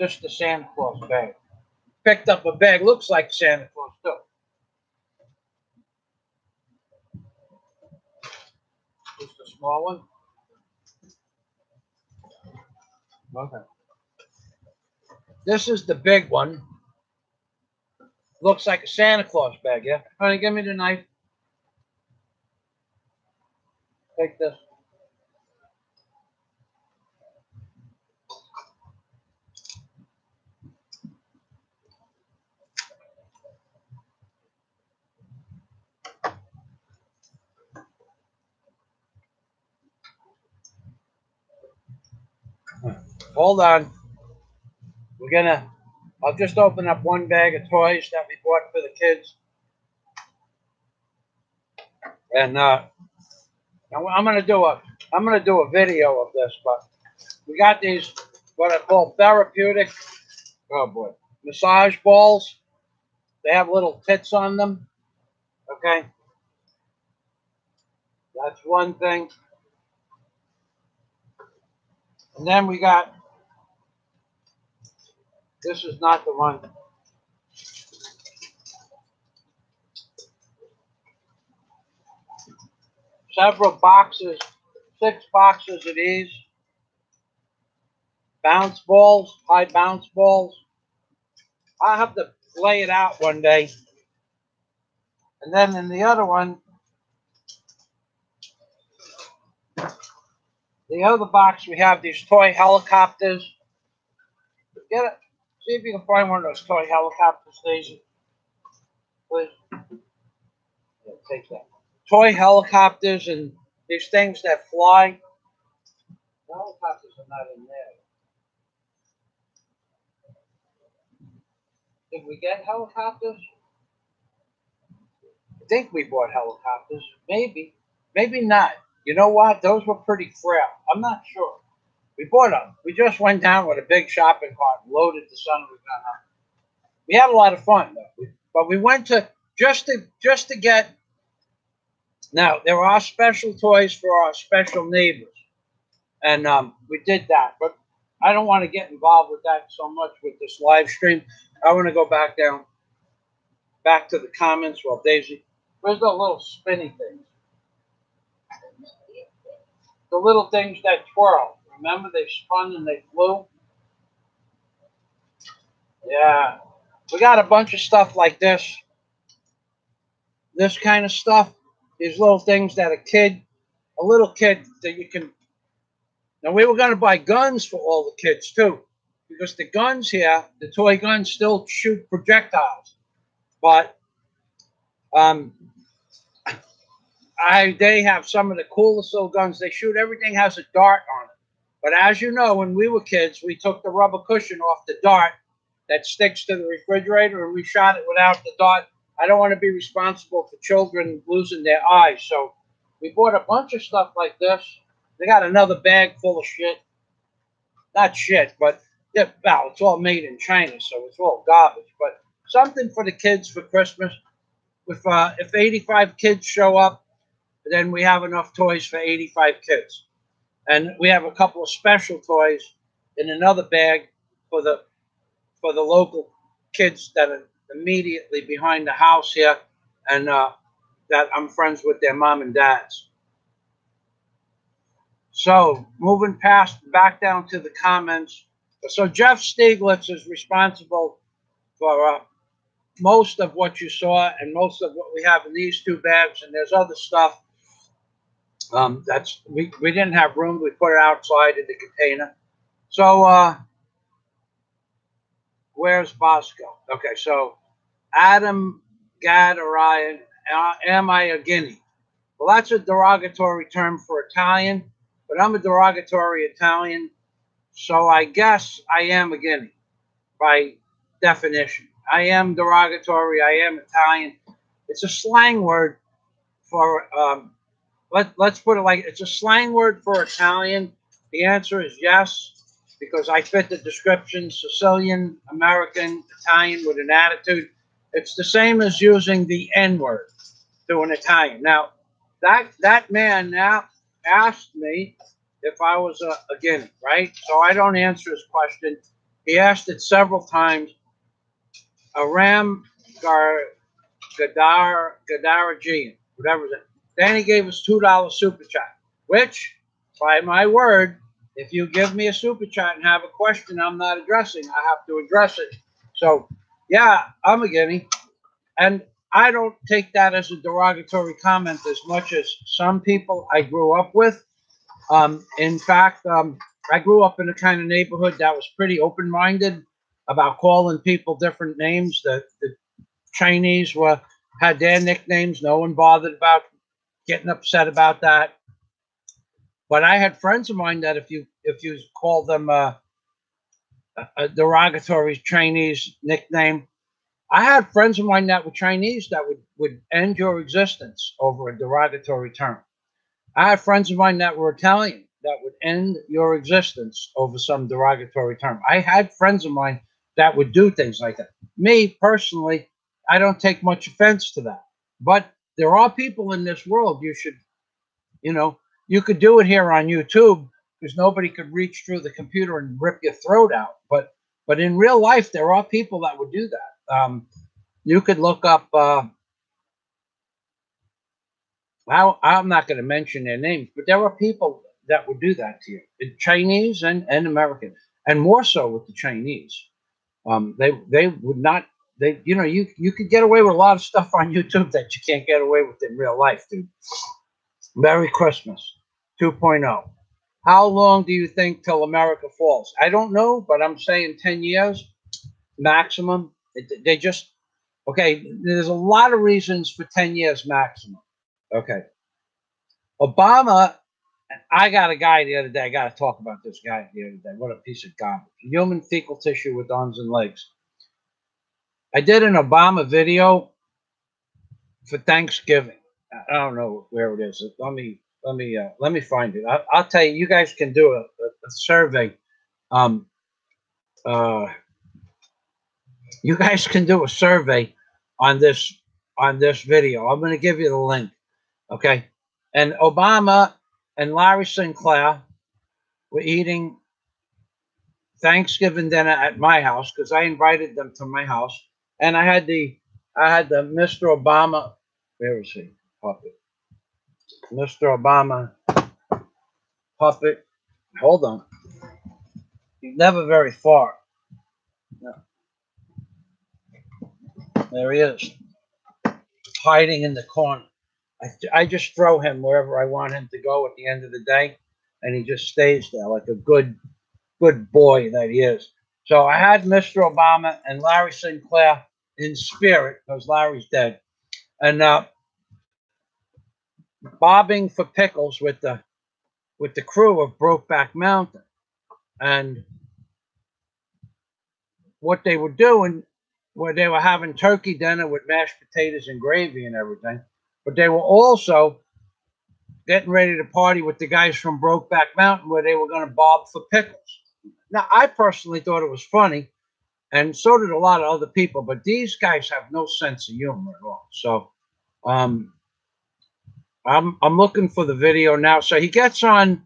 Just the Santa Claus bag. Picked up a bag, looks like Santa Claus too. Just a small one. Okay. This is the big one. Looks like a Santa Claus bag, yeah? Honey, give me the knife. Take this. Hold on. I'll just open up one bag of toys that we bought for the kids. And I'm gonna do a video of this, but we got these what I call therapeutic, oh boy, massage balls. They have little tits on them. Okay. That's one thing. And then we got, this is not the one. Several boxes, 6 boxes of these. Bounce balls, high bounce balls. I'll have to lay it out one day. And then in the other one, the other box, we have these toy helicopters. Get it. See if you can find one of those toy helicopters, Daisy. Please. take that. Toy helicopters and these things that fly. The helicopters are not in there. Did we get helicopters? I think we bought helicopters. Maybe. Maybe not. You know what? Those were pretty frail. I'm not sure. We bought them. We just went down with a big shopping cart and loaded the son of a gun up. We had a lot of fun, though. But we went to just to get. Now there are special toys for our special neighbors, and we did that. But I don't want to get involved with that so much with this live stream. I want to go back to the comments. Well, Daisy, where's the little spinny things? The little things that twirl. Remember, they spun and they flew. Yeah, we got a bunch of stuff like this. This kind of stuff. These little things that a little kid that you can. Now we were going to buy guns for all the kids too, because the guns here, the toy guns, still shoot projectiles, but they have some of the coolest little guns. They shoot. Everything has a dart on it. But as you know, when we were kids, we took the rubber cushion off the dart that sticks to the refrigerator, and we shot it without the dart. I don't want to be responsible for children losing their eyes, so we bought a bunch of stuff like this. They got another bag full of shit. Not shit, but yeah, well, it's all made in China, so it's all garbage. But something for the kids for Christmas. If 85 kids show up, then we have enough toys for 85 kids. And we have a couple of special toys in another bag for the local kids that are immediately behind the house here, and that I'm friends with their mom and dads. So moving back down to the comments. So Jeff Stieglitz is responsible for most of what you saw and most of what we have in these two bags, and there's other stuff. We didn't have room. We put it outside in the container. So where's Bosco? Okay, so Adam, Gad, Orion, am I a guinea? Well, that's a derogatory term for Italian, but I'm a derogatory Italian, so I guess I am a guinea by definition. I am derogatory. I am Italian. It's a slang word for, let's put it like, it's a slang word for Italian. The answer is yes, because I fit the description: Sicilian, American, Italian with an attitude. It's the same as using the N-word to an Italian. Now, that man now asked me if I was a guinea, right? So I don't answer his question. He asked it several times. Aram Gadarajian, whatever that. Then he gave us $2 super chat, which, by my word, if you give me a super chat and have a question I'm not addressing, I have to address it. So, yeah, I'm a guinea. And I don't take that as a derogatory comment as much as some people I grew up with. In fact, I grew up in a kind of neighborhood that was pretty open-minded about calling people different names. The Chinese had their nicknames. No one bothered about getting upset about that. But I had friends of mine that if you call them a derogatory Chinese nickname, I had friends of mine that were Chinese that would end your existence over a derogatory term. I had friends of mine that were Italian that would end your existence over some derogatory term. I had friends of mine that would do things like that. Me, personally, I don't take much offense to that. But there are people in this world you could do it here on YouTube because nobody could reach through the computer and rip your throat out. But in real life, there are people that would do that. You could look up, I'm not going to mention their names, but there are people that would do that to you, Chinese and American, and more so with the Chinese. They would not, you could get away with a lot of stuff on YouTube that you can't get away with in real life, dude. Merry Christmas 2.0. How long do you think till America falls? I don't know, but I'm saying 10 years maximum. Okay, there's a lot of reasons for 10 years maximum. Okay. Obama, I got a guy the other day. I got to talk about this guy the other day. What a piece of garbage. Human fecal tissue with arms and legs. I did an Obama video for Thanksgiving. I don't know where it is. Let me find it. I'll tell you. You guys can do a survey. You guys can do a survey on this video. I'm going to give you the link. Okay. And Obama and Larry Sinclair were eating Thanksgiving dinner at my house because I invited them to my house, and I had the Mr. Obama. Where is he? Puppet. Mr. Obama puppet. Hold on. He's never very far. No. There he is, hiding in the corner. I just throw him wherever I want him to go at the end of the day, and he just stays there like a good boy that he is. So I had Mr. Obama and Larry Sinclair in spirit, because Larry's dead, and bobbing for pickles with the crew of Brokeback Mountain. And what they were doing, where they were having turkey dinner with mashed potatoes and gravy and everything, but they were also getting ready to party with the guys from Brokeback Mountain, where they were going to bob for pickles. Now, I personally thought it was funny, and so did a lot of other people, but these guys have no sense of humor at all. So I'm looking for the video now. So he gets on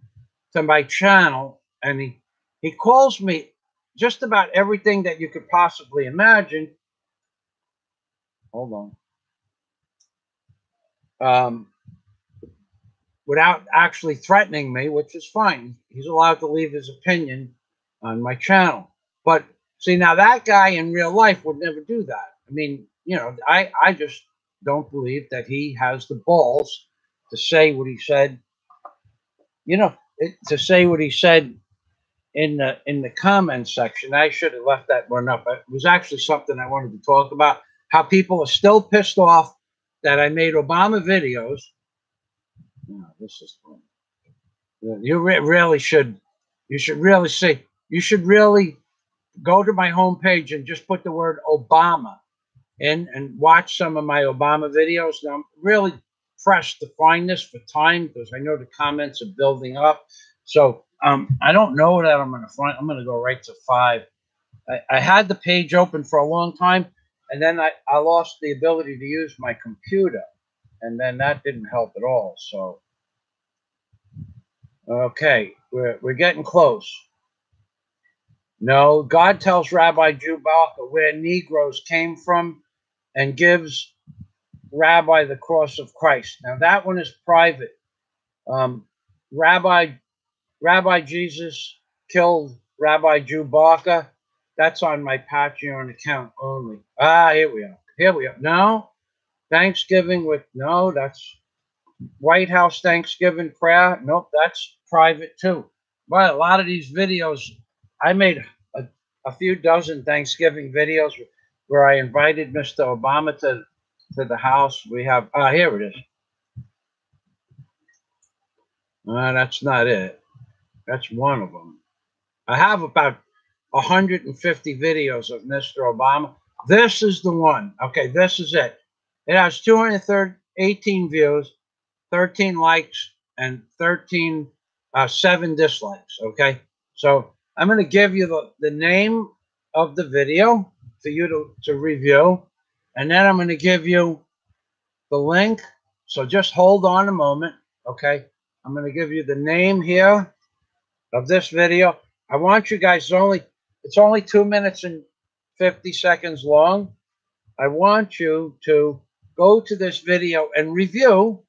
to my channel, and he calls me just about everything that you could possibly imagine. Hold on. Without actually threatening me, which is fine. He's allowed to leave his opinion on my channel. But see, now that guy in real life would never do that. I mean, you know, I just don't believe that he has the balls to say what he said, you know, to say what he said in the comment section. I should have left that one up. It was actually something I wanted to talk about, how people are still pissed off that I made Obama videos. No, this is fun. You really should. You should really see. You should really go to my homepage and just put the word Obama in and watch some of my Obama videos. Now, I'm really pressed to find this for time because I know the comments are building up. So I don't know that I'm going to find. I'm going to go right to 5. I had the page open for a long time, and then I lost the ability to use my computer, and then that didn't help at all. So. Okay, we're getting close. No, God tells Rabbi Jubalka where Negroes came from and gives Rabbi the cross of Christ. Now that one is private. Rabbi Jesus killed Rabbi Jubalka. That's on my Patreon account only. Here we are. Here we are. No, Thanksgiving with, no, that's White House Thanksgiving prayer. Nope, that's private too. But a lot of these videos, I made a few dozen Thanksgiving videos where I invited Mr. Obama to the house. We have, here it is. That's not it. That's one of them. I have about 150 videos of Mr. Obama. This is the one. Okay, this is it. It has 218 views, 13 likes, and 7 dislikes. Okay, so I'm going to give you the name of the video for you to review, and then I'm going to give you the link. So just hold on a moment. Okay, I'm going to give you the name here of this video. I want you guys it's only 2 minutes and 50 seconds long. I want you to go to this video and review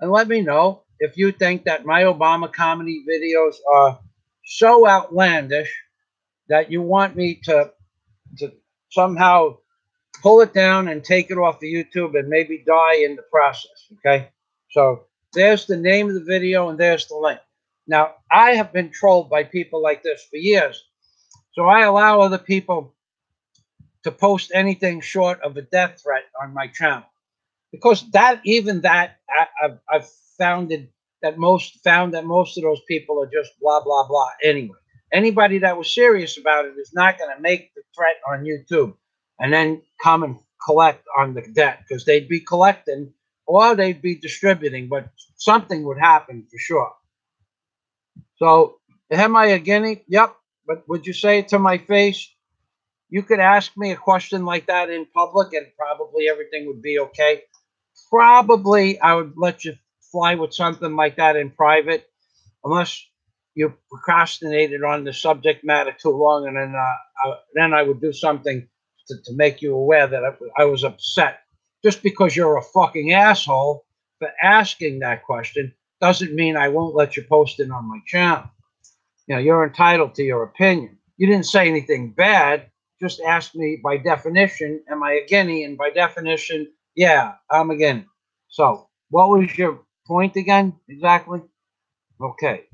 and let me know if you think that my Obama comedy videos are so outlandish that you want me to somehow pull it down and take it off of YouTube and maybe die in the process, okay? So there's the name of the video and there's the link. Now, I have been trolled by people like this for years. So I allow other people to post anything short of a death threat on my channel, because I've found that most of those people are just blah blah blah anyway. Anybody that was serious about it is not going to make the threat on YouTube and then come and collect on the debt, because they'd be collecting or they'd be distributing, but something would happen for sure. So, am I a guinea? Yep. But would you say it to my face? You could ask me a question like that in public and probably everything would be okay. Probably I would let you fly with something like that in private, unless you procrastinated on the subject matter too long, and then I would do something to make you aware that I was upset. Just because you're a fucking asshole for asking that question doesn't mean I won't let you post it on my channel. You know, you're entitled to your opinion. You didn't say anything bad. Just ask me by definition, am I a guinea? And by definition, yeah, I'm a guinea. So, what was your point again, exactly? Okay.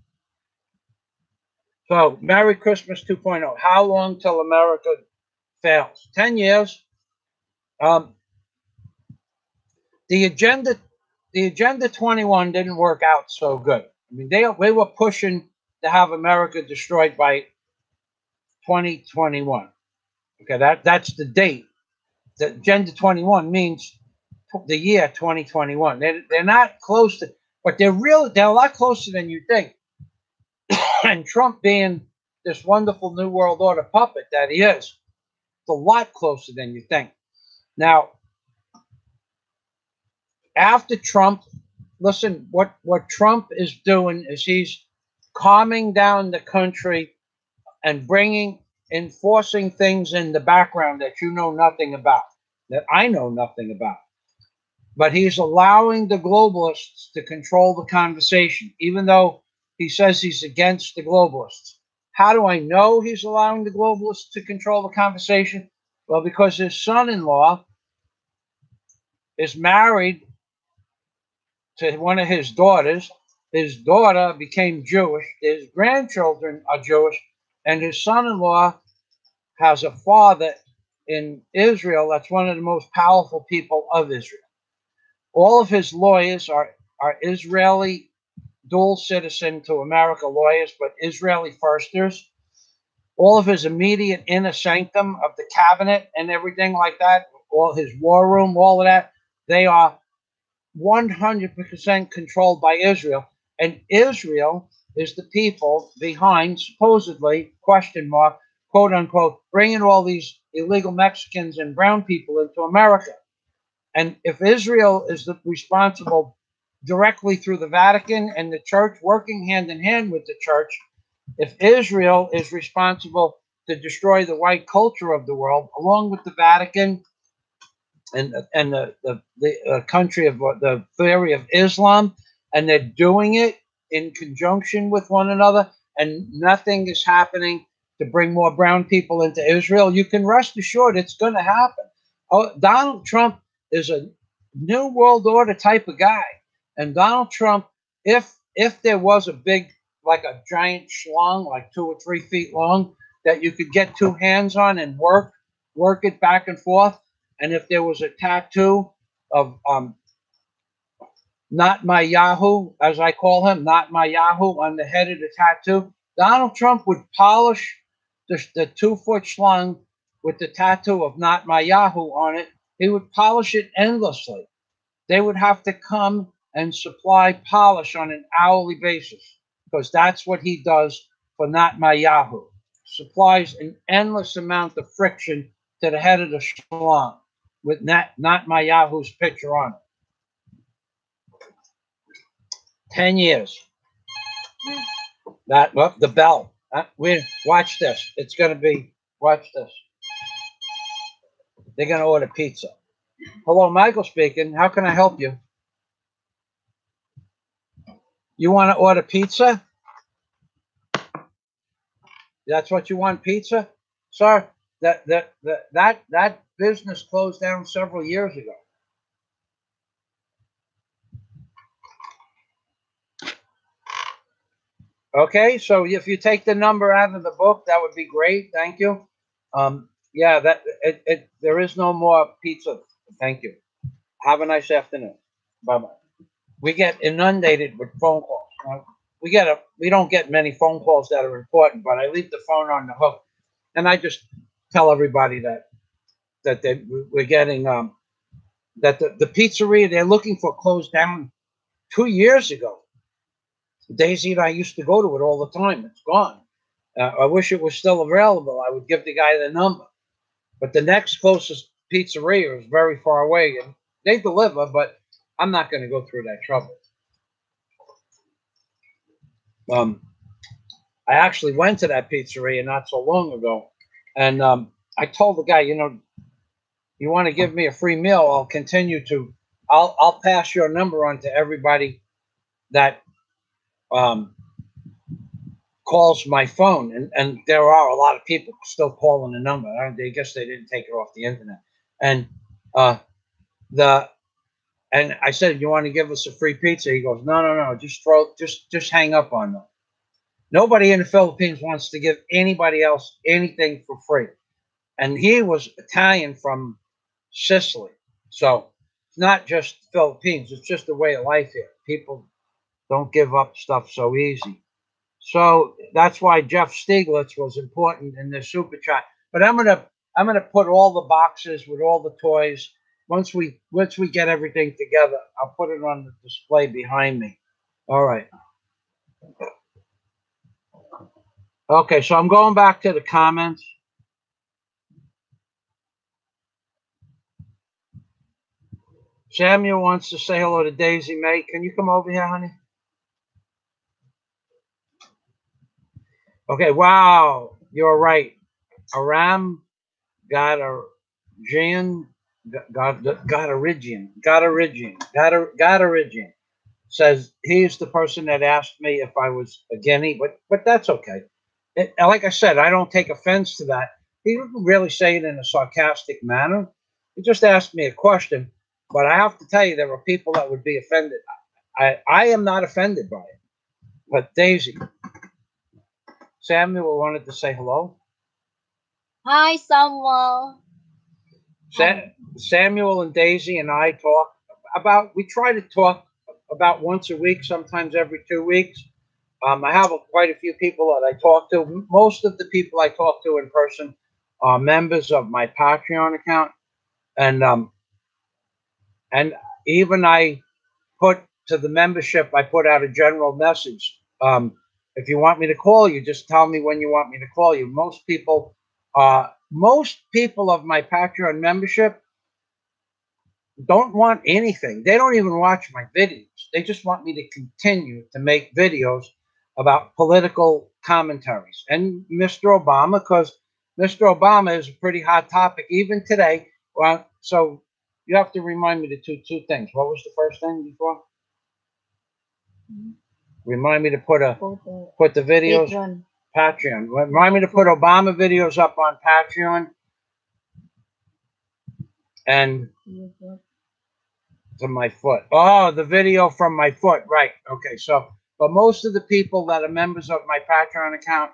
So, Merry Christmas 2.0. How long till America fails? 10 years. The agenda 21 didn't work out so good. I mean, they were pushing to have America destroyed by 2021. Okay, that's the date. The Agenda 21 means the year 2021. They're not close to, but they're a lot closer than you think. And Trump, being this wonderful New World Order puppet that he is, it's a lot closer than you think. Now, after Trump, listen, what Trump is doing is he's calming down the country and enforcing things in the background that you know nothing about, that I know nothing about. But he's allowing the globalists to control the conversation, even though he says he's against the globalists. How do I know he's allowing the globalists to control the conversation? Well, because his son-in-law is married to one of his daughters. His daughter became Jewish. His grandchildren are Jewish. And his son-in-law has a father in Israel that's one of the most powerful people of Israel. All of his lawyers are Israeli dual citizen to America lawyers, but Israeli firsters. All of his immediate inner sanctum of the cabinet and everything like that, all his war room, all of that, they are 100% controlled by Israel. And Israel is the people behind, supposedly, question mark, quote unquote, bringing all these illegal Mexicans and brown people into America. And if Israel is responsible directly through the Vatican and the church, working hand in hand with the church, if Israel is responsible to destroy the white culture of the world, along with the Vatican and the country of the theory of Islam, and they're doing it in conjunction with one another, and nothing is happening to bring more brown people into Israel, you can rest assured it's going to happen. Oh, Donald Trump is a New World Order type of guy. And Donald Trump, if there was a big, like a giant schlong, like 2 or 3 feet long, that you could get 2 hands on and work it back and forth, and if there was a tattoo of not my Yahoo, as I call him, not my Yahoo, on the head of the tattoo, Donald Trump would polish the 2-foot schlong with the tattoo of not my Yahoo on it. He would polish it endlessly. They would have to come and supply polish on an hourly basis, because that's what he does for not my Yahoo. Supplies an endless amount of friction to the head of the schlong with not my Yahoo's picture on it. 10 years. The bell. Watch this. It's going to be, watch this. They're going to order pizza. Hello, Michael speaking. How can I help you? You want to order pizza? That's what you want, pizza? Sir, that business closed down several years ago. Okay, so if you take the number out of the book, that would be great. Thank you. Yeah, there is no more pizza. Thank you. Have a nice afternoon. Bye bye. We get inundated with phone calls. We don't get many phone calls that are important, but I leave the phone on the hook, and I just tell everybody that we're getting that the pizzeria they're looking for closed down 2 years ago. Daisy and I used to go to it all the time. It's gone. I wish it was still available. I would give the guy the number. But the next closest pizzeria is very far away, and they deliver, but I'm not going to go through that trouble. I actually went to that pizzeria not so long ago, and I told the guy, you want to give me a free meal, I'll pass your number on to everybody that calls my phone, and there are a lot of people still calling the number. I guess they didn't take it off the internet, and and I said, you want to give us a free pizza? He goes, no, just hang up on them. Nobody in the Philippines wants to give anybody else anything for free. And he was Italian from Sicily. So it's not just Philippines, it's just a way of life here. People don't give up stuff so easy. So that's why Jeff Stieglitz was important in the super chat. But I'm gonna put all the boxes with all the toys. Once we get everything together, I'll put it on the display behind me. All right. Okay, so I'm going back to the comments. Samuel wants to say hello to Daisy May. Can you come over here, honey? Okay, wow, you're right. Aram Gadarigian says he's the person that asked me if I was a guinea, but that's okay. Like I said, I don't take offense to that. He didn't really say it in a sarcastic manner. He just asked me a question. But I have to tell you, there are people that would be offended. I am not offended by it. But Daisy, Samuel wanted to say hello. Hi, Samuel. Samuel and Daisy and I we try to talk about once a week, sometimes every 2 weeks. I have quite a few people that I talk to. Most of the people I talk to in person are members of my Patreon account. And even I put to the membership, I put out a general message. If you want me to call you, just tell me when you want me to call you. Most people of my Patreon membership don't want anything. They don't even watch my videos. They just want me to continue to make videos about political commentaries and Mr. Obama, because Mr. Obama is a pretty hot topic even today. Well, so you have to remind me to two things. What was the first thing before? Remind me to put the videos. Patreon. Remind me to put Obama videos up on Patreon. And to my foot. Oh, the video from my foot. Right. Okay. So, but most of the people that are members of my Patreon account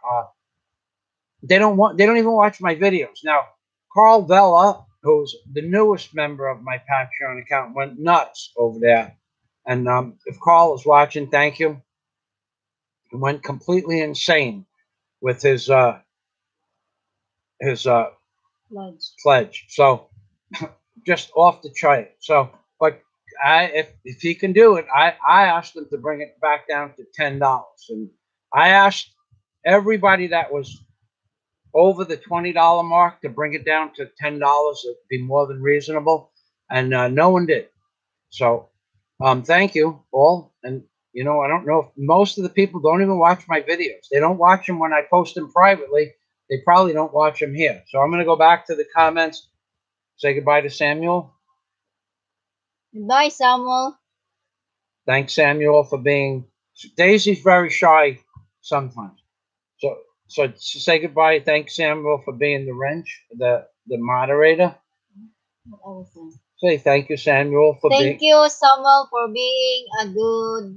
they don't even watch my videos. Now, Carl Vella, who's the newest member of my Patreon account, went nuts over there. And if Carl is watching, thank you. He went completely insane with his pledge. So just off the chart. So, but if he can do it, I asked him to bring it back down to $10, and I asked everybody that was over the $20 mark to bring it down to $10. It'd be more than reasonable, and no one did. So, thank you all. And I don't know if most of the people don't even watch my videos. They don't watch them when I post them privately. They probably don't watch them here. So I'm going to go back to the comments. Say goodbye to Samuel. Goodbye, Samuel. Thanks, Samuel, for being. Daisy's very shy sometimes. So say goodbye. Thanks, Samuel, for being the wrench, the moderator. Say thank you, Samuel, for being. Thank you, Samuel, for being a good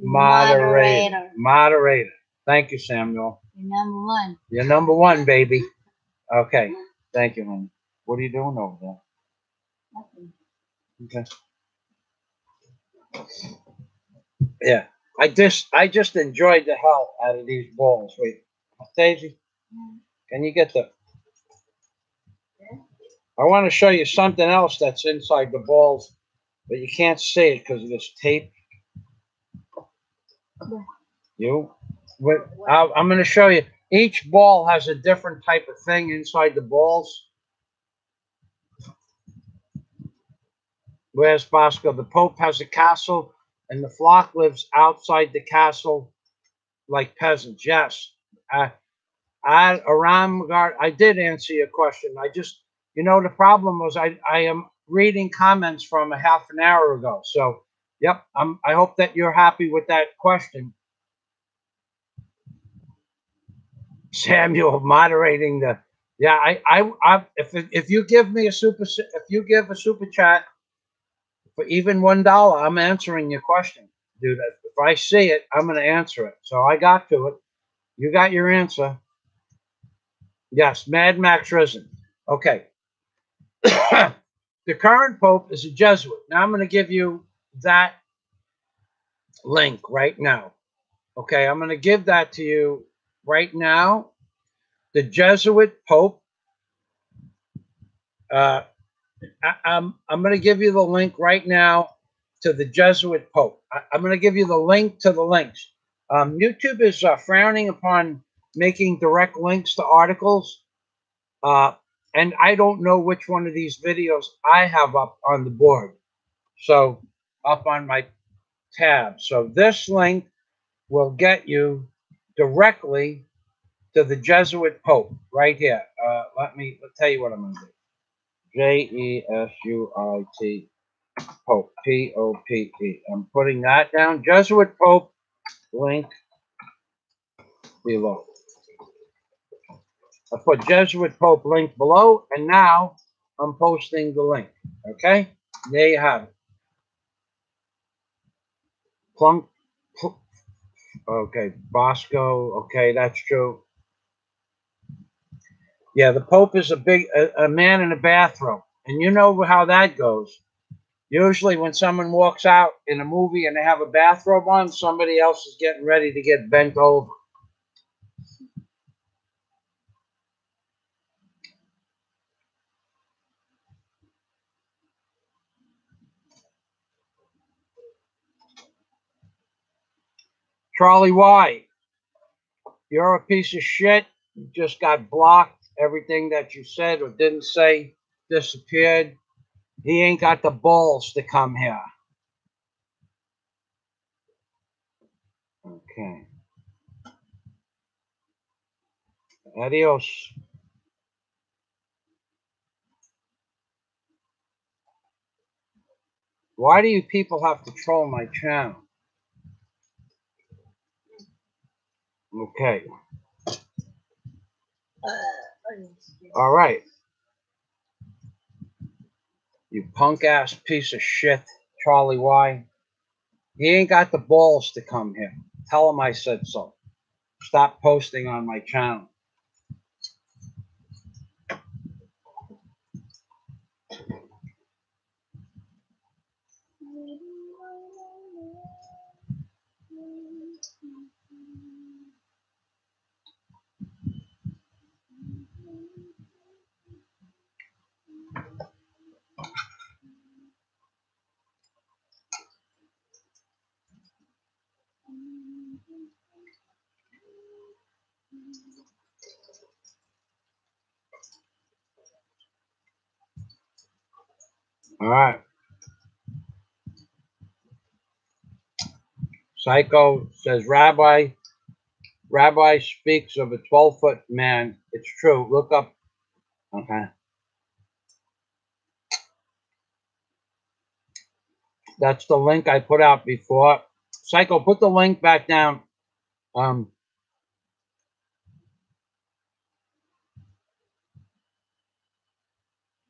moderator. Thank you, Samuel. You're number one. You're number one, baby. Okay. Thank you, honey. What are you doing over there? Nothing. Okay. Yeah. I just enjoyed the hell out of these balls. Wait, Daisy, can you get the? Yeah. I want to show you something else that's inside the balls, but you can't see it because of this tape. You, I'm going to show you. Each ball has a different type of thing inside the balls. Where's Bosco? The Pope has a castle, and the flock lives outside the castle like peasants. Yes. I did answer your question. I just, the problem was I am reading comments from a half an hour ago. So, yep, I hope that you're happy with that question. Samuel moderating the, yeah, if you give me a super chat for even $1, I'm answering your question, dude. If I see it, I'm going to answer it. So I got to it. You got your answer. Yes, Mad Max Risen. Okay. The current Pope is a Jesuit. Now I'm going to give you that link right now. Okay, I'm going to give that to you right now. The Jesuit Pope. I'm going to give you the link right now to the Jesuit Pope. I'm going to give you the link to the links. YouTube is frowning upon making direct links to articles. And I don't know which one of these videos I have up on the board. So up on my tab. So this link will get you directly to the Jesuit Pope right here. Let tell you what I'm going to do. Jesuit Pope, P-O-P-E. I'm putting that down. Jesuit Pope link below. I put Jesuit Pope link below, and now I'm posting the link. Okay? There you have it. Plunk. Okay, Bosco. Okay, that's true. Yeah, the Pope is a man in a bathrobe. And you know how that goes. Usually when someone walks out in a movie and they have a bathrobe on, somebody else is getting ready to get bent over. Charlie Y, you're a piece of shit. You just got blocked. Everything that you said or didn't say disappeared. He ain't got the balls to come here. Okay. Adios. Why do you people have to troll my channel? Okay. All right. You punk ass piece of shit, Charlie Y. He ain't got the balls to come here. Tell him I said so. Stop posting on my channel. All right. Psycho says, Rabbi speaks of a 12-foot man. It's true. Look up. Okay. That's the link I put out before. Psycho, put the link back down.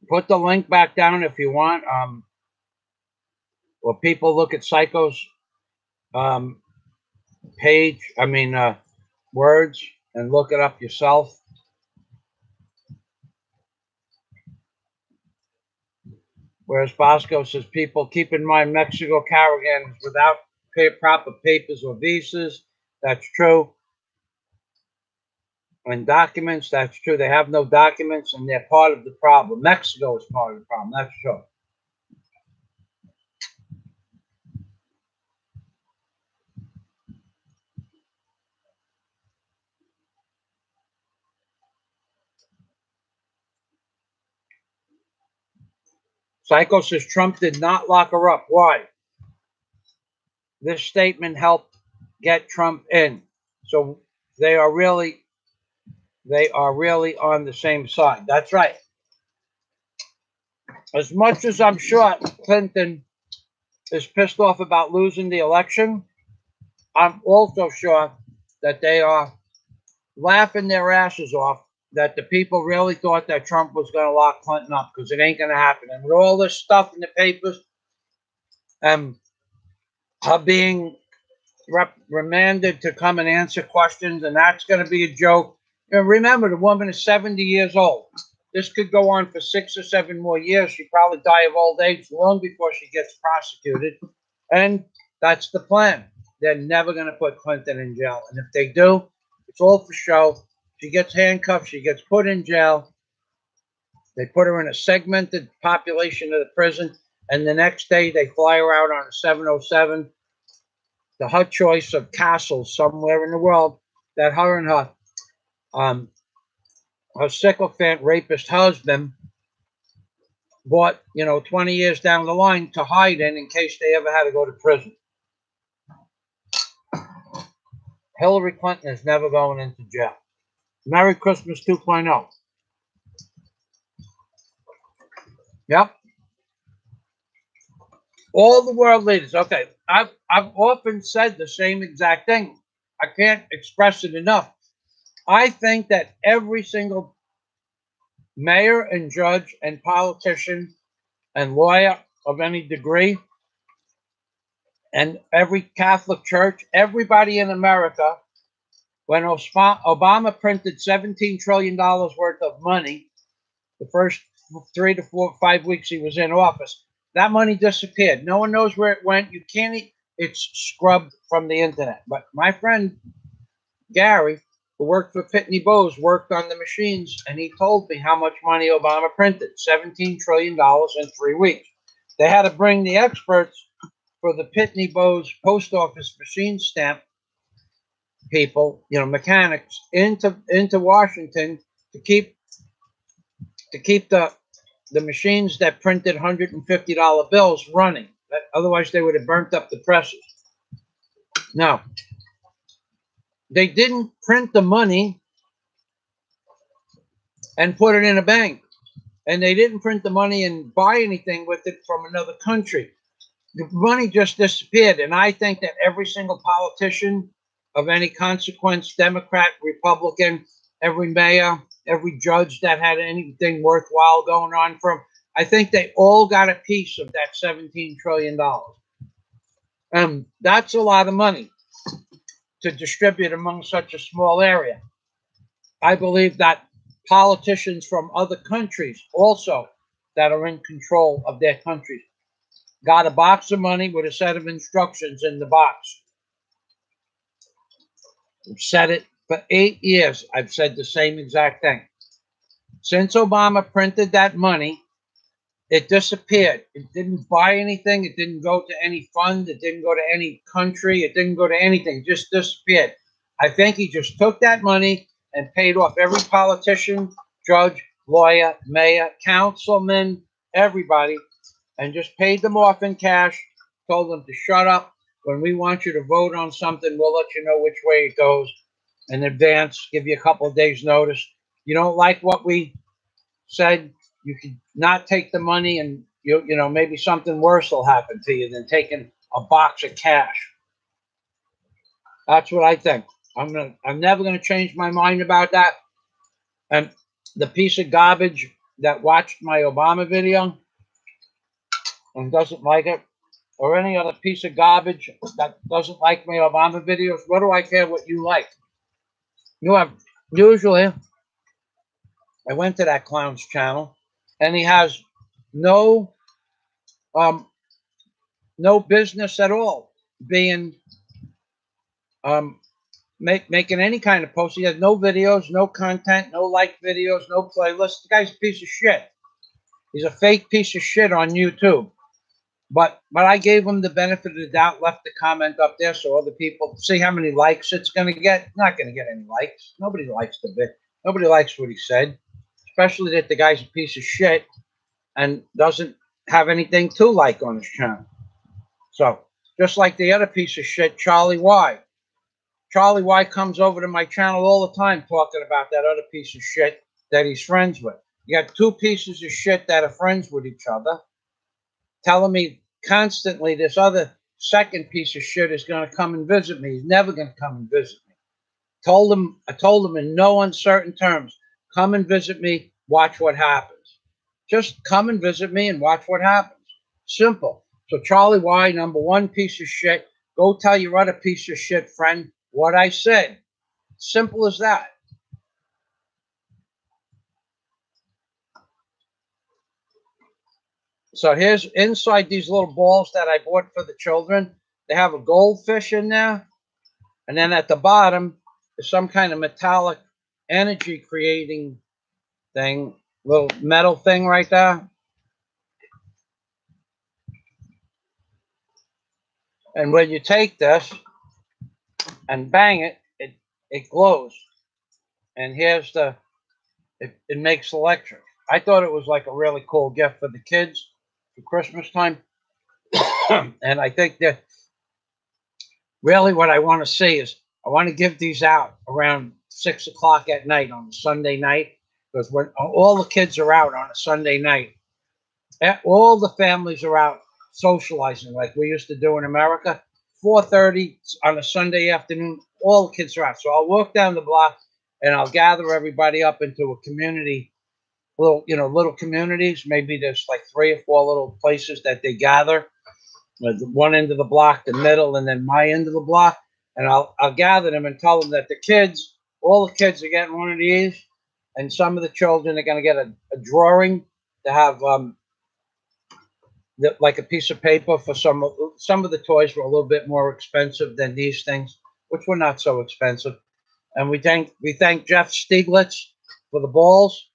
Put the link back down if you want. Or people look at Psycho's page, words, and look it up yourself. Whereas Bosco says, people keep in mind Mexico caravans without proper papers or visas. That's true. And documents, that's true. They have no documents and they're part of the problem. Mexico is part of the problem. That's true. Psycho says Trump did not lock her up. Why? This statement helped get Trump in. So they are really on the same side. That's right. As much as I'm sure Clinton is pissed off about losing the election, I'm also sure that they are laughing their asses off that the people really thought that Trump was going to lock Clinton up, because it ain't going to happen. And with all this stuff in the papers and her being remanded to come and answer questions, and that's going to be a joke. And remember, the woman is 70 years old. This could go on for 6 or 7 more years. She'd probably die of old age long before she gets prosecuted. And that's the plan. They're never going to put Clinton in jail. And if they do, it's all for show. She gets handcuffed. She gets put in jail. They put her in a segmented population of the prison. And the next day, they fly her out on a 707. The her choice of castles somewhere in the world that her and her sycophant rapist husband bought, 20 years down the line to hide in case they ever had to go to prison. Hillary Clinton is never going into jail. Merry Christmas 2.0. Yep. All the world leaders. Okay, I've often said the same exact thing. I can't express it enough. I think that every single mayor and judge and politician and lawyer of any degree, and every Catholic church, everybody in America, when Obama printed $17 trillion worth of money, the first 3 to 4, 5 weeks he was in office, that money disappeared. No one knows where it went. You can't, it's scrubbed from the internet. But my friend Gary, who worked for Pitney Bowes, worked on the machines, and he told me how much money Obama printed, $17 trillion in 3 weeks. They had to bring the experts for the Pitney Bowes post office machine stamp people, mechanics, into Washington to keep the machines that printed $150 bills running. Otherwise, they would have burnt up the presses. Now, they didn't print the money and put it in a bank. And they didn't print the money and buy anything with it from another country. The money just disappeared. And I think that every single politician of any consequence, Democrat, Republican, every mayor, every judge that had anything worthwhile going on for them, I think they all got a piece of that $17 trillion. That's a lot of money to distribute among such a small area. I believe that politicians from other countries also that are in control of their countries got a box of money with a set of instructions in the box. I've said it for 8 years. I've said the same exact thing. Since Obama printed that money, it disappeared. It didn't buy anything. It didn't go to any fund. It didn't go to any country. It didn't go to anything. It just disappeared. I think he just took that money and paid off every politician, judge, lawyer, mayor, councilman, everybody, and just paid them off in cash, told them to shut up. When we want you to vote on something, we'll let you know which way it goes in advance, give you a couple of days' notice. You don't like what we said, you can not take the money, and maybe something worse will happen to you than taking a box of cash. That's what I think. I'm never gonna change my mind about that. And the piece of garbage that watched my Obama video and doesn't like it, or any other piece of garbage that doesn't like my Obama videos, what do I care what you like? Usually, I went to that clown's channel, and he has no no business at all being making any kind of post. He has no videos, no content, no like videos, no playlists. The guy's a piece of shit. He's a fake piece of shit on YouTube. But I gave him the benefit of the doubt, left the comment up there so other people see how many likes it's going to get. Not going to get any likes. Nobody likes the bit. Nobody likes what he said, especially that the guy's a piece of shit and doesn't have anything to like on his channel. So just like the other piece of shit, Charlie Y. Charlie Y comes over to my channel all the time talking about that other piece of shit that he's friends with. You got two pieces of shit that are friends with each other, telling me constantly this other second piece of shit is going to come and visit me. He's never going to come and visit me. I told him in no uncertain terms, come and visit me, watch what happens. Just come and visit me and watch what happens. Simple. So Charlie Y, number one piece of shit, go tell your other piece of shit friend what I said. Simple as that. So here's inside these little balls that I bought for the children. They have a goldfish in there. And then at the bottom is some kind of metallic energy creating thing, little metal thing right there. And when you take this and bang it, it glows. And here's it makes electric. I thought it was like a really cool gift for the kids for Christmas time. And I think that really what I want to see is I want to give these out around 6 o'clock at night on a Sunday night, because when all the kids are out on a Sunday night, all the families are out socializing like we used to do in America. 4:30 on a Sunday afternoon, all the kids are out. So I'll walk down the block and I'll gather everybody up into a community, little communities. Maybe there's like 3 or 4 little places that they gather. One end of the block, the middle, and then my end of the block. And I'll gather them and tell them that all the kids are getting one of these, and some of the children are going to get a drawing to have like a piece of paper for some of the toys were a little bit more expensive than these things, which were not so expensive. And we thank Jeff Stieglitz for the balls,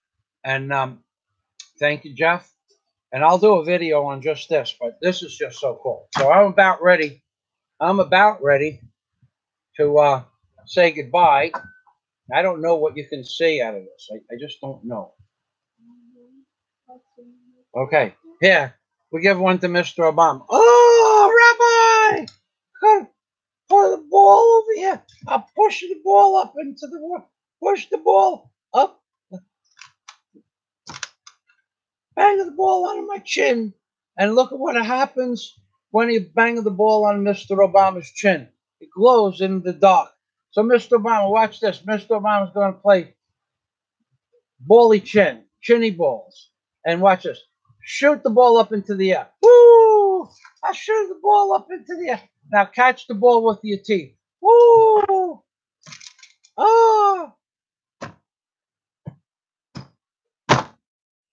and thank you, Jeff. And I'll do a video on just this, but this is just so cool. So I'm about ready to say goodbye. I don't know what you can see out of this. I just don't know. Okay, here, we give one to Mr. Obama. Oh, Rabbi! Put the ball over here. I'll push the ball up into the wall. Push the ball up. Bang the ball on my chin. And look at what happens when you bang the ball on Mr. Obama's chin. It glows in the dark. So, Mr. Obama, watch this. Mr. Obama's going to play bally chinny balls. And watch this. Shoot the ball up into the air. Woo! I shoot the ball up into the air. Now catch the ball with your teeth. Woo! Oh!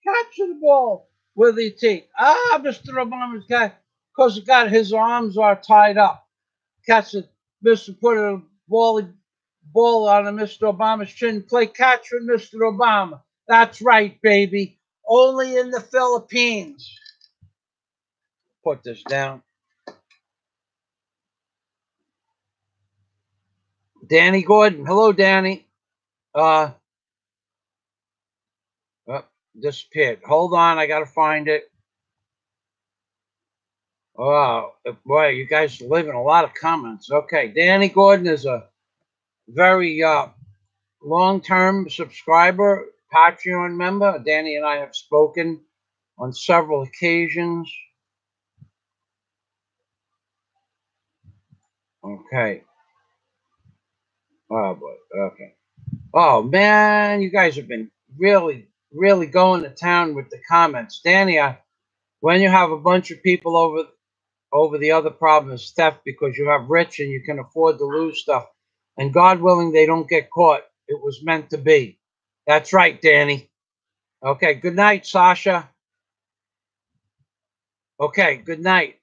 Capture the ball with your teeth. Ah, Mr. Obama's got, because his arms are tied up. Catch it. Put a ball on Mr. Obama's chin. Play catch with Mr. Obama. That's right, baby. Only in the Philippines. Put this down. Danny Gordon. Hello, Danny. Disappeared. Hold on, I gotta find it. Oh boy, you guys are leaving a lot of comments. Okay, Danny Gordon is a very long-term subscriber, Patreon member. Danny and I have spoken on several occasions. Okay. Oh boy. Okay. Oh man, you guys have been really going to town with the comments. Danny, when you have a bunch of people over the other problem is theft, because you have rich and you can afford to lose stuff. And God willing, they don't get caught. It was meant to be. That's right, Danny. Okay, good night, Sasha. Okay, good night.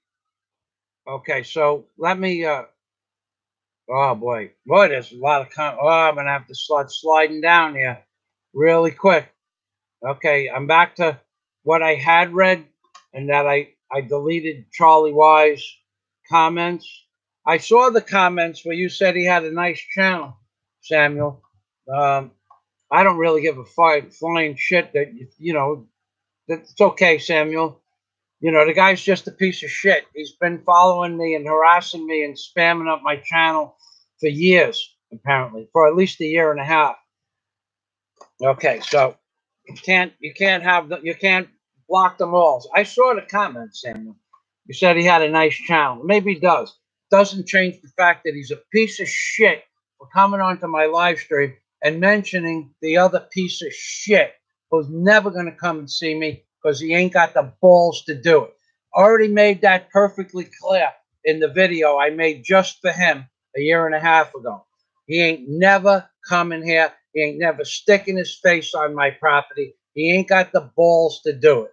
Okay, so let me, oh boy, there's a lot of, I'm going to have to start sliding down here really quick. Okay, I'm back to what I had read, and that I deleted Charlie Y's comments. I saw the comments where you said he had a nice channel, Samuel. I don't really give a flying shit that, you know, it's okay, Samuel. You know, the guy's just a piece of shit. He's been following me and harassing me and spamming up my channel for years, apparently, for at least a year and a half. Okay, so you can't block them all. I saw the comments, Samuel. You said he had a nice channel. Maybe he does. Doesn't change the fact that he's a piece of shit for coming onto my live stream and mentioning the other piece of shit who's never going to come and see me because he ain't got the balls to do it. Already made that perfectly clear in the video I made just for him a year and a half ago. He ain't never coming here. He ain't never sticking his face on my property. He ain't got the balls to do it.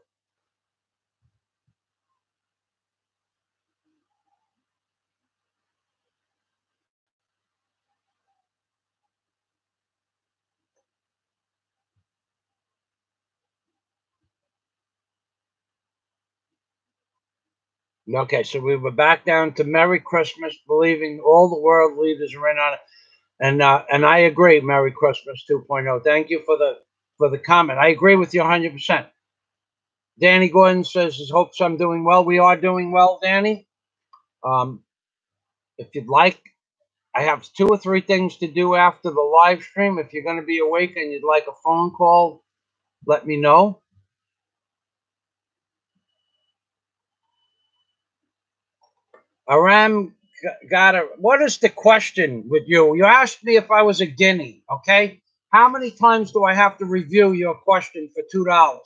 Okay, so we were back down to Merry Christmas, believing all the world leaders are in on it. And I agree, Merry Christmas 2.0. Thank you for the comment. I agree with you 100%. Danny Gordon says his hopes I'm doing well. We are doing well, Danny. If you'd like, I have 2 or 3 things to do after the live stream. If you're going to be awake and you'd like a phone call, let me know. Aram what is the question with you? You asked me if I was a guinea, okay? How many times do I have to review your question for $2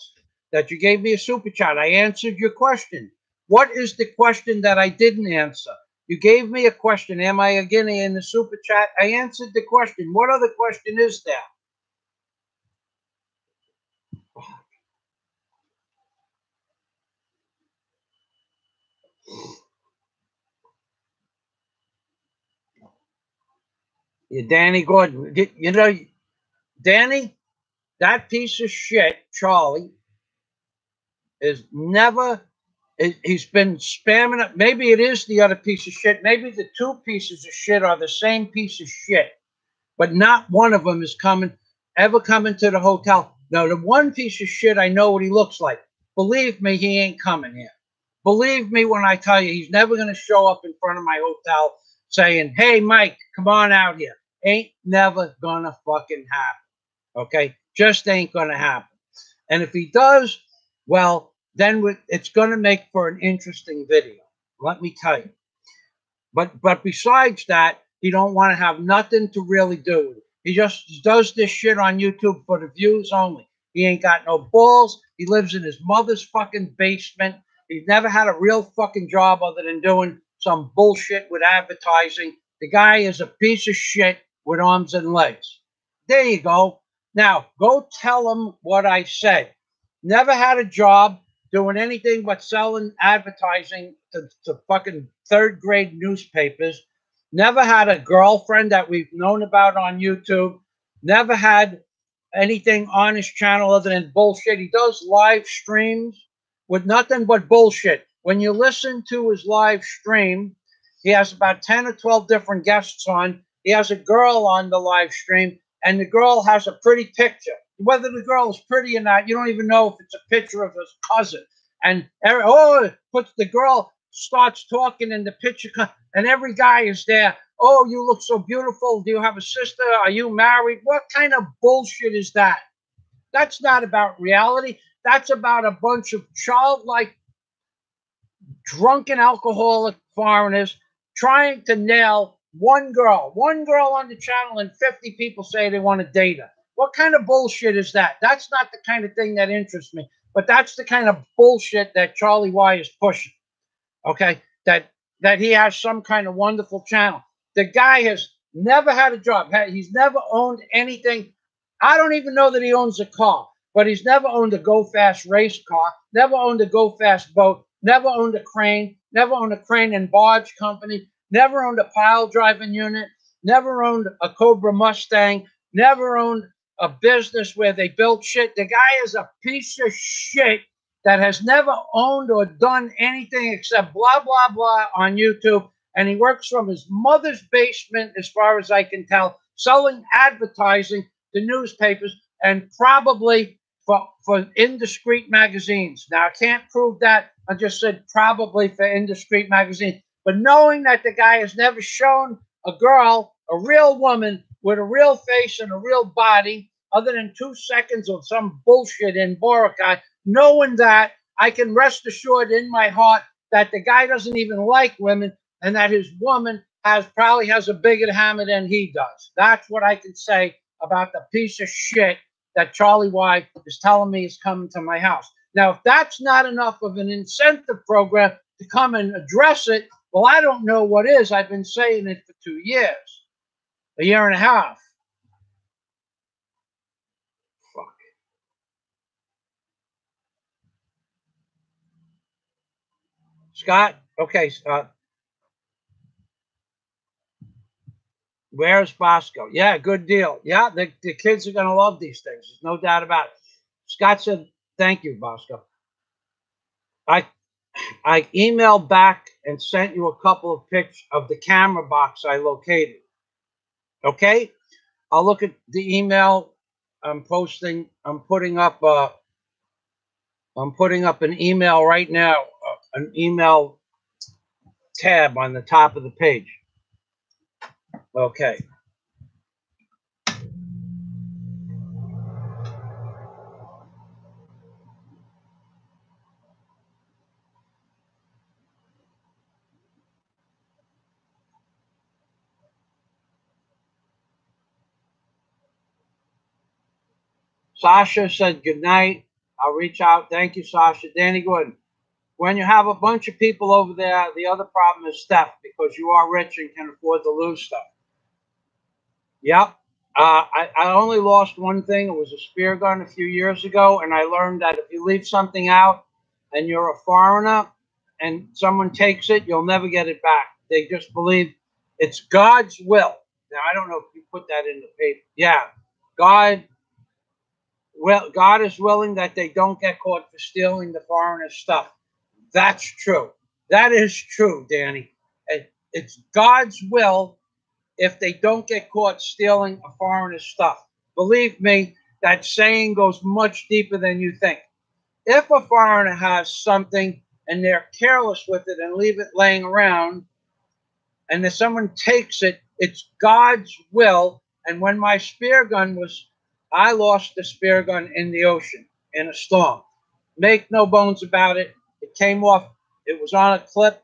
that you gave me a super chat? I answered your question. What is the question that I didn't answer? You gave me a question. Am I a guinea in the super chat? I answered the question. What other question is there? Danny Gordon. You know, Danny, that piece of shit, Charlie, is never, he's been spamming it. Maybe it is the other piece of shit. Maybe the 2 pieces of shit are the same piece of shit, but not one of them is ever coming to the hotel. Now, the one piece of shit, I know what he looks like. Believe me, he ain't coming here. Believe me when I tell you, he's never going to show up in front of my hotel saying, hey, Mike, come on out here. Ain't never going to fucking happen. Okay? Just ain't going to happen. And if he does, well, then it's going to make for an interesting video. Let me tell you. But besides that, he don't want to have nothing to really do with it. He just does this shit on YouTube for the views only. He ain't got no balls. He lives in his mother's fucking basement. He's never had a real fucking job other than doing some bullshit with advertising. The guy is a piece of shit with arms and legs. There you go. Now, go tell him what I said. Never had a job doing anything but selling advertising to fucking 3rd grade newspapers. Never had a girlfriend that we've known about on YouTube. Never had anything on his channel other than bullshit. He does live streams with nothing but bullshit. When you listen to his live stream, he has about 10 or 12 different guests on. He has a girl on the live stream, and the girl has a pretty picture. Whether the girl is pretty or not, you don't even know if it's a picture of his cousin. And the girl starts talking in the picture, and every guy is there. Oh, you look so beautiful. Do you have a sister? Are you married? What kind of bullshit is that? That's not about reality. That's about a bunch of childlike, drunken, alcoholic foreigners trying to nail one girl on the channel, and 50 people say they want to date her. What kind of bullshit is that? That's not the kind of thing that interests me, but that's the kind of bullshit that Charlie Y is pushing. Okay, that he has some kind of wonderful channel. The guy has never had a job. He's never owned anything. I don't even know that he owns a car, but he's never owned a Go Fast race car, never owned a Go Fast boat, never owned a crane, never owned a crane and barge company, never owned a pile driving unit, never owned a Cobra Mustang, never owned a business where they built shit. The guy is a piece of shit that has never owned or done anything except blah, blah, blah on YouTube. And he works from his mother's basement, as far as I can tell, selling advertising to newspapers and probably for indiscreet magazines. Now, I can't prove that. I just said probably for indiscreet magazines. But knowing that the guy has never shown a girl, a real woman with a real face and a real body, other than 2 seconds of some bullshit in Boracay, knowing that, I can rest assured in my heart that the guy doesn't even like women and that his woman probably has a bigger hammer than he does. That's what I can say about the piece of shit that Charlie Y is telling me is coming to my house. Now, if that's not enough of an incentive program to come and address it, well, I don't know what is. I've been saying it for 2 years, a year and a half. Fuck. Scott? Okay, Scott. Where's Bosco? Yeah, good deal. Yeah, the kids are going to love these things. There's no doubt about it. Scott said, thank you, Bosco. I emailed back and sent you a couple of pictures of the camera box I located. Okay? I'll look at the email I'm posting. I'm putting up an email right now, an email tab on the top of the page. Okay. Sasha said good night. I'll reach out. Thank you, Sasha. Danny Gordon. When you have a bunch of people over there, the other problem is theft because you are rich and can afford to lose stuff. Yep. I only lost one thing. It was a spear gun a few years ago, and I learned that if you leave something out and you're a foreigner and someone takes it, you'll never get it back. They just believe it's God's will. Now, I don't know if you put that in the paper. Yeah. God is willing that they don't get caught for stealing the foreigner's stuff. That's true. That is true, Danny. It's God's will if they don't get caught stealing a foreigner's stuff. Believe me, that saying goes much deeper than you think. If a foreigner has something and they're careless with it and leave it laying around, and then someone takes it, it's God's will. And when my spear gun I lost the spear gun in the ocean in a storm. Make no bones about it. It came off. It was on a clip,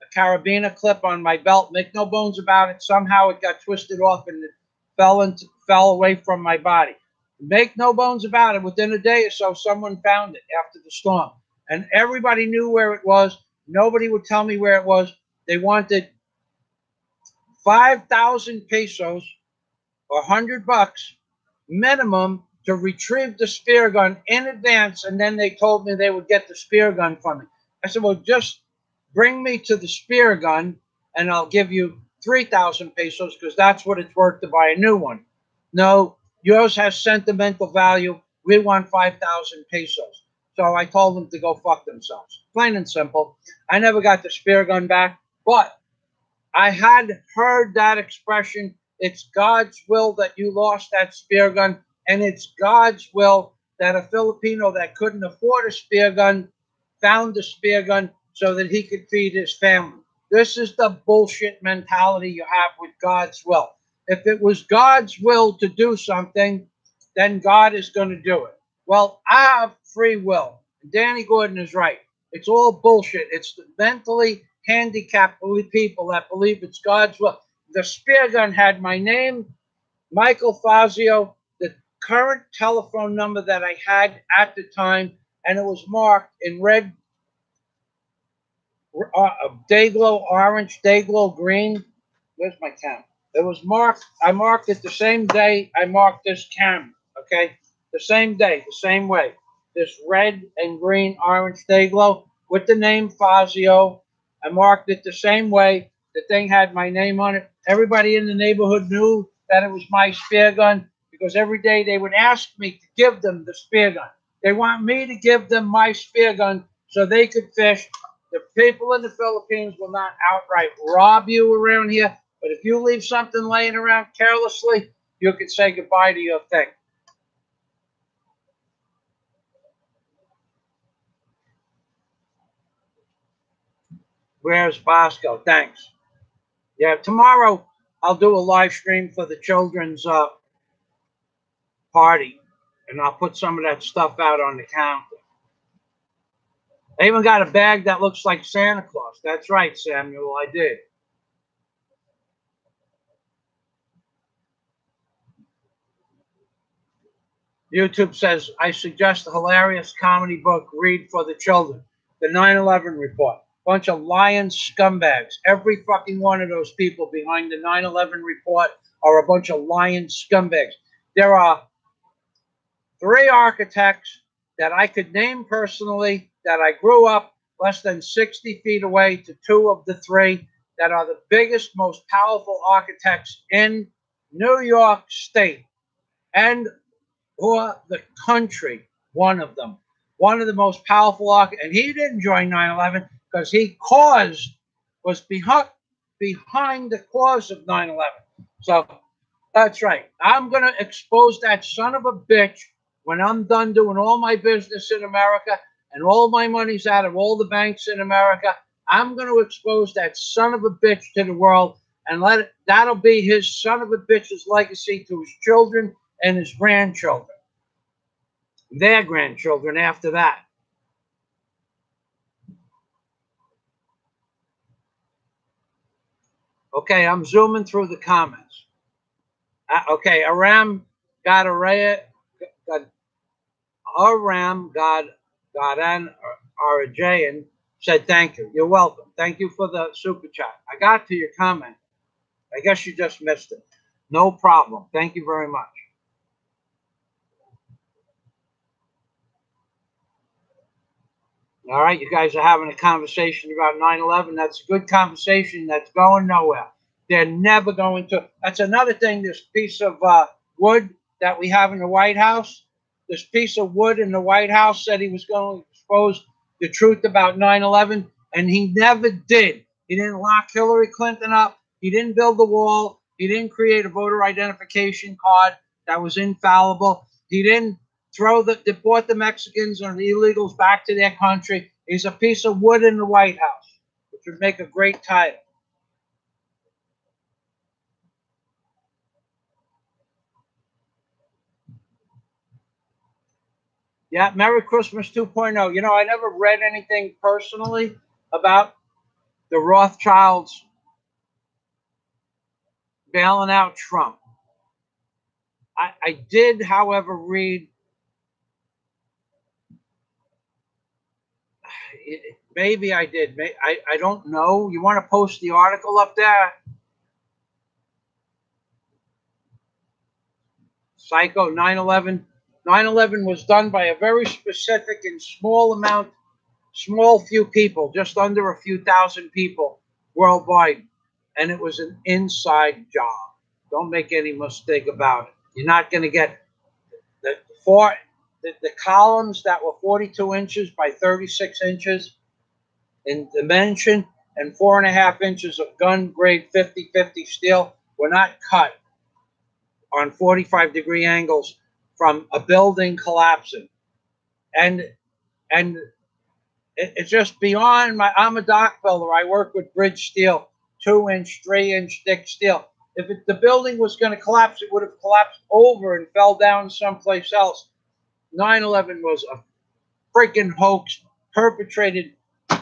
a carabiner clip on my belt. Make no bones about it. Somehow it got twisted off and it fell away from my body. Make no bones about it. Within a day or so, someone found it after the storm. And everybody knew where it was. Nobody would tell me where it was. They wanted 5,000 pesos or $100 minimum to retrieve the spear gun in advance, and then they told me they would get the spear gun from me. I said, well, just bring me to the spear gun, and I'll give you 3,000 pesos because that's what it's worth to buy a new one. No, yours has sentimental value. We want 5,000 pesos. So I told them to go fuck themselves. Plain and simple. I never got the spear gun back, but I had heard that expression. It's God's will that you lost that spear gun, and it's God's will that a Filipino that couldn't afford a spear gun found the spear gun so that he could feed his family. This is the bullshit mentality you have with God's will. If it was God's will to do something, then God is going to do it. Well, I have free will. Danny Gordon is right. It's all bullshit. It's the mentally handicapped people that believe it's God's will. The spear gun had my name, Michael Fazio, the current telephone number that I had at the time, and it was marked in red, day-glow orange, day-glow green. Where's my camera? It was marked. I marked it the same day I marked this camera, okay? The same day, the same way. This red and green orange day-glow with the name Fazio. I marked it the same way. The thing had my name on it. Everybody in the neighborhood knew that it was my spear gun because every day they would ask me to give them the spear gun. They want me to give them my spear gun so they could fish. The people in the Philippines will not outright rob you around here, but if you leave something laying around carelessly, you can say goodbye to your thing. Where's Bosco? Thanks. Yeah, tomorrow I'll do a live stream for the children's party, and I'll put some of that stuff out on the counter. I even got a bag that looks like Santa Claus. That's right, Samuel, I did. YouTube says, I suggest a hilarious comedy book read for the children. The 9/11 Report. Bunch of lying scumbags. Every fucking one of those people behind the 9/11 Report are a bunch of lying scumbags. There are 3 architects that I could name personally that I grew up less than 60 feet away to 2 of the 3 that are the biggest, most powerful architects in New York State and or the country. One of them. One of the most powerful architects. And he didn't join 9/11 because he was behind the cause of 9/11. So that's right. I'm going to expose that son of a bitch when I'm done doing all my business in America and all my money's out of all the banks in America. I'm going to expose that son of a bitch to the world and that'll be his son of a bitch's legacy to his children and his grandchildren. Their grandchildren after that. Okay, I'm zooming through the comments. Okay, Aram got Godan Arajayan said thank you. You're welcome. Thank you for the super chat. I got to your comment. I guess you just missed it. No problem. Thank you very much. All right, you guys are having a conversation about 9/11. That's a good conversation. That's going nowhere. They're never going to. That's another thing, this piece of wood that we have in the White House. This piece of wood in the White House said he was going to expose the truth about 9/11, and he never did. He didn't lock Hillary Clinton up. He didn't build the wall. He didn't create a voter identification card that was infallible. He didn't deport the Mexicans or the illegals back to their country. He's a piece of wood in the White House, which would make a great title. Yeah, Merry Christmas 2.0. You know, I never read anything personally about the Rothschilds bailing out Trump. I did, however, read, maybe I did. I don't know. You want to post the article up there? Psycho 9/11. 9/11 was done by a very specific and small few people, just under a few thousand people worldwide. And it was an inside job. Don't make any mistake about it. You're not going to get the columns that were 42 inches by 36 inches in dimension and 4.5 inches of gun grade 50/50 steel were not cut on 45-degree angles from a building collapsing. And it's just beyond my. I'm a dock builder. I work with bridge steel, 2-inch, 3-inch thick steel. If the building was going to collapse, it would have collapsed over and fell down someplace else. 9/11 was a freaking hoax perpetrated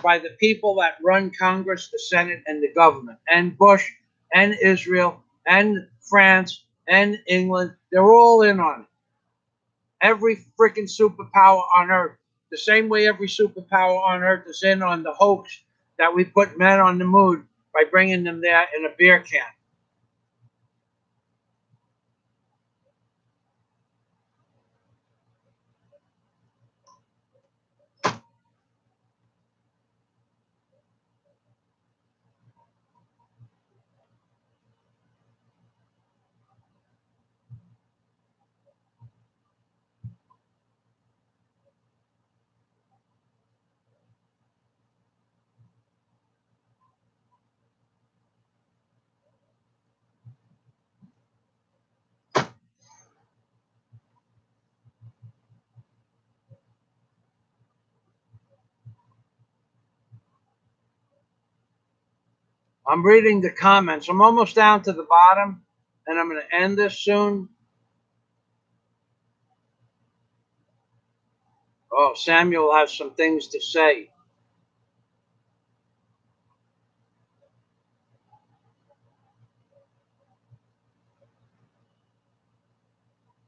by the people that run Congress, the Senate, and the government, and Bush, and Israel, and France, and England. They're all in on it. Every freaking superpower on earth. The same way every superpower on earth is in on the hoax that we put men on the moon by bringing them there in a beer can. I'm reading the comments. I'm almost down to the bottom, and I'm going to end this soon. Oh, Samuel has some things to say.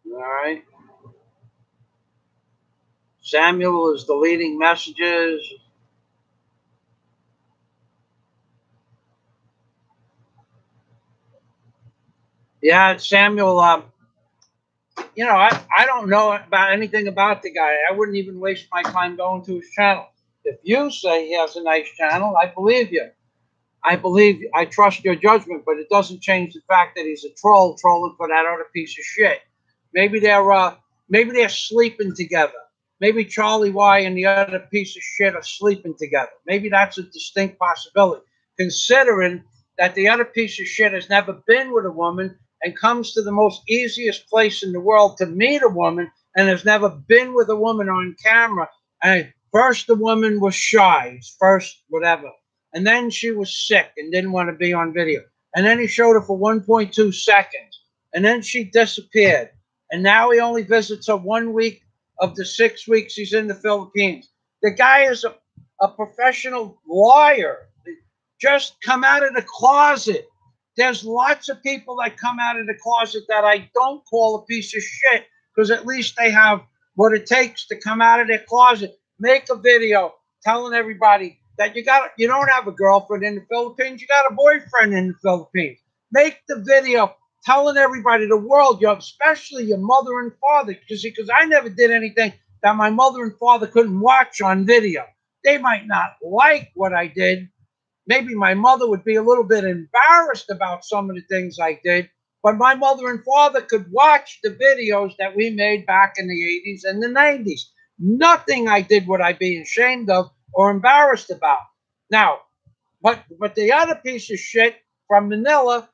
All right. Samuel is deleting messages. Yeah, Samuel, you know, I don't know about anything about the guy. I wouldn't even waste my time going to his channel. If you say he has a nice channel, I believe you. I trust your judgment, but it doesn't change the fact that he's a troll trolling for that other piece of shit. Maybe they're sleeping together. Maybe Charlie Y and the other piece of shit are sleeping together. Maybe that's a distinct possibility, considering that the other piece of shit has never been with a woman and comes to the most easiest place in the world to meet a woman and has never been with a woman on camera. And first the woman was shy, first whatever. And then she was sick and didn't want to be on video. And then he showed her for 1.2 seconds. And then she disappeared. And now he only visits her 1 week of the 6 weeks he's in the Philippines. The guy is a professional liar. Just come out of the closet. There's lots of people that come out of the closet that I don't call a piece of shit because at least they have what it takes to come out of their closet. Make a video telling everybody that you don't have a girlfriend in the Philippines, you got a boyfriend in the Philippines. Make the video telling everybody, the world, especially your mother and father, because I never did anything that my mother and father couldn't watch on video. They might not like what I did. Maybe my mother would be a little bit embarrassed about some of the things I did, but my mother and father could watch the videos that we made back in the 80s and the 90s. Nothing I did would I be ashamed of or embarrassed about. Now, but the other piece of shit from Manila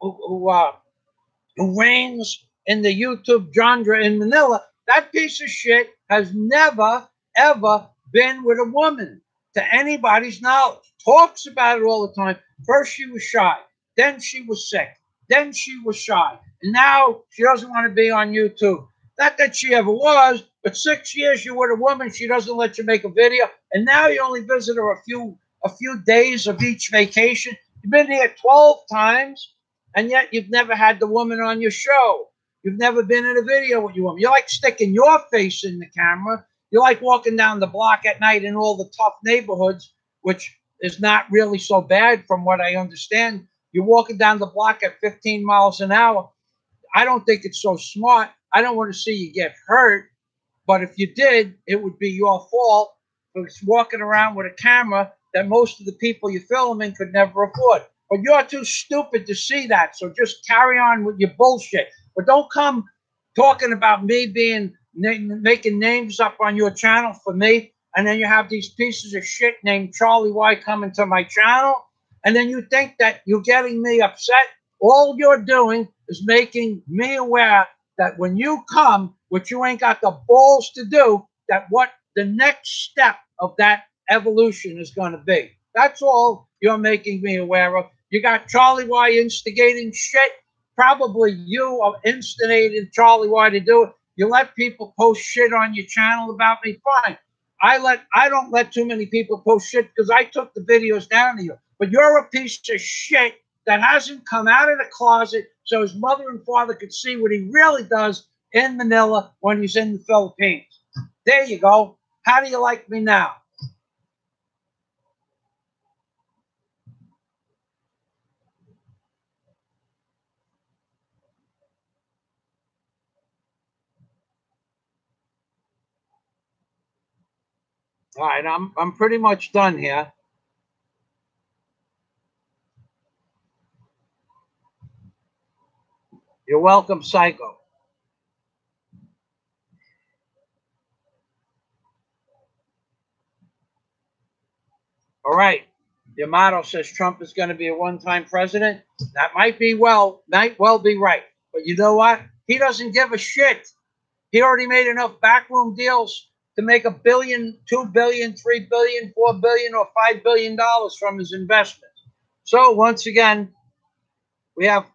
who reigns in the YouTube genre in Manila, that piece of shit has never, ever been with a woman to anybody's knowledge. Talks about it all the time. First she was shy, then she was sick, then she was shy, and now she doesn't want to be on YouTube. Not that she ever was, but 6 years you're with a woman, she doesn't let you make a video, and now you only visit her a few days of each vacation. You've been here 12 times, and yet you've never had the woman on your show. You've never been in a video with your woman. You like sticking your face in the camera. You like walking down the block at night in all the tough neighborhoods, which is not really so bad from what I understand. You're walking down the block at 15 miles an hour. I don't think it's so smart. I don't want to see you get hurt. But if you did, it would be your fault for walking around with a camera that most of the people you're filming could never afford. But you're too stupid to see that. So just carry on with your bullshit. But don't come talking about me making names up on your channel for me. And then you have these pieces of shit named Charlie Y coming to my channel. And then you think that you're getting me upset. All you're doing is making me aware that when you come, which you ain't got the balls to do, that what the next step of that evolution is going to be. That's all you're making me aware of. You got Charlie Y instigating shit. Probably you are instigating Charlie Y to do it. You let people post shit on your channel about me. Fine. I don't let too many people post shit because I took the videos down to you. But you're a piece of shit that hasn't come out of the closet so his mother and father could see what he really does in Manila when he's in the Philippines. There you go. How do you like me now? All right, I'm pretty much done here. You're welcome, Psycho. All right. Your motto says Trump is going to be a one-time president. That might well be right. But you know what? He doesn't give a shit. He already made enough backroom deals to make $1 billion, $2 billion, $3 billion, $4 billion, or $5 billion from his investments. So once again, we have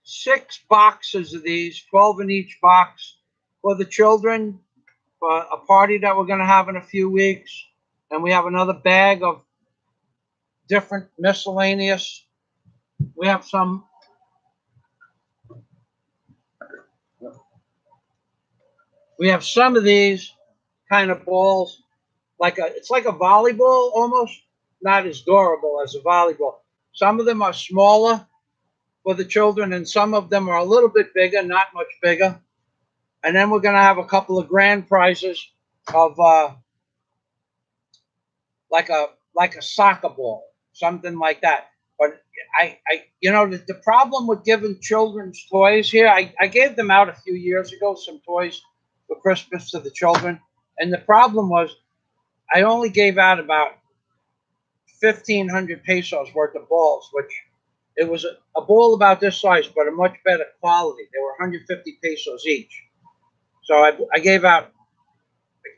6 boxes of these, 12 in each box for the children, for a party that we're going to have in a few weeks. And we have another bag of different miscellaneous. We have some of these kind of balls, it's like a volleyball almost, not as durable as a volleyball. Some of them are smaller for the children, and some of them are a little bit bigger, not much bigger. And then we're going to have a couple of grand prizes of like a soccer ball, something like that. But the problem with giving children's toys here, I gave them out a few years ago, some toys for Christmas to the children. And the problem was I only gave out about 1,500 pesos worth of balls, which it was a ball about this size, but a much better quality. They were 150 pesos each. So I gave out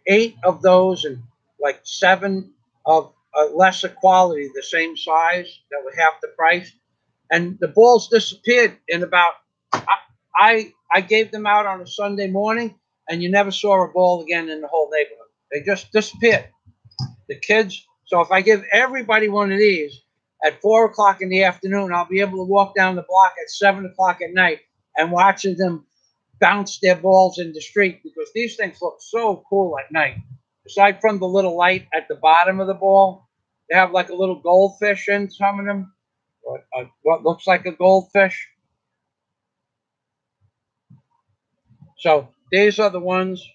8 of those and like 7 of a lesser quality, the same size, that were half the price. And the balls disappeared in about, I gave them out on a Sunday morning, and you never saw a ball again in the whole neighborhood. They just disappeared. The kids, so if I give everybody one of these at 4 o'clock in the afternoon, I'll be able to walk down the block at 7 o'clock at night and watching them bounce their balls in the street, because these things look so cool at night. Aside from the little light at the bottom of the ball, they have like a little goldfish in some of them, or what looks like a goldfish. So these are the ones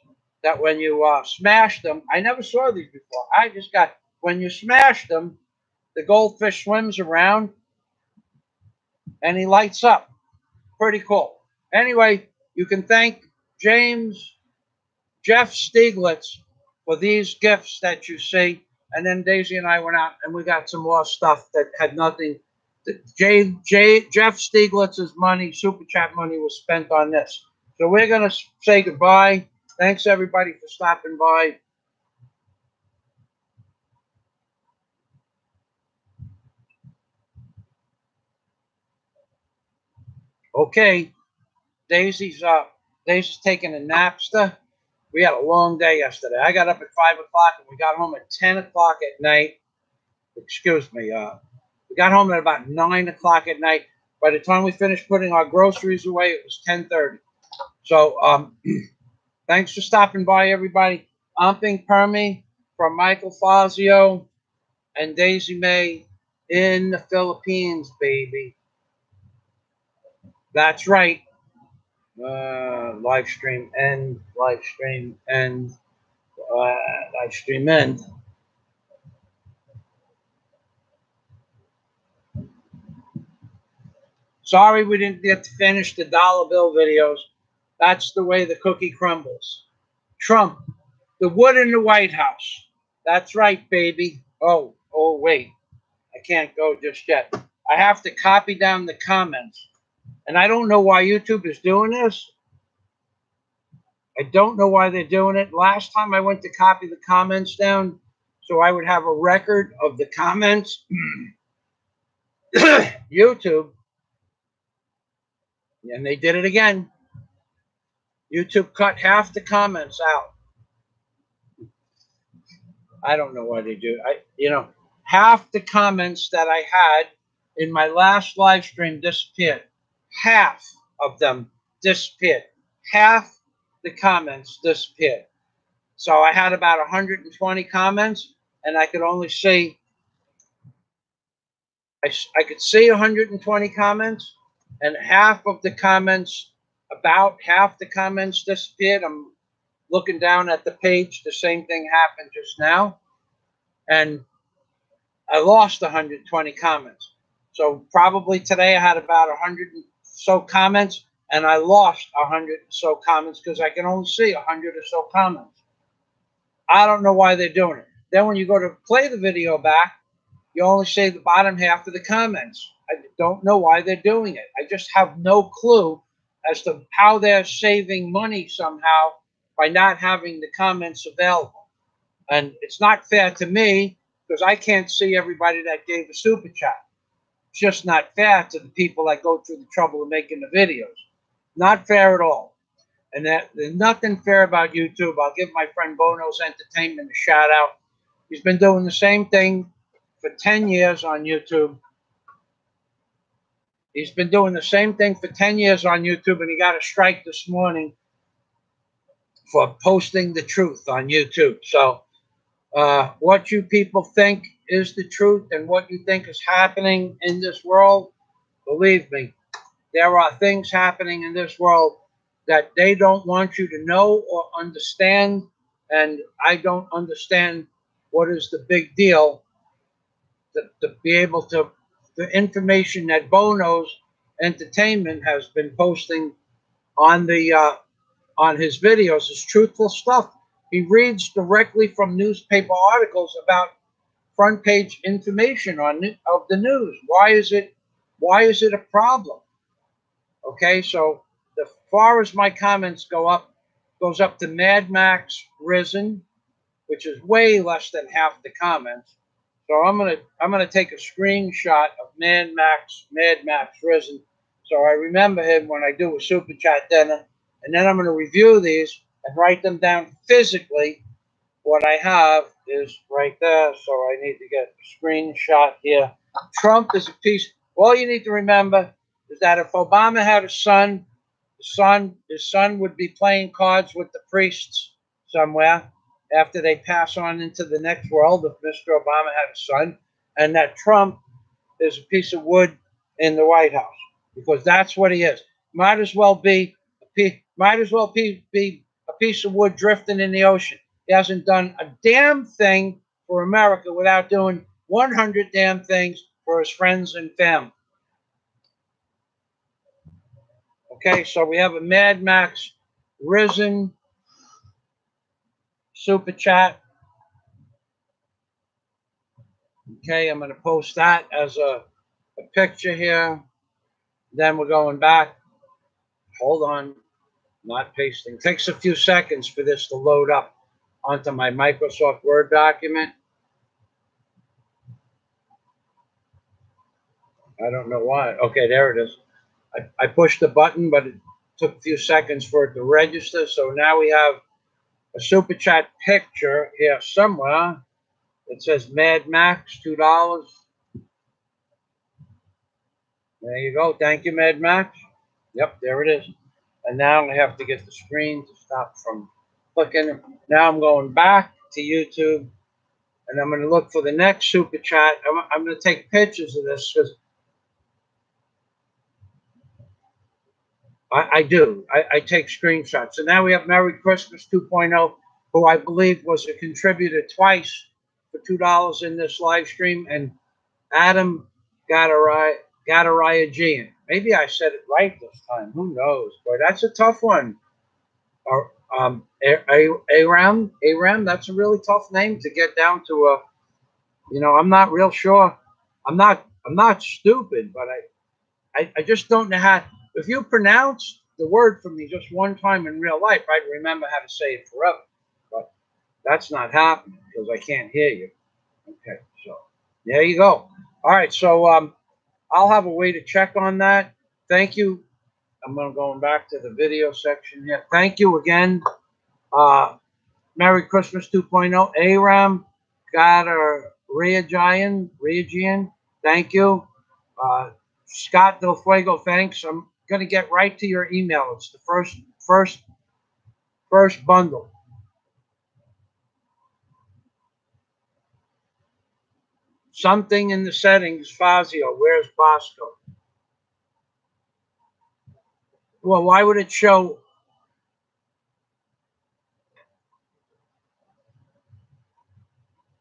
that when you smash them, I never saw these before. I just got, when you smash them, the goldfish swims around and he lights up. Pretty cool. Anyway, you can thank Jeff Stieglitz for these gifts that you see. And then Daisy and I went out and we got some more stuff that had nothing. Jeff Stieglitz's money, Super Chat money, was spent on this. So we're going to say goodbye. Thanks, everybody, for stopping by. Okay, Daisy's taking a napster. We had a long day yesterday. I got up at 5 o'clock and we got home at 10 o'clock at night. Excuse me. We got home at about 9 o'clock at night. By the time we finished putting our groceries away, it was 10:30. So thanks for stopping by, everybody. Amping Permi from Michael Fazio and Daisy May in the Philippines, baby. That's right. Live stream end. Live stream end. Live stream end. Sorry we didn't get to finish the dollar bill videos. That's the way the cookie crumbles. Trump, the wood in the White House. That's right, baby. Oh, wait. I can't go just yet. I have to copy down the comments. And I don't know why YouTube is doing this. I don't know why they're doing it. Last time I went to copy the comments down so I would have a record of the comments. YouTube. And they did it again. YouTube cut half the comments out. I don't know why they do. Half the comments that I had in my last live stream disappeared. Half of them disappeared. Half the comments disappeared. So I had about 120 comments, and I could only see, I could see 120 comments, and half of the comments, about half the comments disappeared. I'm looking down at the page. The same thing happened just now. And I lost 120 comments. So probably today I had about 100 or so comments, and I lost 100 or so comments because I can only see 100 or so comments. I don't know why they're doing it. Then when you go to play the video back, you only see the bottom half of the comments. I don't know why they're doing it. I just have no clue as to how they're saving money somehow by not having the comments available. And it's not fair to me because I can't see everybody that gave a super chat. It's just not fair to the people that go through the trouble of making the videos. Not fair at all. And that there's nothing fair about YouTube. I'll give my friend Bono's Entertainment a shout out. He's been doing the same thing for 10 years on YouTube. He's been doing the same thing for 10 years on YouTube, and he got a strike this morning for posting the truth on YouTube. So what you people think is the truth and what you think is happening in this world, believe me, there are things happening in this world that they don't want you to know or understand, and I don't understand what is the big deal to be able to, the information that Bono's Entertainment has been posting on the on his videos is truthful stuff. He reads directly from newspaper articles about front page information of the news. Why is it a problem? Okay, so as far as my comments goes up to Mad Max Risen, which is way less than half the comments. So I'm gonna take a screenshot of Mad Max Risen, so I remember him when I do a super chat dinner, and then I'm gonna review these and write them down physically. What I have is right there, so I need to get a screenshot here. Trump is a piece. All you need to remember is that if Obama had a son, his son would be playing cards with the priests somewhere after they pass on into the next world, if Mr. Obama had a son, and that Trump is a piece of wood in the White House, because that's what he is. Might as well be a piece of wood drifting in the ocean. He hasn't done a damn thing for America without doing 100 damn things for his friends and family. Okay, so we have a Mad Max Risen super chat. Okay, I'm going to post that as a picture here. Then we're going back. Hold on, not pasting. It takes a few seconds for this to load up onto my Microsoft Word document. I don't know why. Okay, there it is. I pushed the button, but it took a few seconds for it to register. So now we have a super chat picture here somewhere. It says Mad Max, $2. There you go. Thank you, Mad Max. Yep, there it is. And now I have to get the screen to stop from clicking. Now I'm going back to YouTube, and I'm going to look for the next super chat. I'm going to take pictures of this because I take screenshots. So now we have Merry Christmas 2.0, who I believe was a contributor twice for $2 in this live stream, and Adam Gatarayajian. Maybe I said it right this time. Who knows? Boy, that's a tough one. Aram, that's a really tough name to get down to. I'm not real sure. I'm not stupid, but I just don't know how. If you pronounce the word for me just one time in real life, I'd remember how to say it forever. But that's not happening because I can't hear you. Okay, so there you go. All right, so I'll have a way to check on that. Thank you. I'm going back to the video section here. Thank you again. Merry Christmas 2.0. Aram Gatarayajian. Thank you. Scott Del Fuego, thanks. I'm going to get right to your email. It's the first bundle. Something in the settings, Fazio. Where's Bosco? Well, why would it show?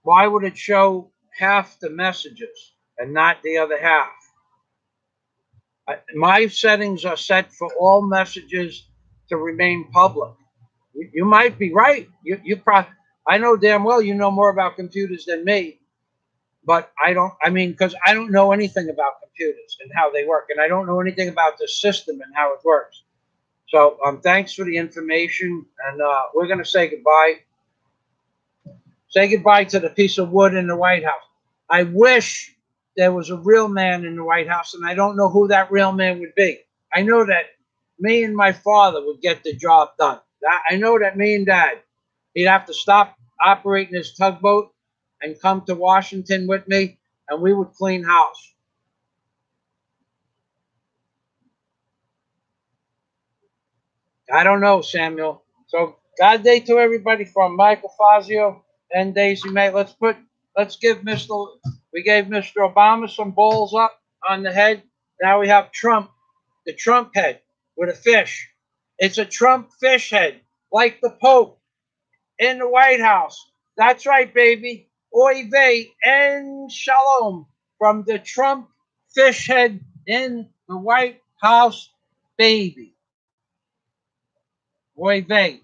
Why would it show half the messages and not the other half? My settings are set for all messages to remain public. You might be right. I know damn well you know more about computers than me, but because I don't know anything about computers and how they work, and I don't know anything about the system and how it works. So thanks for the information, and we're going to say goodbye. Say goodbye to the piece of wood in the White House. I wish there was a real man in the White House, and I don't know who that real man would be. I know that me and my father would get the job done. I know that me and Dad, he'd have to stop operating his tugboat and come to Washington with me, and we would clean house. I don't know, Samuel. So God day to everybody from Michael Fazio and Daisy May. Let's give we gave Mr. Obama some balls up on the head. Now we have Trump, the Trump head with a fish. It's a Trump fish head, like the Pope in the White House. That's right, baby. Oy vey and shalom from the Trump fish head in the White House, baby. Oy vey.